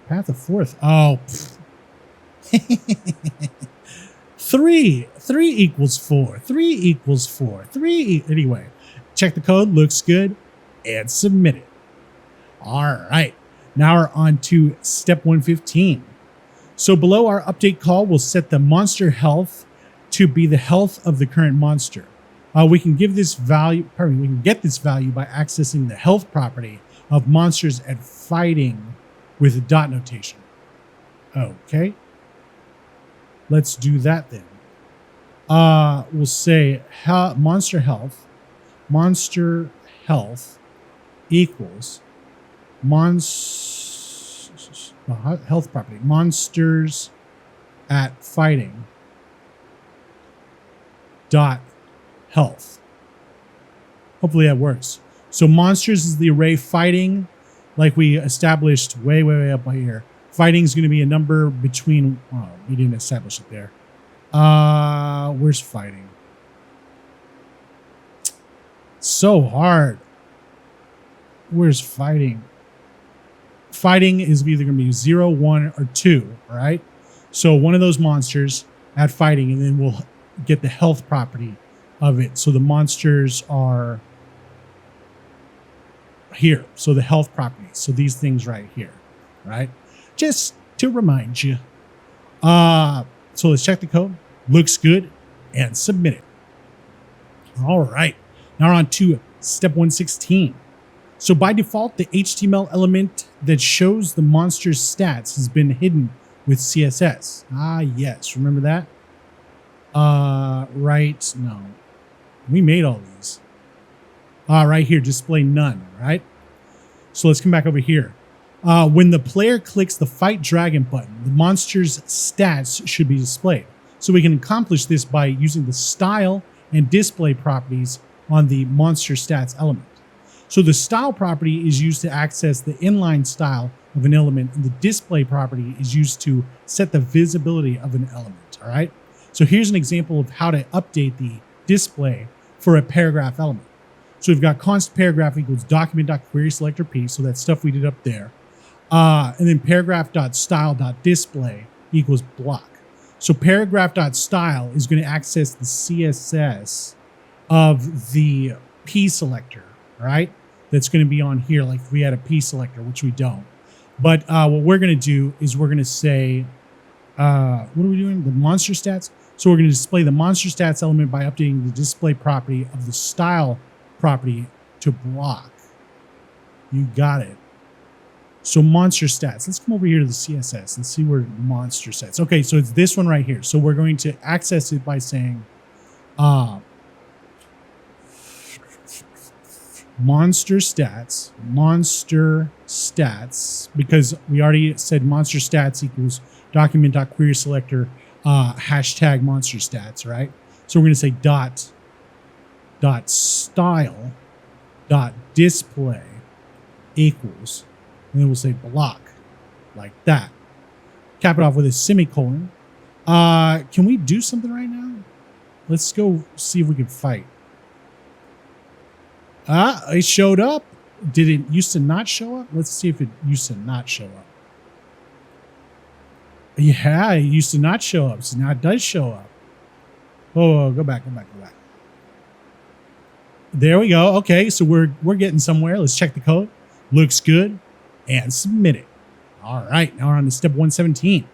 S1: Path of 4th. Oh. 3 equals 4. 3 equals 4. Anyway, check the code. Looks good. And submit it. All right. Now we're on to step 115. So below our update call, we'll set the monster health to be the health of the current monster. We can give this value, we can get this value by accessing the health property of monsters at fighting with a dot notation. Okay. Let's do that then. We'll say monster health equals health property, monsters at fighting dot health. Hopefully that works. So monsters is the array, fighting, like we established way up here. Fighting is going to be a number between, oh, we didn't establish it there. Where's fighting? So hard. Where's fighting? Fighting is either going to be 0, 1, or 2, all right? So one of those monsters at fighting, and then we'll get the health property of it. So the monsters are here. So the health properties. So these things right here, right? Just to remind you. So let's check the code. Looks good. And submit it. All right. Now we're on to step 116. So by default, the HTML element that shows the monster's stats has been hidden with CSS. Ah, yes. Remember that? Right. No. We made all these. Right here, display none, right? So let's come back over here. When the player clicks the Fight Dragon button, the monster's stats should be displayed. So we can accomplish this by using the style and display properties on the monster stats element. So the style property is used to access the inline style of an element, and the display property is used to set the visibility of an element, all right? So here's an example of how to update the display for a paragraph element. So we've got const paragraph equals document.querySelectorP, so that's stuff we did up there. And then paragraph.style.display equals block. So paragraph.style is going to access the CSS of the P selector, right? That's going to be on here, like if we had a P selector, which we don't. But what we're going to do is we're going to say, what are we doing? The monster stats. So we're going to display the monster stats element by updating the display property of the style property to block. You got it. So monster stats. Let's come over here to the CSS and see where monster stats. Okay, so it's this one right here. So we're going to access it by saying monster stats, because we already said monster stats equals document.querySelector hashtag monster stats, right? So we're going to say dot style dot display equals, and then we'll say block like that. Cap it off with a semicolon. Can we do something right now? Let's go see if we can fight. It showed up. Did it used to not show up? Let's see if it used to not show up. Yeah, it used to not show up. So now it does show up. Oh, go back. There we go. Okay, so we're getting somewhere. Let's check the code. Looks good. And submit it. All right, now we're on to step 117.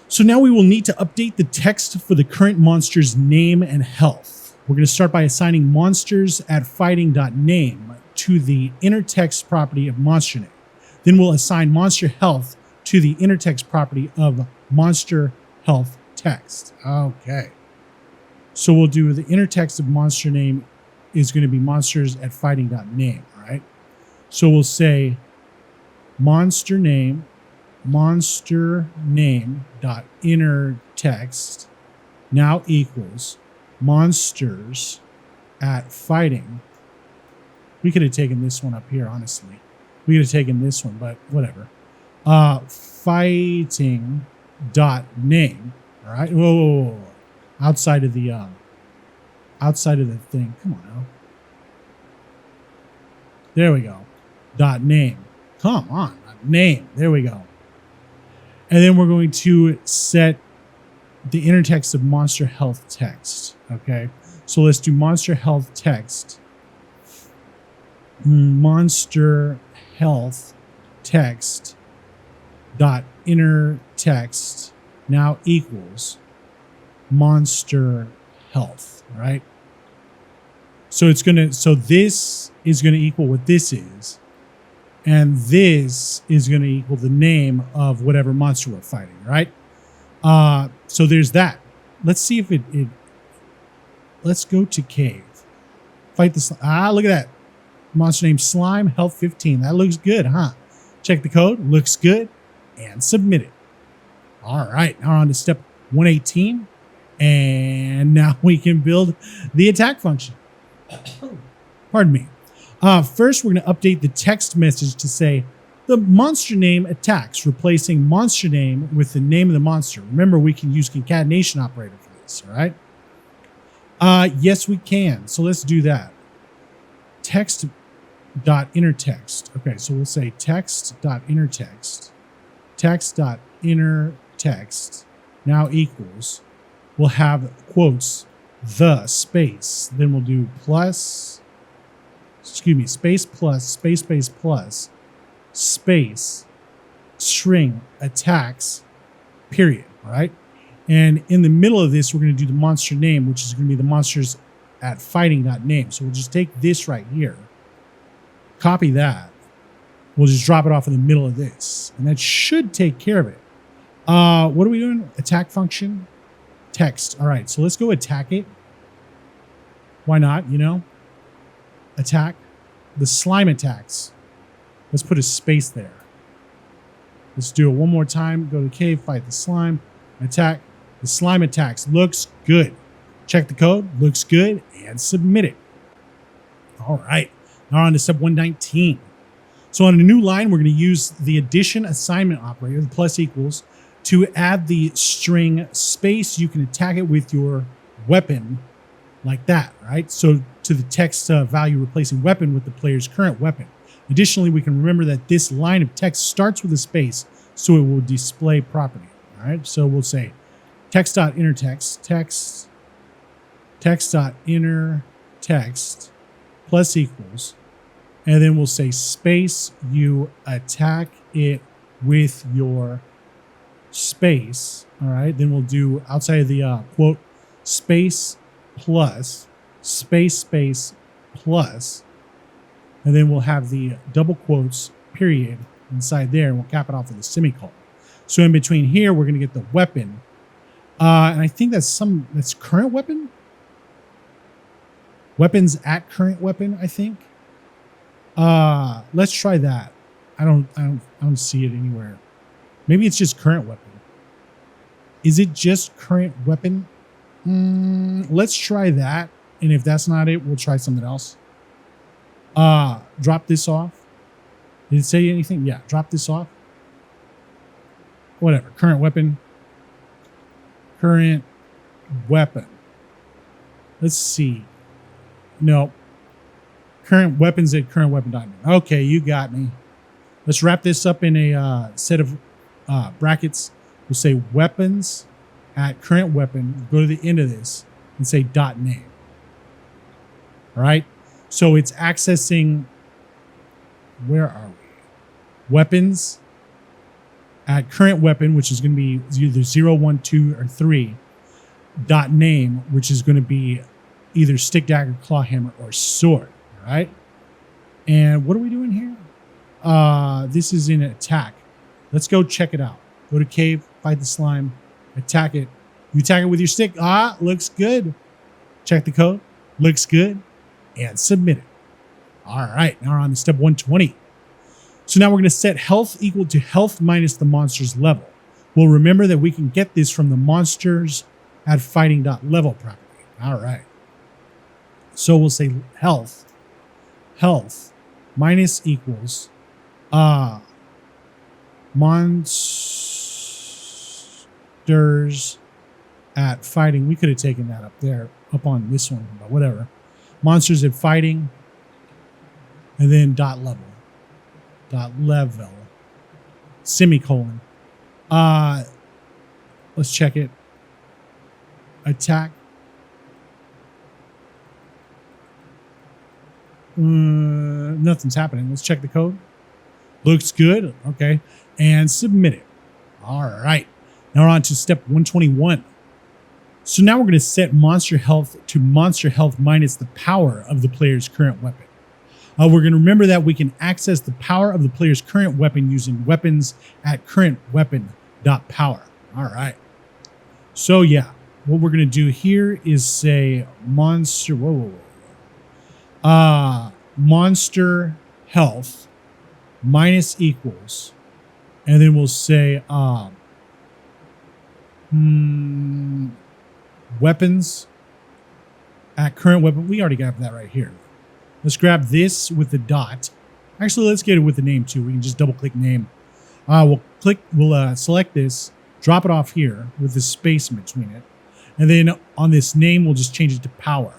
S1: So now we will need to update the text for the current monster's name and health. We're going to start by assigning monsters at fighting.name to the inner text property of monster name. Then we'll assign monster health to the inner text property of monster health text. Okay. So we'll do the inner text of monster name is going to be monsters at fighting.name, right? So we'll say monster name dot inner text now equals monsters at fighting. We could have taken this one up here, honestly. We could have taken this one, but whatever. Fighting dot name. All right. Whoa. Outside of the thing. Come on now. There we go. Dot name. Come on. Name. There we go. And then we're going to set the inner text of monster health text. Okay. So let's do monster health text. Monster health text dot inner text now equals monster health, right? So this is gonna equal what this is, and this is gonna equal the name of whatever monster we're fighting, right? So there's that. Let's see if it let's go to cave. Fight this. Look at that. Monster named Slime, health 15. That looks good, huh? Check the code. Looks good. And submit it. All right. Now on to step 118. And now we can build the attack function. Pardon me. First, we're going to update the text message to say the monster name attacks, replacing monster name with the name of the monster. Remember, we can use concatenation operator for this, all right? Yes, we can. So let's do that. Text.innerText. Okay, so we'll say text.innerText. Text.innerText now equals. We'll have quotes, the space. Then we'll do plus, space plus, space plus, space, string, attacks, period, all right? And in the middle of this, we're going to do the monster name, which is going to be the monsters at fighting.name. So we'll just take this right here, copy that. We'll just drop it off in the middle of this. And that should take care of it. What are we doing? Attack function, text. All right, so let's go attack it. Why not, you know? Attack. The slime attacks. Let's put a space there. Let's do it one more time. Go to cave, fight the slime, attack. The slime attacks. Looks good. Check the code. Looks good. And submit it. All right. Now on to step 119. So on a new line, we're going to use the addition assignment operator, the plus equals, to add the string space. You can attack it with your weapon like that, right? So to the text value replacing weapon with the player's current weapon. Additionally, we can remember that this line of text starts with a space, so it will display property. All right, so we'll say text.innerText, text.innerText plus equals, and then we'll say space, you attack it with your space. All right, then we'll do outside of the quote, space plus, space plus, and then we'll have the double quotes, period, inside there, and we'll cap it off with a semicolon. So in between here, we're going to get the weapon. And I think that's current weapon. Weapons at current weapon, I think. Let's try that. I don't see it anywhere. Maybe it's just current weapon. Is it just current weapon? Let's try that. And if that's not it, we'll try something else. Drop this off. Did it say anything? Yeah, drop this off. Whatever. Current weapon. Current weapon. Let's see. No. Current weapons at current weapon diamond. Okay, you got me. Let's wrap this up in a set of brackets. We'll say weapons at current weapon. Go to the end of this and say dot name. All right. So it's accessing. Where are we? Weapons at current weapon, which is going to be either 0, 1, 2, or 3. Dot name, which is going to be either stick, dagger, claw, hammer, or sword. All right. And what are we doing here? This is in attack. Let's go check it out. Go to cave, fight the slime, attack it. You attack it with your stick. Looks good. Check the code. Looks good. And submit it. All right. Now we're on to step 120. So now we're going to set health equal to health minus the monster's level. We'll remember that we can get this from the monsters at fighting.level property. All right. So we'll say health minus equals monsters at fighting. We could have taken that up there, up on this one, but whatever. Monsters at fighting, and then dot level, semicolon. Let's check it. Attack. Nothing's happening. Let's check the code. Looks good. Okay. And submit it. All right. Now we're on to step 121. So now we're going to set monster health to monster health minus the power of the player's current weapon. We're going to remember that we can access the power of the player's current weapon using weapons at current weapon.power. All right. So yeah, what we're going to do here is say monster, monster health minus equals, and then we'll say weapons at current weapon. We already got that right here. Let's grab this with the dot. Actually, let's get it with the name too. We can just double click name. We'll select this, drop it off here with the space in between it. And then on this name, we'll just change it to power.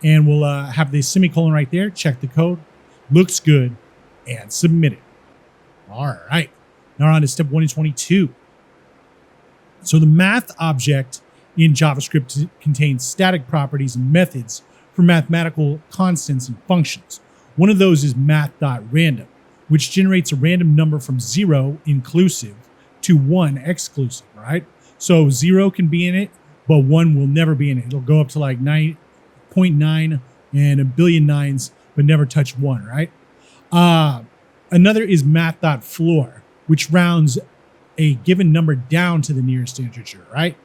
S1: And we'll have the semicolon right there. Check the code. Looks good. And submit it. All right. Now we're on to step 122. So the math object in JavaScript contains static properties and methods for mathematical constants and functions. One of those is math.random, which generates a random number from 0 inclusive to 1 exclusive, right? So 0 can be in it, but 1 will never be in it. It'll go up to like 9.9 and a billion nines, but never touch 1, right? Another is math.floor, which rounds a given number down to the nearest integer, right?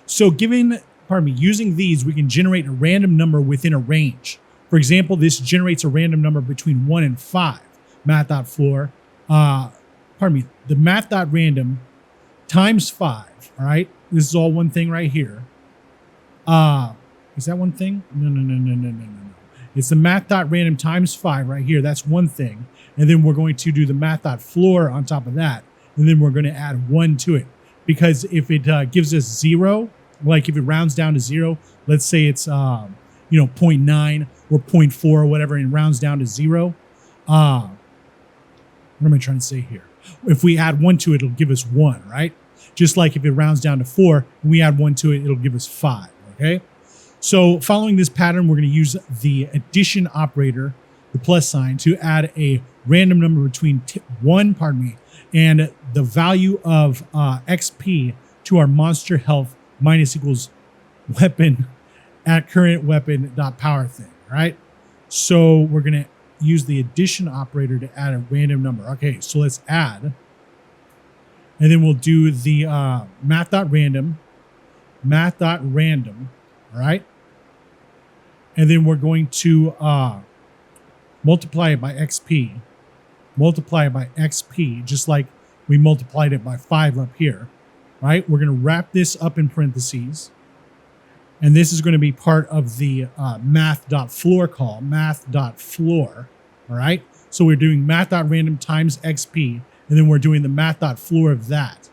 S1: So using these, we can generate a random number within a range. For example, this generates a random number between 1 and 5. Math.floor, the math.random times 5, all right? This is all one thing right here. Is that one thing? No. It's the math.random times 5 right here. That's one thing. And then we're going to do the math.floor on top of that. And then we're going to add 1 to it. Because if it gives us 0, like if it rounds down to 0, let's say it's 0.9 or 0.4 or whatever, and rounds down to 0. What am I trying to say here? If we add 1 to it, it'll give us 1, right? Just like if it rounds down to 4 and we add 1 to it, it'll give us 5, okay? So following this pattern, we're going to use the addition operator, the plus sign, to add a random number between 1, and the value of XP to our monster health minus equals weapon at current weapon.power thing, right? So we're going to use the addition operator to add a random number. Okay, so let's add. And then we'll do the math.random, all right? And then we're going to multiply it by XP, just like we multiplied it by 5 up here, right? We're going to wrap this up in parentheses. And this is going to be part of the math.floor call, math.floor, all right? So we're doing math.random times XP, and then we're doing the math.floor of that.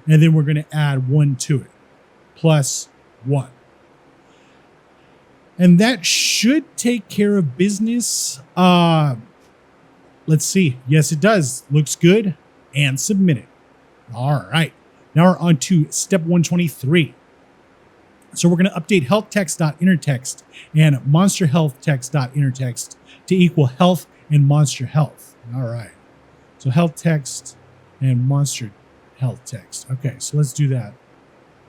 S1: And then we're going to add 1 to it, plus 1. And that should take care of business. Let's see. Yes, it does. Looks good. And submit it. All right. Now we're on to step 123. So we're going to update health_text.innerText and monsterHealthText.innerText to equal health and monster health. All right. So health text and monster health text. Okay, so let's do that.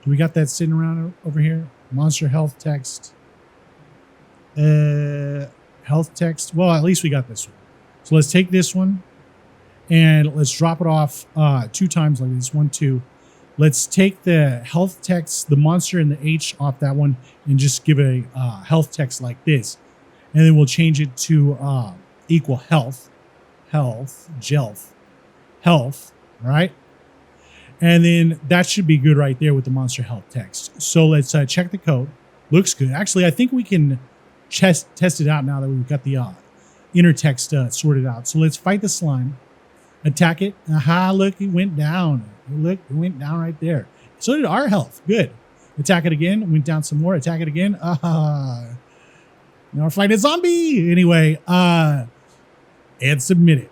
S1: Do we got that sitting around over here? Monster health text. Health text. Well, at least we got this one. So let's take this one and let's drop it off 2 times like this. 1, 2. Let's take the health text, the monster and the H off that one, and just give a health text like this. And then we'll change it to equal health, health, right? And then that should be good right there with the monster health text. So let's check the code. Looks good. Actually, I think we can test it out now that we've got the inner text sorted out. So let's fight the slime. Attack it. Aha, look, it went down. Look, it went down right there. So did our health. Good. Attack it again. Went down some more. Attack it again. Now we're fighting a zombie. Anyway, and submit it.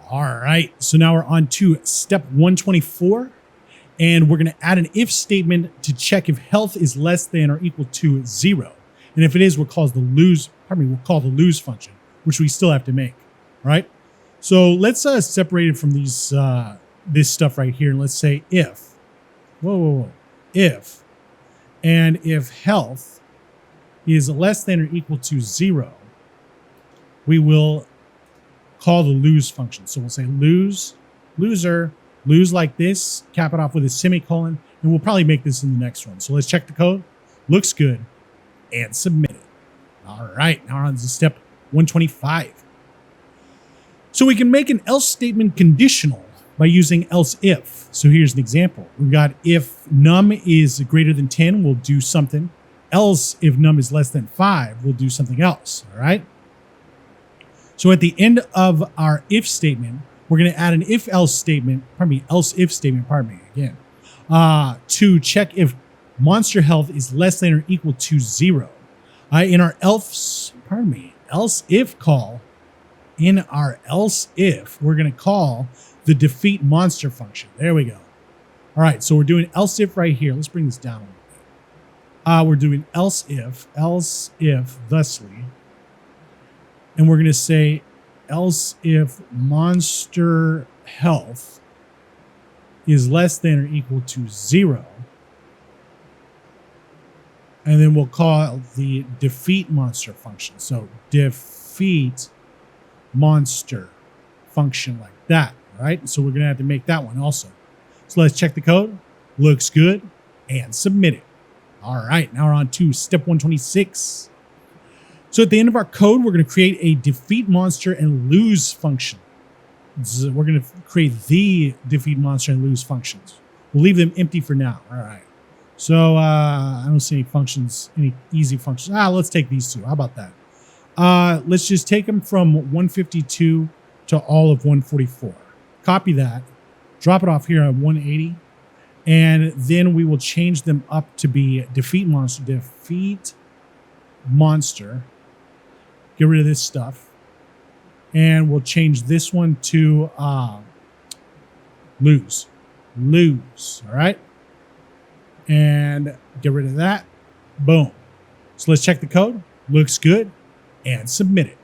S1: All right. So now we're on to step 124. And we're going to add an if statement to check if health is less than or equal to 0. And if it is, we'll call the lose function, which we still have to make. All right. So let's separate it from these this stuff right here. And let's say if. Whoa. if, and if health is less than or equal to 0, we will call the lose function. So we'll say lose, loser, lose like this, cap it off with a semicolon, and we'll probably make this in the next one. So let's check the code. Looks good, and submit it. All right, now we're on to step 125. So we can make an else statement conditional by using else if. So here's an example. We've got if num is greater than 10, we'll do something. Else if num is less than 5, we'll do something else. All right. So at the end of our if statement, we're going to add an if else statement, else if statement, again, to check if monster health is less than or equal to 0. In our else if call, we're going to call the defeat monster function. There we go. All right, so we're doing else if right here. Let's bring this down a little bit. We're doing else if thusly, and we're going to say else if monster health is less than or equal to 0. And then we'll call the defeat monster function. So defeat monster function like that, right? So we're going to have to make that one also. So let's check the code. Looks good, and submit it. All right, now we're on to step 126. So at the end of our code, we're going to create a defeat monster and lose function. So we're going to create the defeat monster and lose functions. We'll leave them empty for now. All right. So I don't see any functions, any easy functions. Let's take these two. How about that? Let's just take them from 152 to all of 144. Copy that, drop it off here at 180, and then we will change them up to be defeat monster. Get rid of this stuff, and we'll change this one to lose. All right. And get rid of that. Boom. So let's check the code. Looks good, and submit it.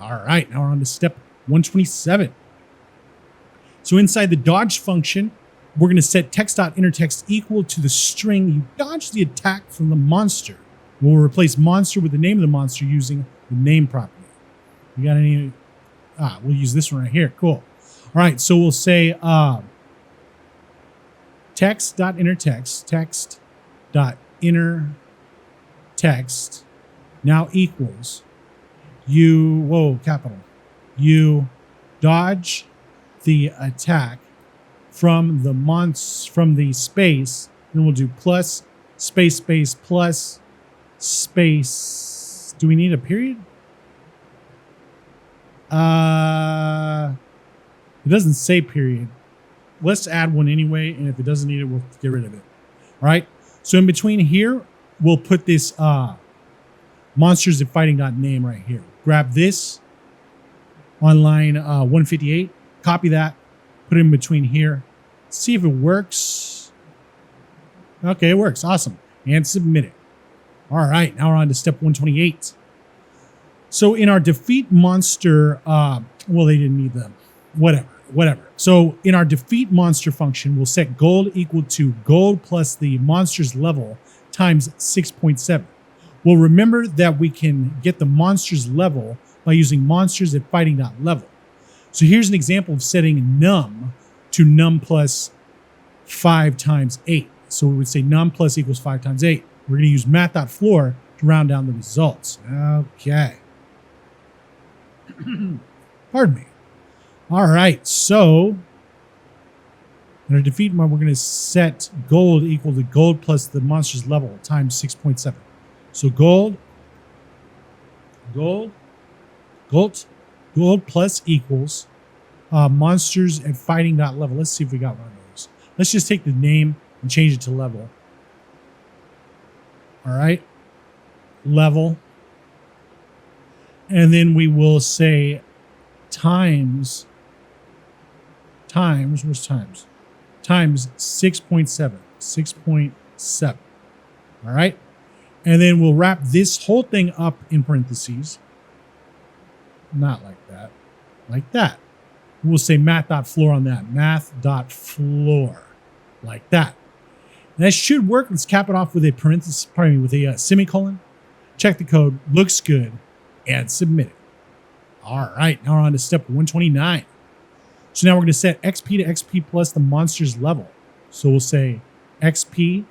S1: All right, now we're on to step 127. So inside the dodge function, we're going to set text.innerText equal to the string you dodge the attack from the monster. We'll replace monster with the name of the monster using the name property. You got any? We'll use this one right here. Cool. All right, so we'll say text.innerText now equals you dodge the attack from the space, and we'll do plus space plus space. Do we need a period? It doesn't say period. Let's add one anyway, and if it doesn't need it, we'll get rid of it. All right. So in between here, we'll put this monsters of fighting.name right here. Grab this on line 158, copy that, put it in between here, see if it works. Okay, it works. Awesome. And submit it. All right, now we're on to step 128. So in our defeat monster, well, they didn't need them. Whatever. So in our defeat monster function, we'll set gold equal to gold plus the monster's level times 6.7. Well, remember that we can get the monster's level by using monsters at fighting.level. So here's an example of setting num to num plus 5 times 8. So we would say num plus equals 5 times 8. We're going to use math.floor to round down the results. Okay. Pardon me. All right, so in our defeat mode, we're going to set gold equal to gold plus the monster's level times 6.7. So gold plus equals monsters at fighting.level. Let's see if we got one of those. Let's just take the name and change it to level. All right, level. And then we will say times, where's times? Times 6.7, 6.7. All right. And then we'll wrap this whole thing up in parentheses. Not like that, like that. We'll say math.floor on that, math.floor, like that. And that should work. Let's cap it off with a parenthesis, pardon me, with a semicolon. Check the code, looks good, and submit it. All right, now we're on to step 129. So now we're going to set XP to XP plus the monster's level. So we'll say XP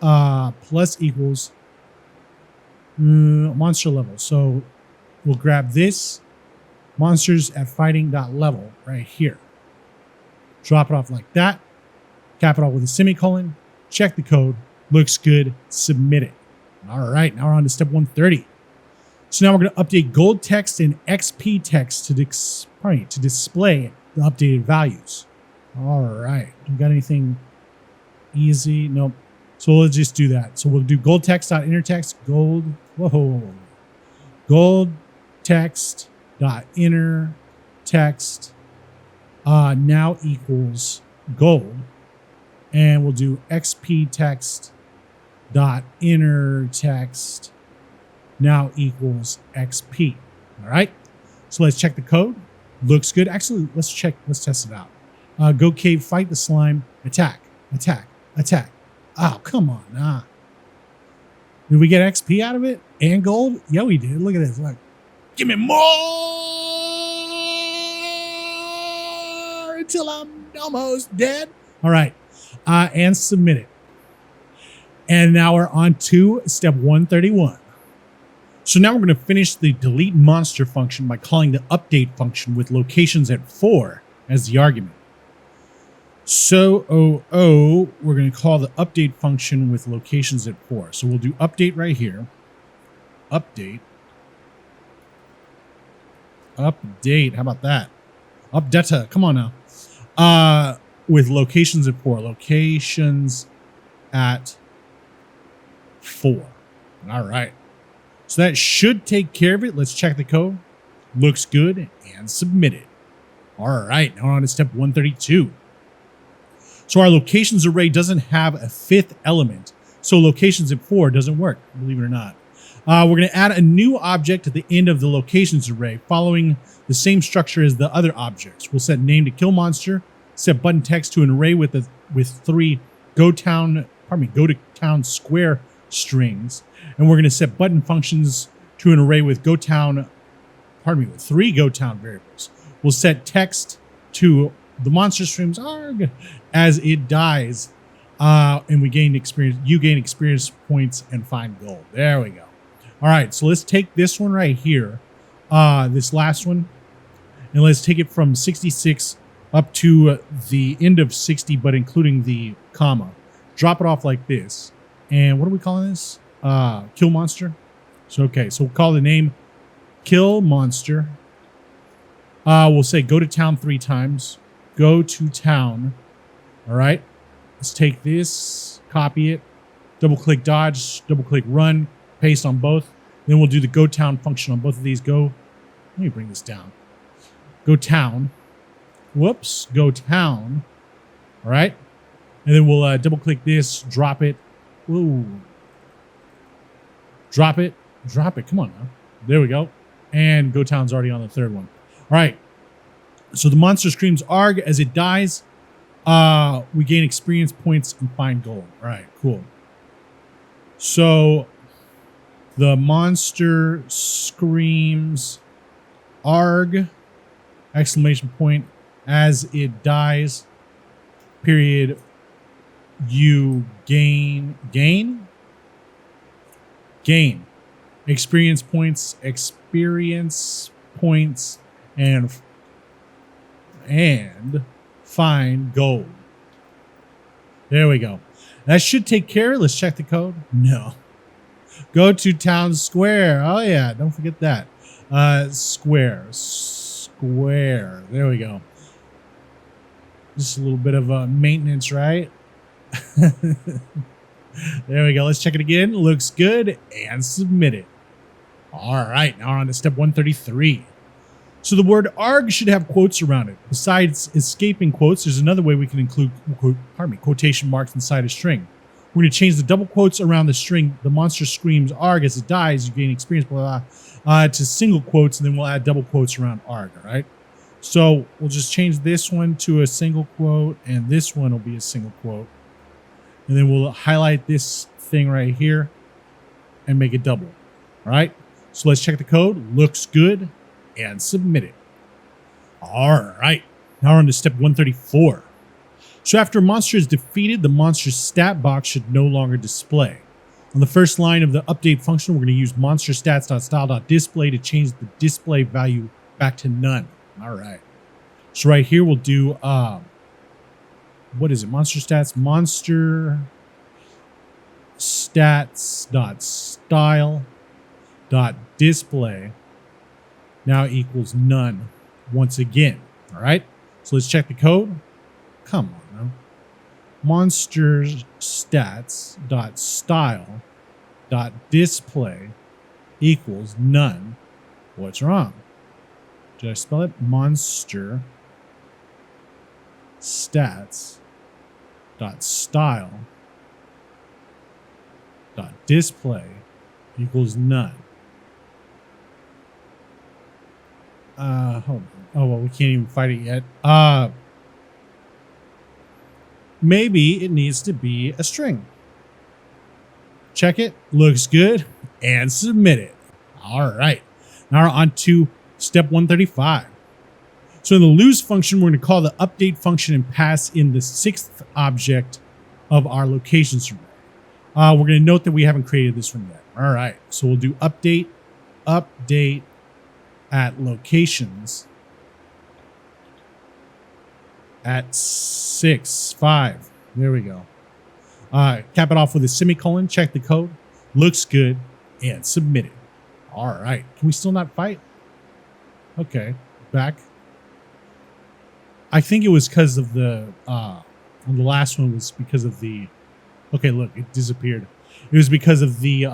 S1: plus equals monster level. So we'll grab this monsters at fighting.level right here. Drop it off like that. Cap it off with a semicolon. Check the code. Looks good. Submit it. All right, now we're on to step 130. So now we're going to update gold text and XP text to display the updated values. All right. We got anything easy? Nope. So we'll just do that. So we'll do gold text.inner text gold. Whoa. Gold text.inner text now equals gold. And we'll do XP text.inner text now equals XP. All right. So let's check the code. Looks good. Actually, let's test it out. Go cave, fight the slime, attack. Oh, come on. Did we get XP out of it and gold? Yeah, we did. Look at this. Look. Give me more until I'm almost dead. All right. And submit it. And now we're on to step 131. So now we're going to finish the delete monster function by calling the update function with locations at 4 as the argument. So, we're going to call the update function with locations at 4. So we'll do update right here. Update. How about that? Updata. Come on now. With locations at 4. Locations at 4. All right. So that should take care of it. Let's check the code. Looks good and submit it. All right, now we're on to step 132. So our locations array doesn't have a 5th element. So locations at 4 doesn't work, believe it or not. We're going to add a new object at the end of the locations array following the same structure as the other objects. We'll set name to kill monster, set button text to an array with 3 go to town square strings. And we're going to set button functions to an array with with 3 goTown variables. We'll set text to the monster streams arg as it dies. And we gain experience. You gain experience points and find gold. There we go. All right. So let's take this one right here. This last one. And let's take it from 66 up to the end of 60, but including the comma. Drop it off like this. And what are we calling this? Kill monster. So, okay. So we'll call the name kill monster. We'll say go to town 3 times. Go to town. All right. Let's take this, copy it, double click dodge, double click run, paste on both. Then we'll do the go town function on both of these. Let me bring this down. Go town. Whoops. Go town. All right. And then we'll double click this, drop it. Ooh. Drop it. Come on now. There we go. And go town's already on the 3rd one. All right. So the monster screams arg as it dies. We gain experience points and find gold. All right, cool. So the monster screams arg exclamation point as it dies. Period. You gain experience points and find gold. There we go. That should take care of it. Let's check the code. No. Go to town square. Oh yeah, don't forget that. Square. There we go. Just a little bit of maintenance, right? There we go. Let's check it again. Looks good and submit it. All right, now we're on to step 133. So the word arg should have quotes around it. Besides escaping quotes, there's another way we can include quotation marks inside a string. We're going to change the double quotes around the string. The monster screams arg as it dies. You gain experience, blah, blah, to single quotes, and then we'll add double quotes around arg, all right? So we'll just change this one to a single quote, and this one will be a single quote. And then we'll highlight this thing right here and make it double. All right. So let's check the code. Looks good. And submit it. All right. Now we're on to step 134. So after a monster is defeated, the monster's stat box should no longer display. On the first line of the update function, we're going to use monsterstats.style.display to change the display value back to none. All right. So right here, we'll do, what is it? Monster stats, monster stats.style.display now equals none once again. All right. So let's check the code. Come on now. Monsters stats.style.display equals none. What's wrong? Did I spell it? Monster stats.style.display equals none. Hold on. Oh, well, we can't even fight it yet. Maybe it needs to be a string. Check it. Looks good. And submit it. All right. Now we're on to step 135. So in the lose function, we're going to call the update function and pass in the 6th object of our locations array. We're going to note that we haven't created this one yet. All right. So we'll do update at locations at 6, 5. There we go. Cap it off with a semicolon. Check the code. Looks good. And submit it. All right. Can we still not fight? Okay. Back. I think it was because of the, on the last one was because of the, okay, look, it disappeared. It was because of the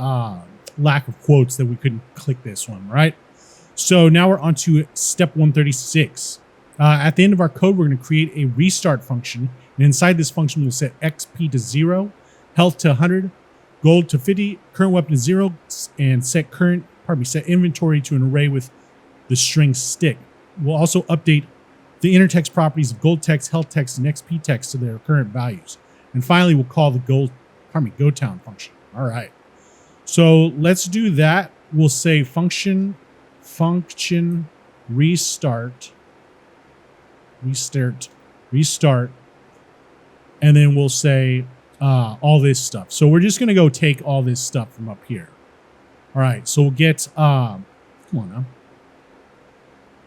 S1: lack of quotes that we couldn't click this one, right? So now we're on to step 136. At the end of our code, we're going to create a restart function. And inside this function, we'll set XP to 0, health to 100, gold to 50, current weapon to 0, and set inventory to an array with the string stick. We'll also update the inner text properties of gold text, health text, and XP text to their current values. And finally, we'll call the GoTown function. All right. So let's do that. We'll say function restart, and then we'll say all this stuff. So we're just going to go take all this stuff from up here. All right. So we'll get, come on now.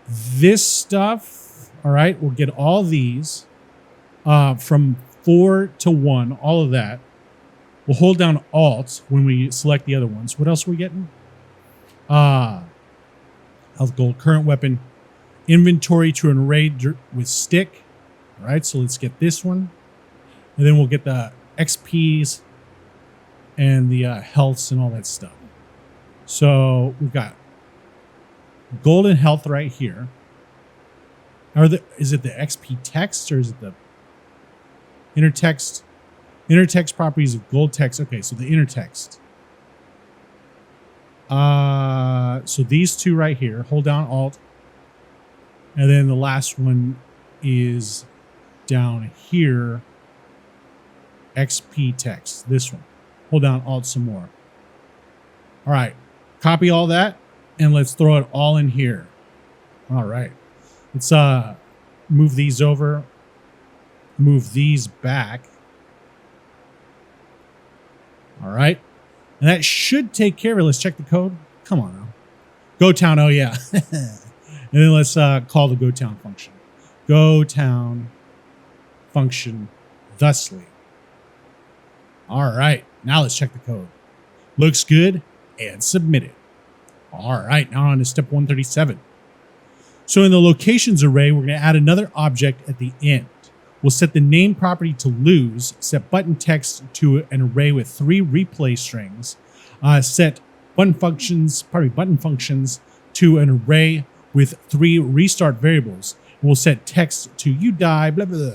S1: This stuff. All right. We'll get all these from 4 to 1, all of that. We'll hold down Alt when we select the other ones. What else are we getting? Health, gold, current weapon, inventory to an array with stick. All right, so let's get this one. And then we'll get the XPs and the healths and all that stuff. So we've got gold and health right here. Is it the XP text or is it the inner text? Inner text properties of gold text. Okay, so the inner text. So these two right here, hold down Alt. And then the last one is down here, XP text, this one. Hold down Alt some more. All right, copy all that and let's throw it all in here. All right, let's move these over, move these back. All right, and that should take care of it. Let's check the code. Come on now. GoTown, oh yeah. And then let's call the GoTown function. GoTown function thusly. All right, now let's check the code. Looks good and submit it. All right, now on to step 137. So in the locations array, we're going to add another object at the end. We'll set the name property to lose, set button text to an array with 3 replay strings, set button functions to an array with 3 restart variables. We'll set text to you die, blah, blah,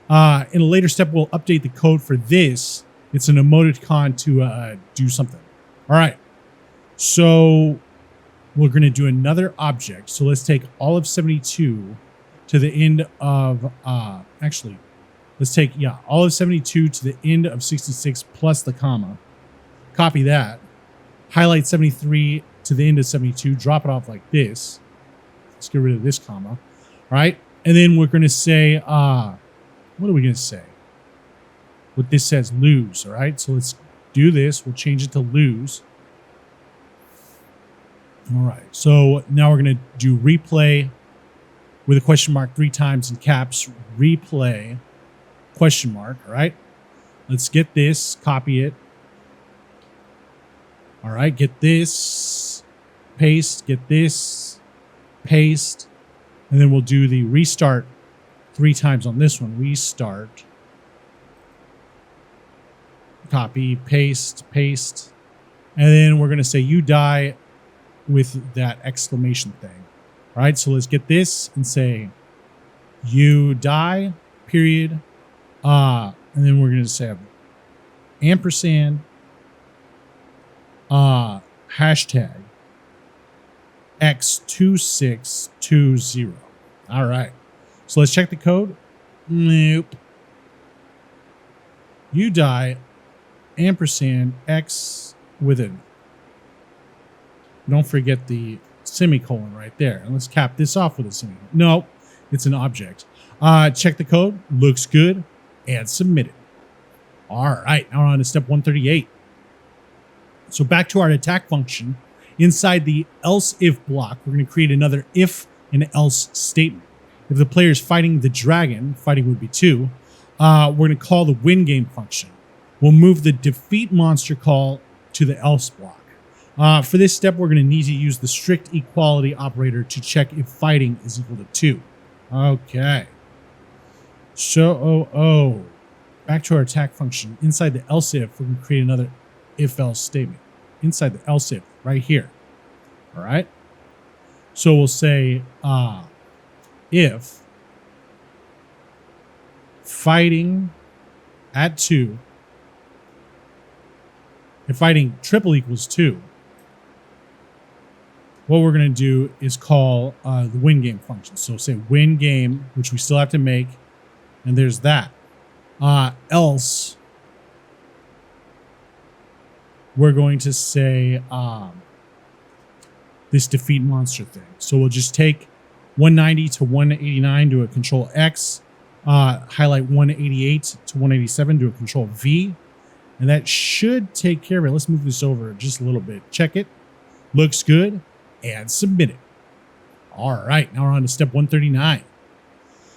S1: blah. In a later step, we'll update the code for this. It's an emoticon to do something. All right. So we're going to do another object. So let's take all of 72 to the end of, actually, Let's take, yeah, all of 72 to the end of 66 plus the comma. Copy that. Highlight 73 to the end of 72. Drop it off like this. Let's get rid of this comma. All right. And then we're going to say, what are we going to say? What this says, lose. All right. So let's do this. We'll change it to lose. All right. So now we're going to do replay with a question mark 3 times in caps. Replay question mark. All right. Let's get this. Copy it. All right. Get this. Paste. Get this. Paste. And then we'll do the restart 3 times on this one. Restart. Copy. Paste. Paste. And then we're going to say you die with that exclamation thing. All right, so let's get this and say you die, period. And then we're going to say ampersand, hashtag X2620. All right, so let's check the code. Nope. You die, ampersand X with it. Don't forget the semicolon right there. And let's cap this off with a semicolon. No, it's an object. Check the code. Looks good. And submit it. All right. Now we're on to step 138. So back to our attack function. Inside the else if block, we're going to create another if and else statement. If the player is fighting the dragon, fighting would be 2, we're going to call the win game function. We'll move the defeat monster call to the else block. For this step, we're going to need to use the strict equality operator to check if fighting is equal to 2. Okay. So, back to our attack function. Inside the else if, we're going to create another if else statement. Inside the else if, right here. All right. So we'll say if fighting at 2, if fighting triple equals 2, what we're going to do is call the win game function. So say win game, which we still have to make. And there's that. Else, we're going to say this defeat monster thing. So we'll just take 190 to 189, do a control X, highlight 188 to 187, do a control V. And that should take care of it. Let's move this over just a little bit. Check it. Looks good. And submit it. All right, now we're on to step 139.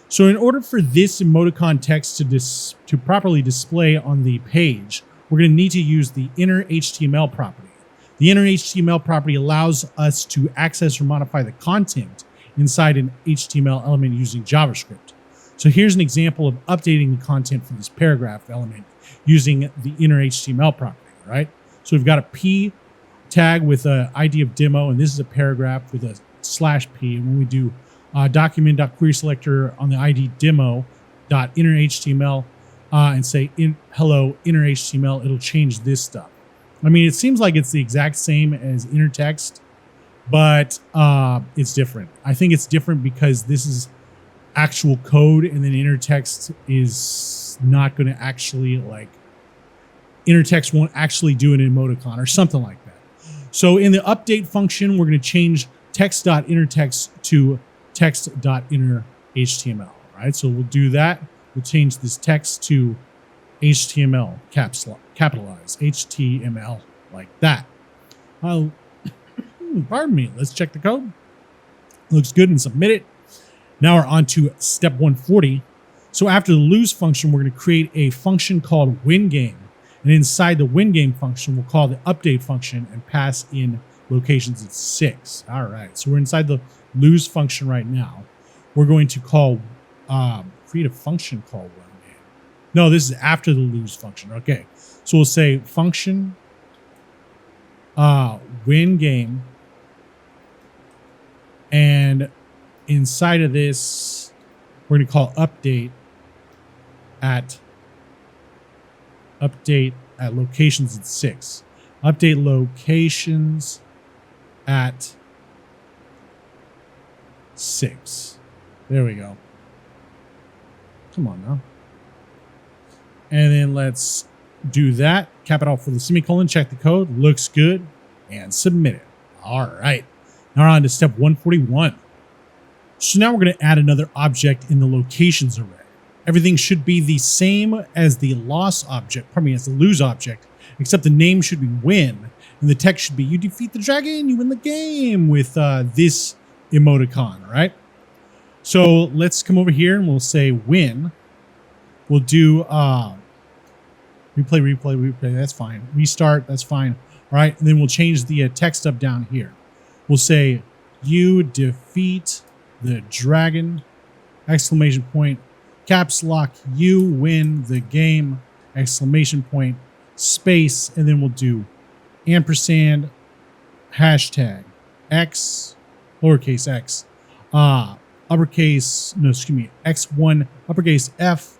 S1: So in order for this emoticon text to properly display on the page, we're going to need to use the inner HTML property. The inner HTML property allows us to access or modify the content inside an HTML element using JavaScript. So here's an example of updating the content for this paragraph element using the inner HTML property, right? So we've got a P tag with an ID of demo, and this is a paragraph with a /P. And when we do document.querySelector on the ID demo.innerHTML and say hello inner HTML, it'll change this stuff. I mean, it seems like it's the exact same as inner text, but it's different. I think it's different because this is actual code, and then inner text is not going to actually, like, inner text won't actually do an emoticon or something like that. So in the update function, we're going to change text.innerText to text.innerHTML, right? So we'll do that. We'll change this text to HTML, capitalize HTML, like that. Pardon me. Let's check the code. Looks good, and submit it. Now we're on to step 140. So after the lose function, we're going to create a function called winGame. And inside the winGame function, we'll call the update function and pass in locations at 6. All right. So we're inside the lose function right now. We're going to call, create a function called winGame. No, this is after the lose function. Okay. So we'll say function winGame. And inside of this, we're going to call update at locations at 6. Update locations at 6. There we go. Come on now. And then let's do that. Cap it off with a semicolon, check the code, looks good, and submit it. All right. Now we're on to step 141. So now we're going to add another object in the locations array. Everything should be the same as the loss object, as the lose object, except the name should be win, and the text should be you defeat the dragon, you win the game with this emoticon, right? So let's come over here and we'll say win. We'll do replay, that's fine. Restart, that's fine. All right, and then we'll change the text up down here. We'll say you defeat the dragon, exclamation point, caps lock, you win the game, exclamation point, space, and then we'll do ampersand, hashtag, X, lowercase x, X1, uppercase F,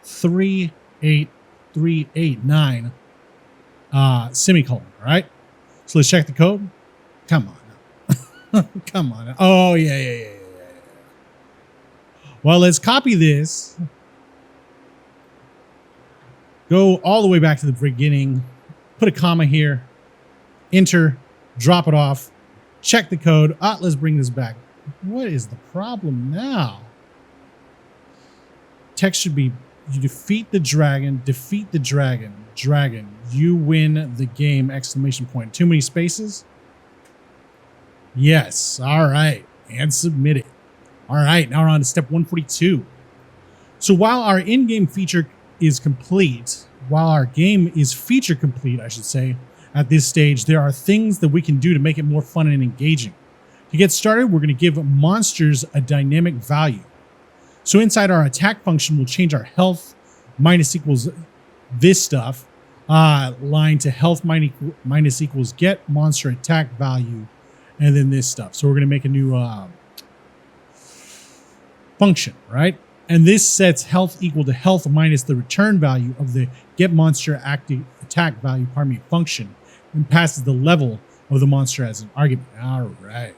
S1: 38389, semicolon, all right? So let's check the code. Come on. Come on. Oh, yeah. Well, let's copy this. Go all the way back to the beginning. Put a comma here. Enter. Drop it off. Check the code. Let's bring this back. What is the problem now? Text should be you defeat the dragon. Defeat the dragon. Dragon. You win the game. Exclamation point. Too many spaces? Yes. All right. And submit it. All right. Now we're on to step 142. So while our in-game feature is complete, while our game is feature complete, I should say, at this stage, there are things that we can do to make it more fun and engaging. To get started, we're going to give monsters a dynamic value. So inside our attack function, we'll change our health minus equals this stuff line to health minus equals get monster attack value, and then this stuff. So we're going to make a new function, right? And this sets health equal to health minus the return value of the get monster active attack value function, and passes the level of the monster as an argument. All right.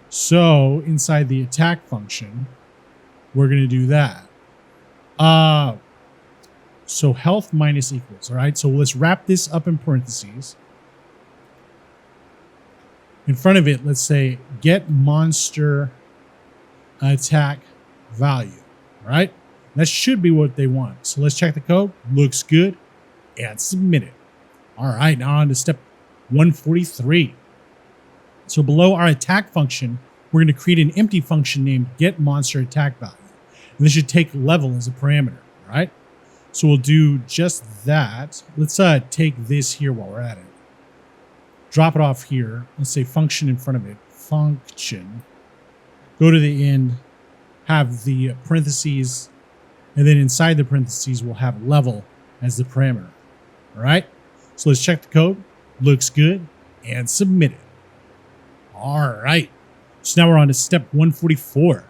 S1: So inside the attack function, we're going to do that. So health minus equals, all right? So let's wrap this up in parentheses. In front of it, let's say get monster attack value, all right? That should be what they want. So let's check the code. Looks good. And submit it. All right, now on to step 143. So below our attack function, we're going to create an empty function named get monster attack value. And this should take level as a parameter, all right? So we'll do just that. Let's take this here while we're at it. Drop it off here. Let's say function in front of it. Function. Go to the end. Have the parentheses. And then inside the parentheses, we'll have level as the parameter. All right. So let's check the code. Looks good. And submit it. All right. So now we're on to step 144.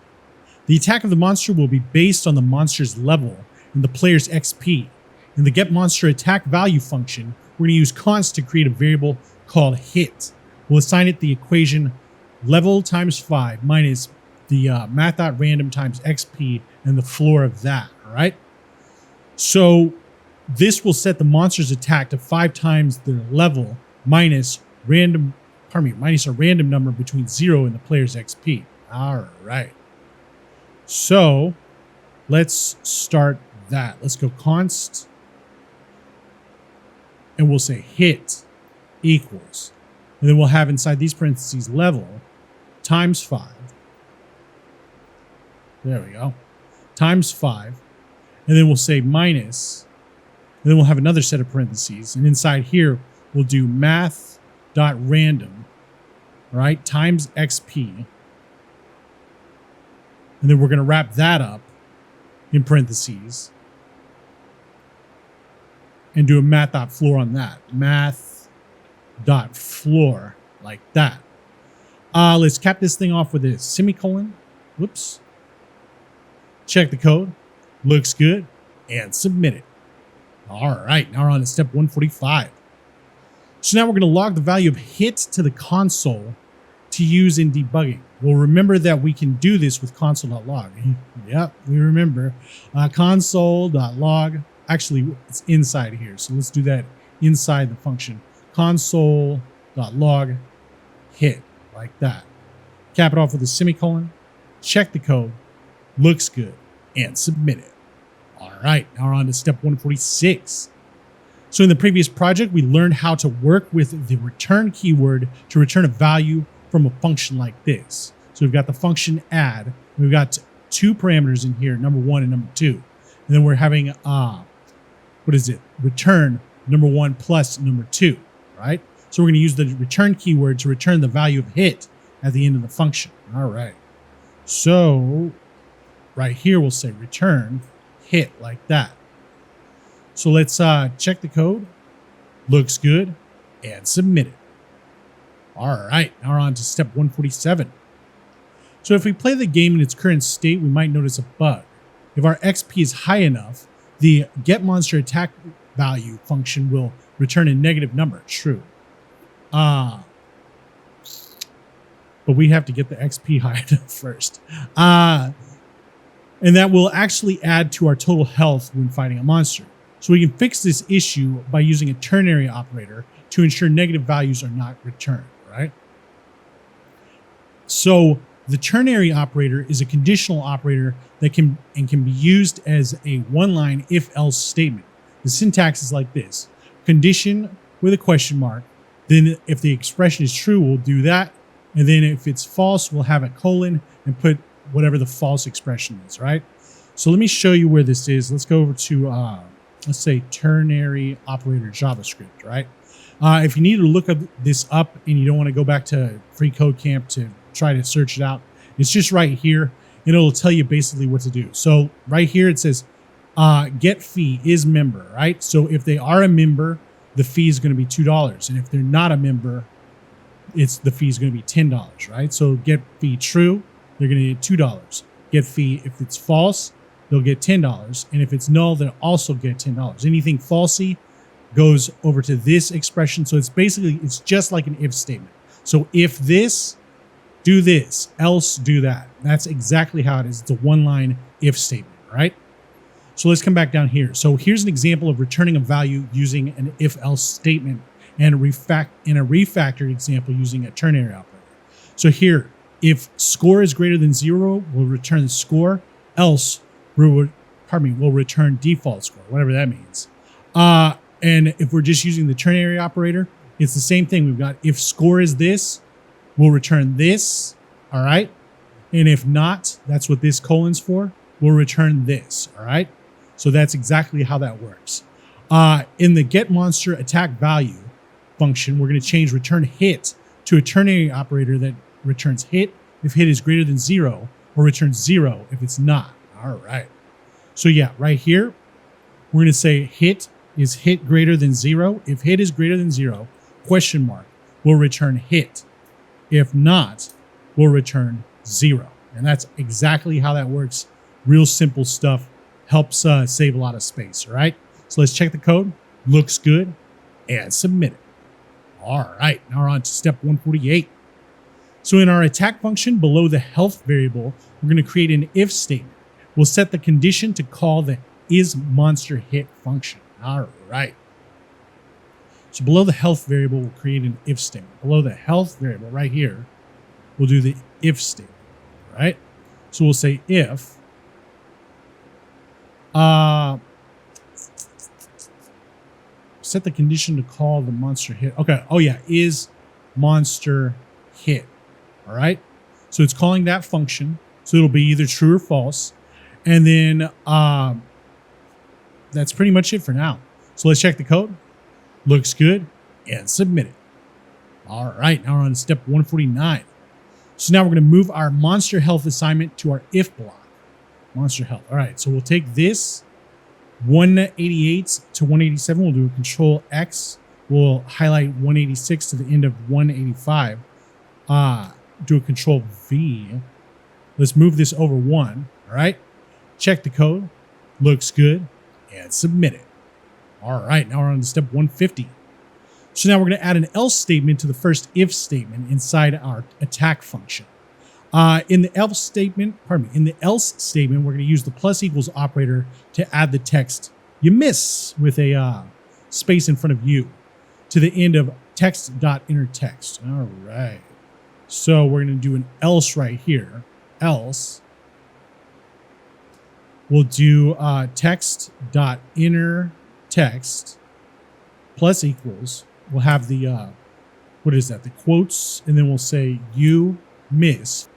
S1: The attack of the monster will be based on the monster's level and the player's XP. In the get monster attack value function, we're going to use const to create a variable called hit. We'll assign it the equation level times 5 minus the math.random times XP and the floor of that. All right. So this will set the monster's attack to 5 times the level minus a random number between 0 and the player's XP. All right. So let's start that. Let's go const. And we'll say hit equals. And then we'll have inside these parentheses level times 5. There we go. Times 5. And then we'll say minus. And then we'll have another set of parentheses. And inside here, we'll do math.random, right, times XP. And then we're going to wrap that up in parentheses and do a math.floor on that. Math.floor, like that. Let's cap this thing off with a semicolon. Whoops. Check the code. Looks good. And submit it. All right, now we're on to step 145. So now we're going to log the value of hit to the console to use in debugging. Well, remember that we can do this with console.log. Yep, we remember. Console.log actually, it's inside here. So let's do that inside the function. Console.log hit, like that. Cap it off with a semicolon. Check the code. Looks good. And submit it. All right, now we're on to step 146. So in the previous project, we learned how to work with the return keyword to return a value from a function like this. So we've got the function add. We've got two parameters in here, number 1 and number 2. And then we're having, return number 1 plus number 2, right? So we're going to use the return keyword to return the value of hit at the end of the function. All right. So right here, we'll say return hit, like that. So let's check the code. Looks good. And submit it. All right. Now we're on to step 147. So if we play the game in its current state, we might notice a bug. If our XP is high enough, the getMonsterAttack value function will return a negative number. True. But we have to get the XP high enough first. And that will actually add to our total health when fighting a monster. So we can fix this issue by using a ternary operator to ensure negative values are not returned, right? So the ternary operator is a conditional operator that can be used as a one-line if-else statement. The syntax is like this: condition with a question mark. Then if the expression is true, we'll do that. And then if it's false, we'll have a colon and put whatever the false expression is, right? So let me show you where this is. Let's go over to, let's say, ternary operator JavaScript, right? If you need to look this up and you don't want to go back to Free Code Camp to try to search it out, it's just right here, and it'll tell you basically what to do. So right here it says get fee is member, right? So if they are a member, the fee is going to be $2, and if they're not a member, the fee is going to be $10, right? So get fee true, they're going to get $2. Get fee, if it's false, they'll get $10, and if it's null, they'll also get $10. Anything falsy goes over to this expression. So it's basically, it's just like an if statement. So if this, do this, else do that. That's exactly how it is. It's a one-line if statement, right? So let's come back down here. So here's an example of returning a value using an if-else statement, and a refactored example using a ternary operator. So here, if score is greater than 0, we'll return the score. Else, we'll return default score, whatever that means. And if we're just using the ternary operator, it's the same thing. We've got if score is this, we'll return this, all right? And if not, that's what this colon's for, we'll return this, all right? So that's exactly how that works. In the getMonsterAttack value function, we're going to change return hit to a ternary operator that returns hit if hit is greater than 0, or returns 0 if it's not. All right. So yeah, right here, we're going to say hit is hit greater than 0. If hit is greater than 0, question mark, we'll return hit. If not, we'll return 0. And that's exactly how that works. Real simple stuff. Helps save a lot of space, all right? So let's check the code. Looks good. And submit it. All right, now we're on to step 148. So in our attack function, below the health variable, we're going to create an if statement. We'll set the condition to call the isMonsterHit function. All right. So below the health variable, we'll create an if statement. Below the health variable right here, we'll do the if statement, right? So we'll say if set the condition to call the monster hit. Okay. Oh yeah, is monster hit. All right. So it's calling that function. So it'll be either true or false. And then that's pretty much it for now. So let's check the code. Looks good. And submit it. All right. Now we're on to step 149. So now we're going to move our monster health assignment to our if block. Monster health. All right. So we'll take this 188 to 187. We'll do a control X. We'll highlight 186 to the end of 185. Do a control V. Let's move this over 1. All right. Check the code. Looks good. And submit it. All right. Now we're on to step 150. So now we're going to add an else statement to the first if statement inside our attack function. In the else statement, we're going to use the plus equals operator to add the text you miss with a space in front of you to the end of text.innerText. All right. So we're going to do an else right here. Else. We'll do text.innerText plus equals. We'll have the, what is that? The quotes. And then we'll say you miss.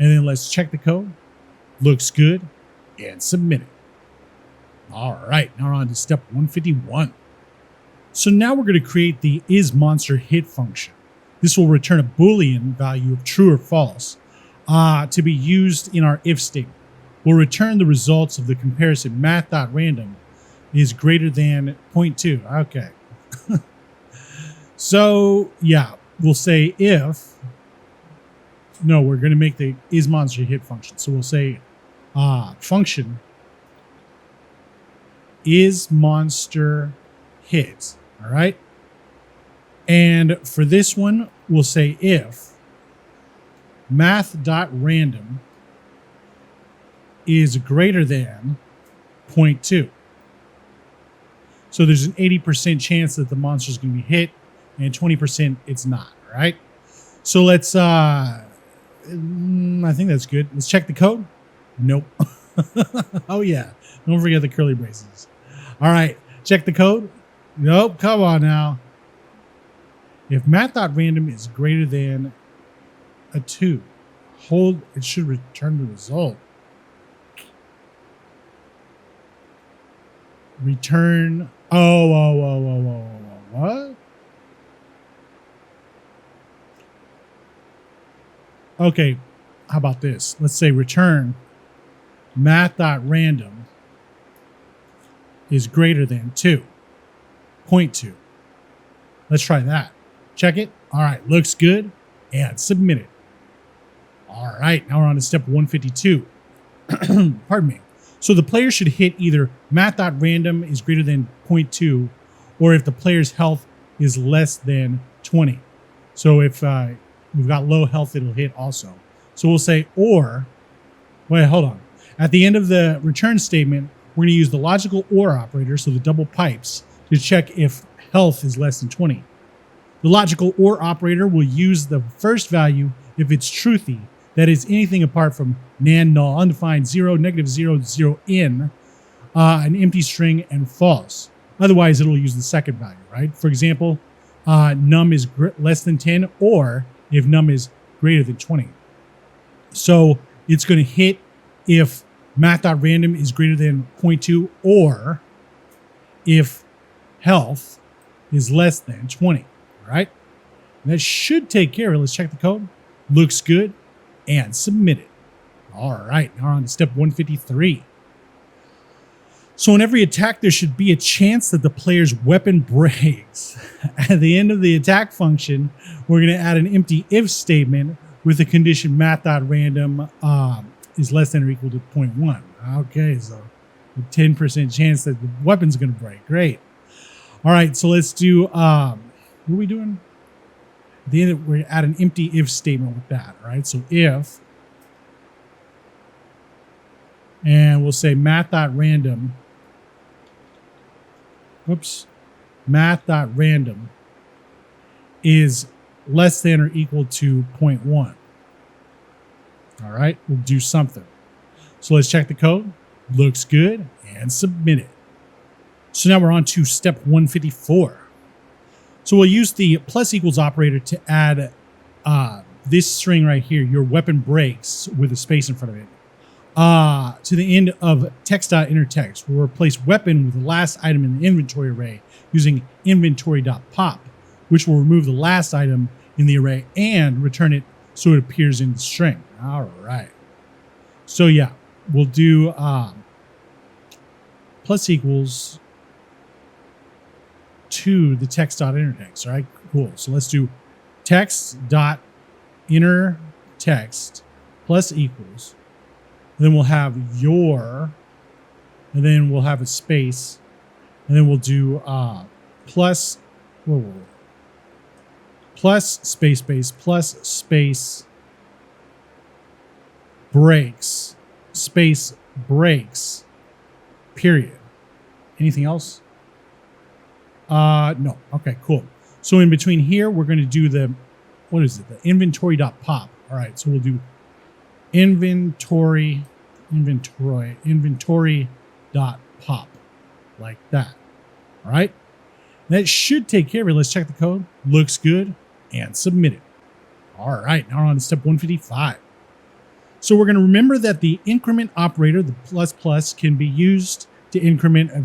S1: And then let's check the code. Looks good. And submit it. All right. Now we're on to step 151. So now we're going to create the isMonsterHit function. This will return a Boolean value of true or false to be used in our if statement. We'll return the results of the comparison math.random is greater than 0.2. Okay. So, yeah, we'll say if. No, we're going to make the isMonsterHit function. So we'll say function isMonsterHit. All right. And for this one, we'll say if math.random is greater than 0.2. So there's an 80% chance that the monster is going to be hit and 20% it's not. All right. So let's, I think that's good. Let's check the code. Nope. Oh, yeah. Don't forget the curly braces. All right. Check the code. Nope. Come on now. If math.random is greater than a 2, it should return the result. Return. What? Okay. How about this? Let's say return math.random is greater than 2.2. Let's try that. Check it. All right. Looks good. And submit it. All right. Now we're on to step 152. Pardon me. So the player should hit either math.random is greater than 0.2 or if the player's health is less than 20. So if we've got low health, it'll hit also. So we'll say or, wait, hold on. At the end of the return statement, we're going to use the logical or operator, so the double pipes, to check if health is less than 20. The logical or operator will use the first value if it's truthy, that is anything apart from nan, null, undefined, 0, negative 0, 0 in, an empty string, and false. Otherwise, it'll use the second value, right? For example, num is less than 10 or if num is greater than 20. So it's going to hit if math.random is greater than 0.2 or if health is less than 20, right? And that should take care of it. Let's check the code. Looks good. And submit it. All right, now we're on to step 153. So in every attack, there should be a chance that the player's weapon breaks. At the end of the attack function, we're going to add an empty if statement with the condition math.random is less than or equal to 0.1. Okay, so a 10% chance that the weapon's going to break. Great. All right, so let's do, what are we doing? At the end, we're going to add an empty if statement with that, right? So if, and we'll say math.random, math.random is less than or equal to 0.1. All right, we'll do something. So let's check the code. Looks good, and submit it. So now we're on to step 154. So we'll use the plus equals operator to add this string right here, your weapon breaks, with a space in front of it, to the end of text.innerText. We'll replace weapon with the last item in the inventory array using inventory.pop, which will remove the last item in the array and return it so it appears in the string. All right. So yeah, we'll do plus equals to the text.innerText. All right, cool. So let's do text.innerText plus equals. And then we'll have your, and then we'll have a space, and then we'll do plus space plus space breaks, space breaks, period. Anything else? No. Okay, cool. So in between here, we're going to do the, what is it? The inventory.pop. All right, so we'll do inventory.pop like that. All right. That should take care of it. Let's check the code. Looks good and submit it. All right, now we're on to step 155. So we're going to remember that the increment operator, the plus plus, can be used to increment a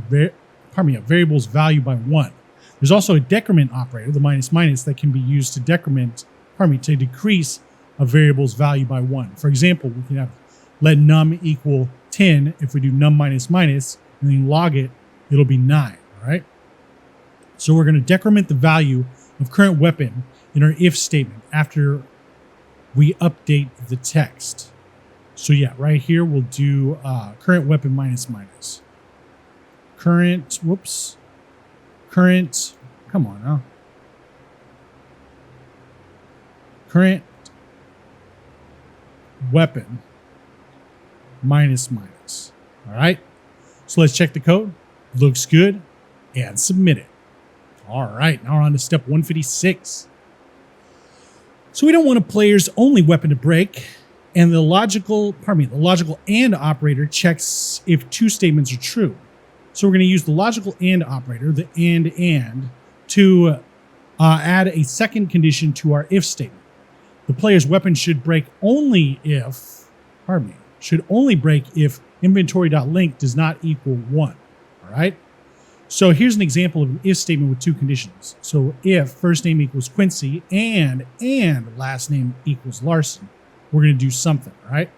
S1: variable's value by 1. There's also a decrement operator, the minus minus, that can be used to to decrease a variable's value by 1. For example, we can have let num equal 10. If we do num minus minus and then log it, it'll be 9. All right. So we're going to decrement the value of current weapon in our if statement after we update the text. So yeah, right here we'll do current weapon minus minus. Current, come on now. Current weapon minus minus. All right. So let's check the code. Looks good and submit it. All right, now we're on to step 156. So we don't want a player's only weapon to break, and the logical AND operator checks if two statements are true. So we're going to use the logical AND operator, the AND, to add a second condition to our if statement. The player's weapon should break only if, inventory.length does not equal 1. All right. So here's an example of an if statement with two conditions. So if first name equals Quincy and last name equals Larson, we're going to do something, right?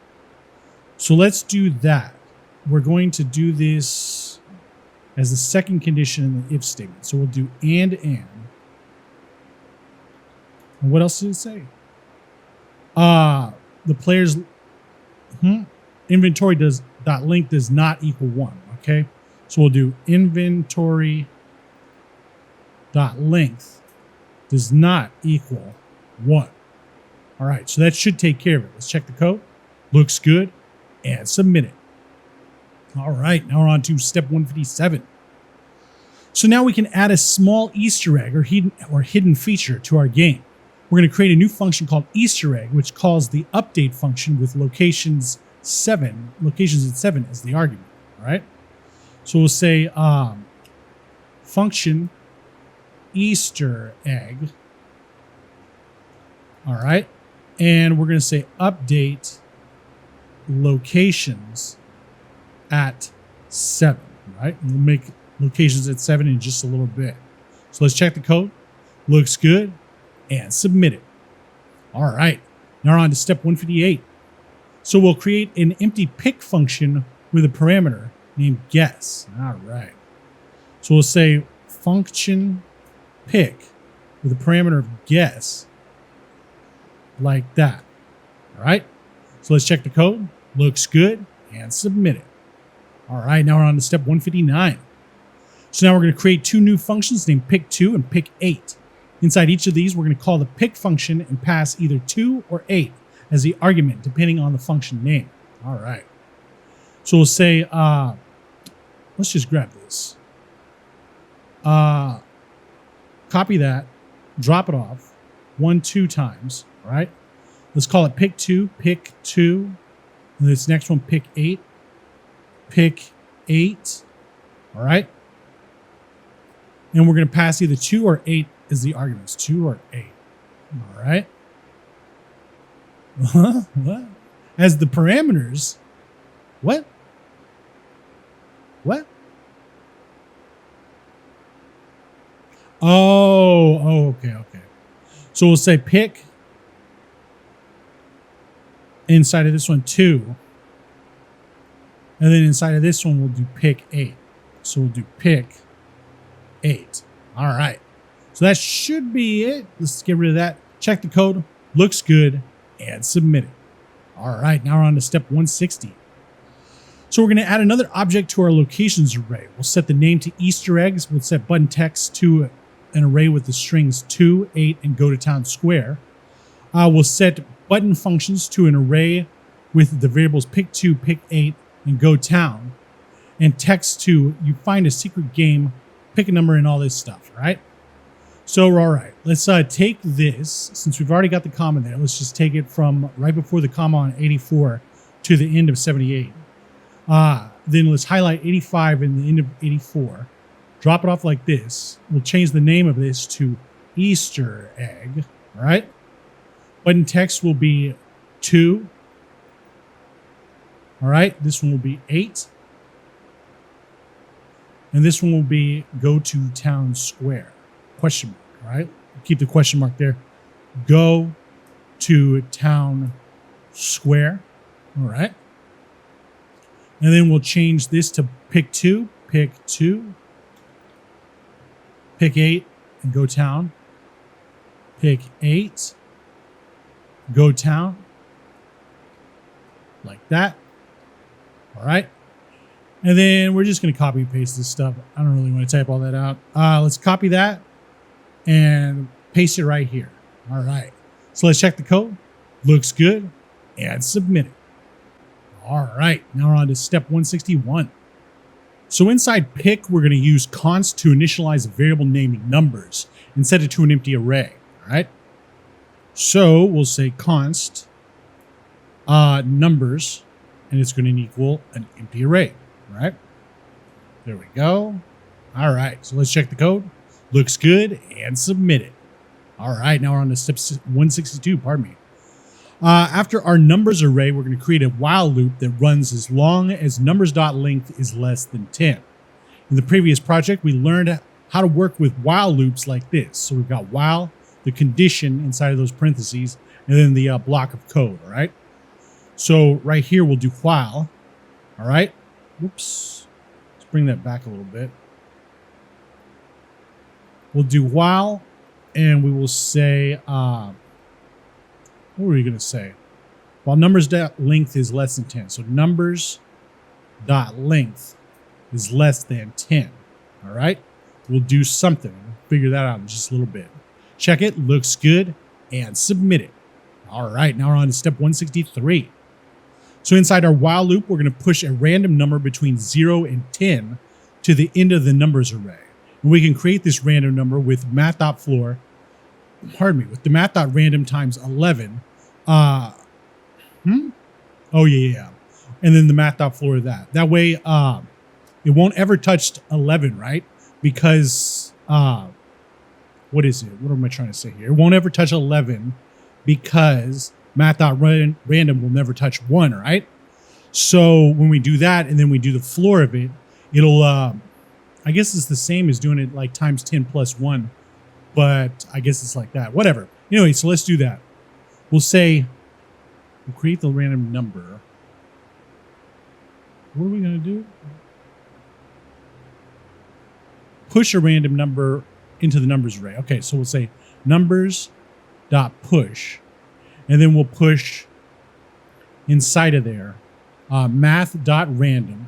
S1: So let's do that. We're going to do this as the second condition in the if statement. So we'll do and. And what else did it say? The player's inventory.length does not equal 1, okay? So we'll do inventory.length does not equal 1. All right, so that should take care of it. Let's check the code. Looks good and submit it. All right, now we're on to step 157. So now we can add a small Easter egg or hidden feature to our game. We're going to create a new function called Easter egg, which calls the update function with locations at 7 as the argument. All right. So we'll say function Easter egg. All right. And we're going to say update locations at 7. Right. And we'll make locations at 7 in just a little bit. So let's check the code. Looks good and submit it. All right. Now we're on to step 158. So we'll create an empty pick function with a parameter named guess. All right. So we'll say function pick with a parameter of guess like that. All right. So let's check the code. Looks good and submit it. All right. Now we're on to step 159. So now we're going to create two new functions named pick2 and pick8. Inside each of these, we're going to call the pick function and pass either 2 or 8 as the argument, depending on the function name. All right. So we'll say, let's just grab this. Copy that, drop it off 2 times. All right. Let's call it pick2, pick2. And this next one, pick8, pick8. All right. And we're going to pass either 2 or 8 as the arguments, 2 or 8. All right. What? As the parameters. What? Oh, okay. So we'll say pick inside of this one 2. And then inside of this one, we'll do pick 8. So we'll do pick 8. All right. So that should be it. Let's get rid of that. Check the code. Looks good and submit it. All right. Now we're on to step 160. So we're going to add another object to our locations array. We'll set the name to Easter eggs. We'll set button text to an array with the strings 2, 8, and go to town square. We'll set button functions to an array with the variables pick2, pick8, and go town. and text to you find a secret game, pick a number, and all this stuff. All right. So all right, let's take this, since we've already got the comma there. Let's just take it from right before the comma on 84 to the end of 78. Then let's highlight 85 and the end of 84. Drop it off like this. We'll change the name of this to Easter egg. All right. Button text will be 2. All right. This one will be 8. And this one will be go to town square. Question mark. All right. Keep the question mark there. Go to town square. All right. And then we'll change this to pick 2. Pick 2. Pick 8 and go town. Pick 8. Go town. Like that. All right. And then we're just going to copy and paste this stuff. I don't really want to type all that out. Let's copy that and paste it right here. All right. So let's check the code. Looks good. And submit it. All right. Now we're on to step 161. So inside pick, we're going to use const to initialize a variable naming numbers and set it to an empty array. All right. So we'll say const numbers, and it's going to equal an empty array. All right. There we go. All right. So let's check the code. Looks good, and submit it. All right. Now we're on to step 162. Pardon me. After our numbers array, we're going to create a while loop that runs as long as numbers.length is less than 10. In the previous project, we learned how to work with while loops like this. So we've got while, the condition inside of those parentheses, and then the block of code, all right? So right here, we'll do while, all right? Whoops. Let's bring that back a little bit. We'll do while, and we will say... what were we going to say? While numbers.length is less than 10. So numbers.length is less than 10. All right. We'll do something. We'll figure that out in just a little bit. Check it. Looks good. And submit it. All right. Now we're on to step 163. So inside our while loop, we're going to push a random number between 0 and 10 to the end of the numbers array. And we can create this random number with math.floor. Pardon me. With the math.random times 11. Oh, yeah. And then the math.floor of that. That way, it won't ever touch 11, right? Because, what is it? What am I trying to say here? It won't ever touch 11 because math.random will never touch 1, right? So when we do that and then we do the floor of it, it'll, I guess it's the same as doing it like times 10 plus 1. But I guess it's like that. Whatever. Anyway, so let's do that. We'll say, we'll create the random number. What are we going to do? Push a random number into the numbers array. Okay, so we'll say numbers.push. And then we'll push inside of there math.random.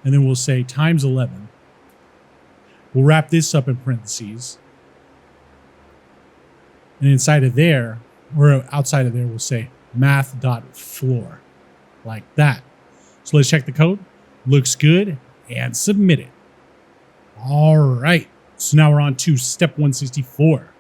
S1: And then we'll say times 11. We'll wrap this up in parentheses. And inside of there, or outside of there, we'll say math.floor. Like that. So let's check the code. Looks good. And submit it. All right. So now we're on to step 164.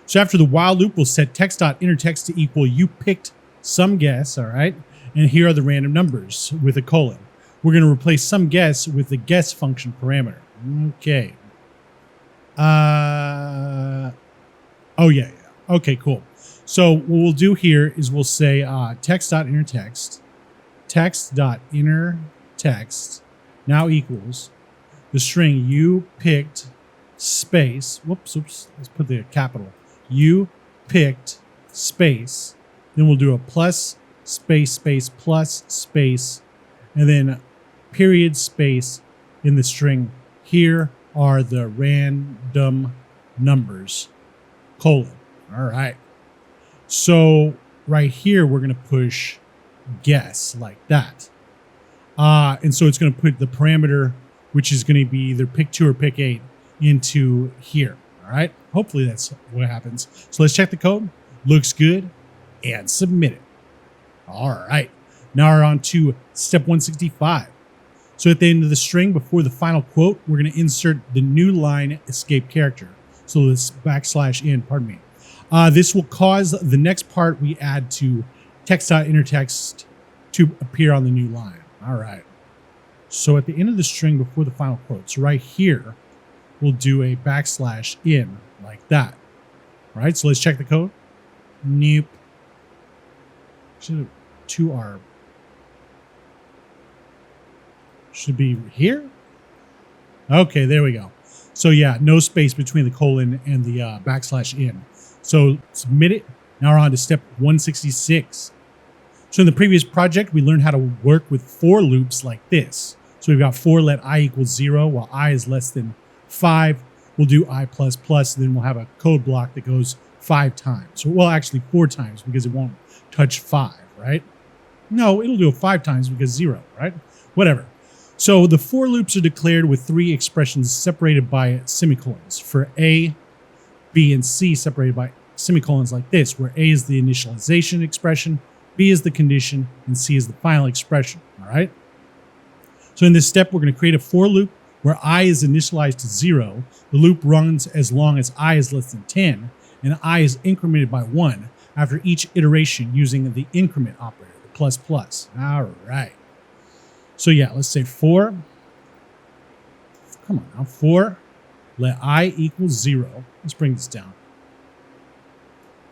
S1: So after the while loop, we'll set text.innerText to equal you picked some guess. All right. And here are the random numbers with a colon. We're going to replace some guess with the guess function parameter. Okay. Oh, yeah. Okay, cool. So what we'll do here is we'll say text.innerText, text.innerText now equals the string you picked space. Whoops. Let's put the capital. You picked space. Then we'll do a plus space plus space and then period space in the string. Here are the random numbers, colon. All right. So right here, we're going to push guess like that. And so it's going to put the parameter, which is going to be either pick 2 or pick 8, into here. All right. Hopefully that's what happens. So let's check the code. Looks good. And submit it. All right. Now we're on to step 165. So at the end of the string, before the final quote, we're going to insert the new line escape character. So this \n, pardon me. This will cause the next part we add to text.intertext to appear on the new line. All right. So at the end of the string, before the final quote, so right here, we'll do a \n like that. All right. So let's check the code. Nope. Should be here. Okay, there we go. So yeah, no space between the colon and the \n. So submit it. Now we're on to step 166. So in the previous project, we learned how to work with for loops like this. So we've got for let I equals 0 while I is less than 5. We'll do I++, and then we'll have a code block that goes 5 times. Well, actually 4 times because it won't touch 5, right? No, it'll do it 5 times because 0, right? Whatever. So the for loops are declared with 3 expressions separated by semicolons. For A, B, and C separated by semicolons like this, where A is the initialization expression, B is the condition, and C is the final expression, all right? So in this step, we're going to create a for loop where I is initialized to 0. The loop runs as long as I is less than 10, and I is incremented by 1 after each iteration using the increment operator, the ++. All right. So yeah, let's say for, come on now, for let I equals 0. Let's bring this down.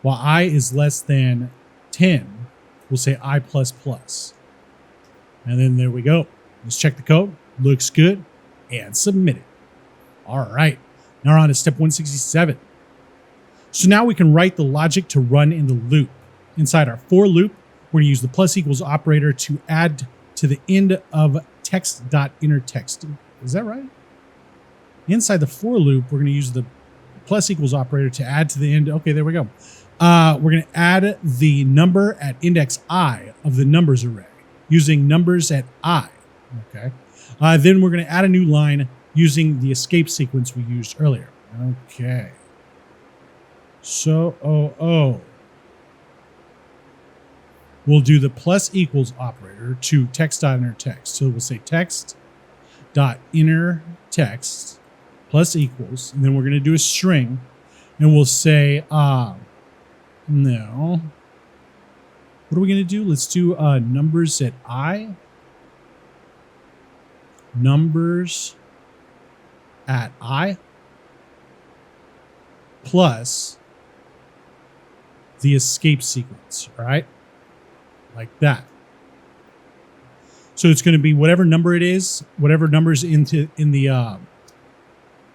S1: While I is less than 10, we'll say I++. And then there we go. Let's check the code. Looks good. And submit it. All right. Now we're on to step 167. So now we can write the logic to run in the loop. Inside our for loop, we're going to use the += operator to add to the end of text.intertext. Is that right? Inside the for loop, we're going to use the += operator to add to the end. Okay, there we go. We're going to add the number at index I of the numbers array using numbers at I. Okay. Then we're going to add a new line using the escape sequence we used earlier. Okay. So, we'll do the += operator to text.intertext. So we'll say text.intertext +=, and then we're going to do a string, and we'll say, no. What are we going to do? Let's do numbers at I. Numbers at I plus the escape sequence, all right? Like that. So it's going to be whatever number it is, whatever number's in the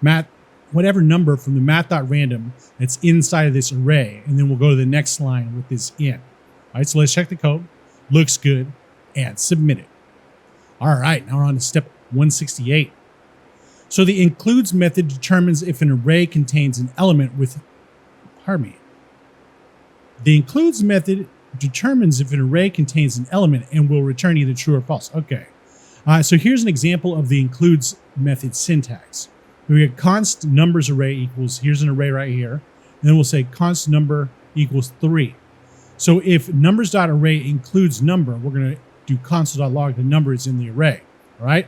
S1: math, whatever number from the math.random that's inside of this array, and then we'll go to the next line with this in. All right, so let's check the code. Looks good, and submit it. All right, now we're on to step 168. So the includes method determines if an array contains an element with, pardon me. The includes method determines if an array contains an element and will return either true or false. Okay. So here's an example of the includes method syntax. We get const numbers array equals, here's an array right here, and then we'll say const number equals 3. So if numbers.array includes number, we're going to do console.log, the number is in the array, all right?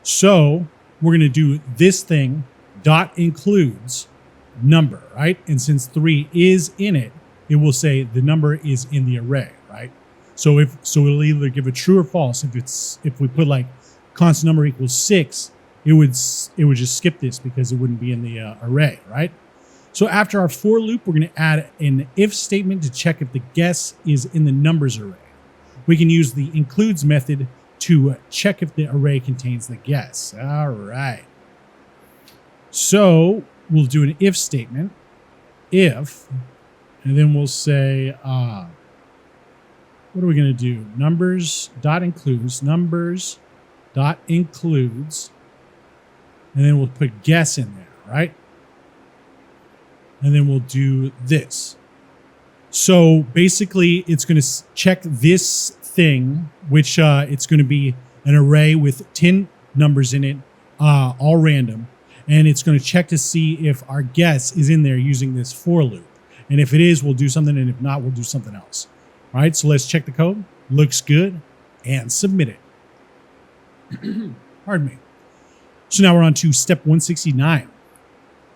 S1: So we're going to do this thing, dot includes number, right? And since 3 is in it, it will say the number is in the array, right? So it'll either give a true or false. If we put like constant number equals 6, it would just skip this because it wouldn't be in the array, right? So after our for loop, we're going to add an if statement to check if the guess is in the numbers array. We can use the includes method to check if the array contains the guess. All right. So we'll do an if statement, if, and then we'll say, what are we going to do? Numbers dot includes, numbers dot includes, and then we'll put guess in there, right? And then we'll do this. So basically, it's going to check this thing, which it's going to be an array with 10 numbers in it, all random. And it's going to check to see if our guess is in there using this for loop. And if it is, we'll do something. And if not, we'll do something else. All right, so let's check the code. Looks good. and submit it. Pardon me. So now we're on to step 169.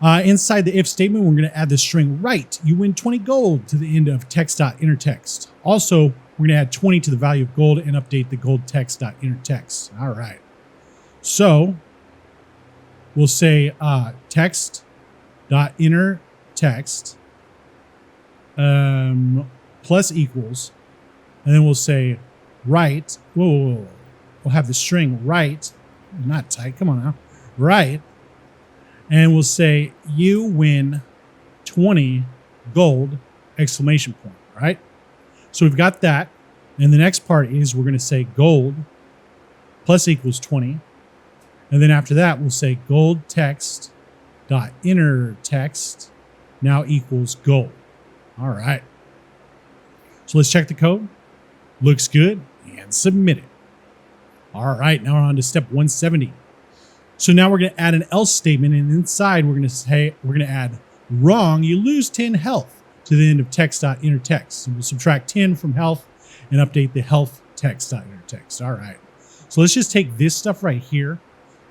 S1: Inside the if statement, we're going to add the string right. You win 20 gold to the end of text.innerText. Also, we're going to add 20 to the value of gold and update the gold text.innerText. All right. So we'll say text.innerText plus equals, and then we'll say right. Whoa. We'll have the string right, not tight. Come on now. Right. And we'll say you win 20 gold exclamation point, right? So we've got that. And the next part is we're going to say gold plus equals 20. And then after that, we'll say gold text dot inner text now equals gold. All right. So let's check the code. Looks good, and submit it. All right, now we're on to step 170. So now we're going to add an else statement, and inside we're going to add wrong. You lose 10 health to the end of text.innerText. So we'll subtract 10 from health and update the health text.innerText. All right. So let's just take this stuff right here,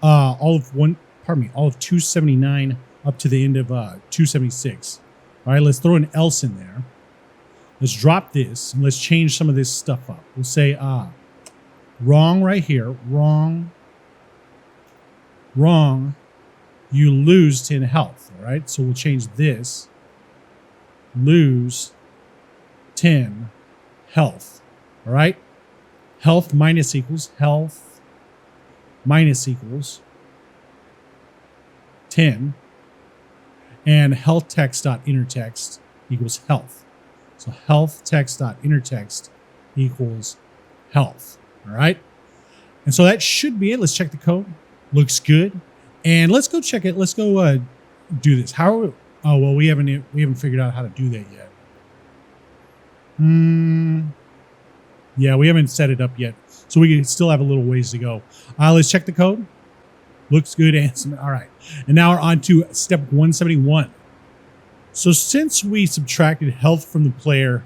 S1: all of 279 up to the end of 276. All right, let's throw an else in there. Let's drop this and let's change some of this stuff up. We'll say wrong right here. Wrong. You lose 10 health. All right. So we'll change this. Lose 10 health. All right. Health minus equals 10. And health text.innerText equals health. So health text.innerText equals health. All right. And so that should be it. Let's check the code. Looks good. And let's go check it. Let's go do this. Oh, well, we haven't figured out how to do that yet. Yeah, we haven't set it up yet. So we still have a little ways to go. Let's check the code. Looks good. And all right. And now we're on to step 171. So since we subtracted health from the player,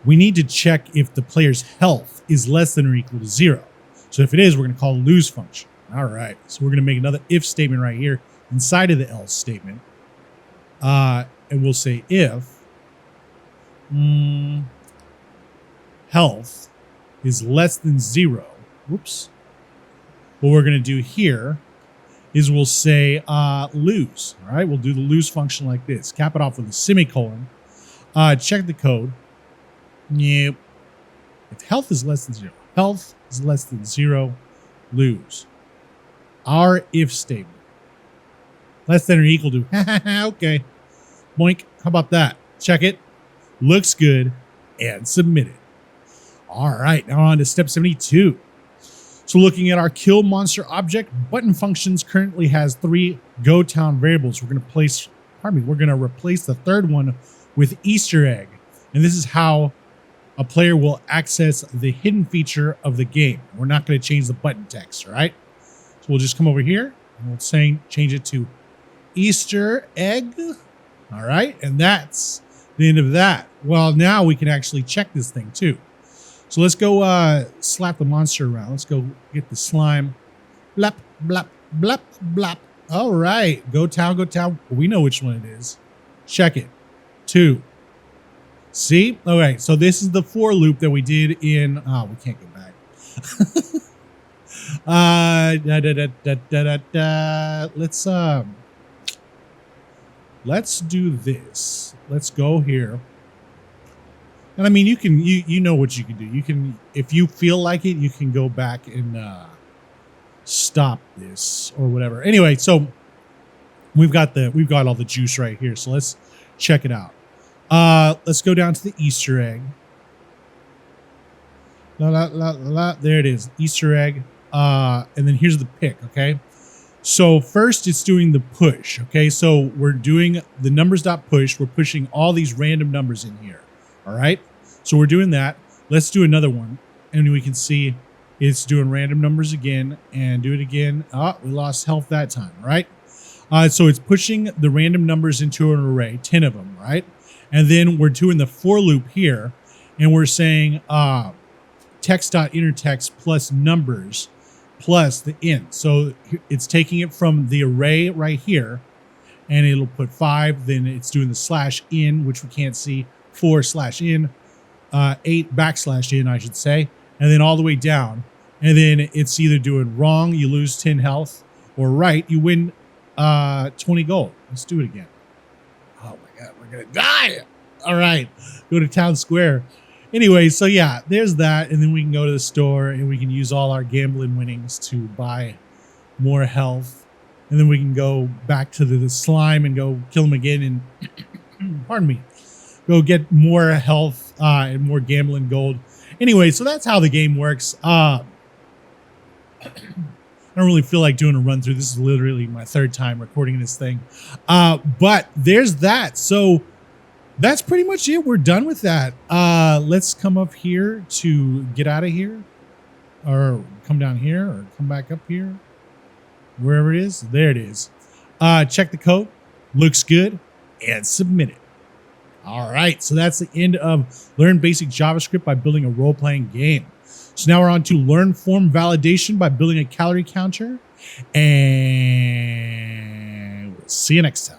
S1: we need to check if the player's health is less than or equal to 0. So if it is, we're going to call lose function. All right. So we're going to make another if statement right here inside of the else statement. And we'll say if health is less than 0. Whoops. What we're going to do here is we'll say lose. All right. We'll do the lose function like this. Cap it off with a semicolon. Check the code. Yep. If health is less than 0. Health is less than 0. Lose. Our if statement. Less than or equal to. Okay. Boink. How about that? Check it. Looks good. And submit it. All right. Now on to step 72. So looking at our kill monster object, button functions currently has 3 GoTown variables. We're going to replace the third one with Easter egg. And this is how a player will access the hidden feature of the game. We're not going to change the button text, all right? So we'll just come over here and we'll change it to Easter egg. All right. And that's the end of that. Well, now we can actually check this thing too. So let's go slap the monster around. Let's go get the slime. Blap, blap, blap, blap. All right. Go town. We know which one it is. Check it. 2. See? All right. So this is the for loop that we did in... Oh, we can't go back. Let's do this. Let's go here. And I mean, you know what you can do. You can, if you feel like it, you can go back and stop this or whatever. Anyway, so we've got all the juice right here. So let's check it out. Let's go down to the Easter egg. There it is, Easter egg. And then here's the pick. Okay. So first it's doing the push. Okay. So we're doing the numbers.push. We're pushing all these random numbers in here. All right. So we're doing that. Let's do another one. And we can see it's doing random numbers again and do it again. Oh, we lost health that time. Right. So it's pushing the random numbers into an array, 10 of them. Right. And then we're doing the for loop here. And we're saying, text.intertext plus numbers plus the int. So it's taking it from the array right here, and it'll put 5. Then it's doing the /in, which we can't see, 4/in, 8 \in, I should say, and then all the way down. And then it's either doing wrong, you lose 10 health, or right, you win 20 gold. Let's do it again. Oh my God, we're gonna die. All right, go to town square. Anyway, so yeah, there's that. And then we can go to the store and we can use all our gambling winnings to buy more health. And then we can go back to the slime and go kill him again and, pardon me, go get more health and more gambling gold. Anyway, so that's how the game works. I don't really feel like doing a run through. This is literally my 3rd time recording this thing. But there's that. So that's pretty much it. We're done with that. Let's come up here to get out of here, or come down here, or come back up here, wherever it is. There it is. Check the code. Looks good. And submit it. All right. So that's the end of Learn Basic JavaScript by building a role-playing game. So now we're on to learn form validation by building a calorie counter. And we'll see you next time.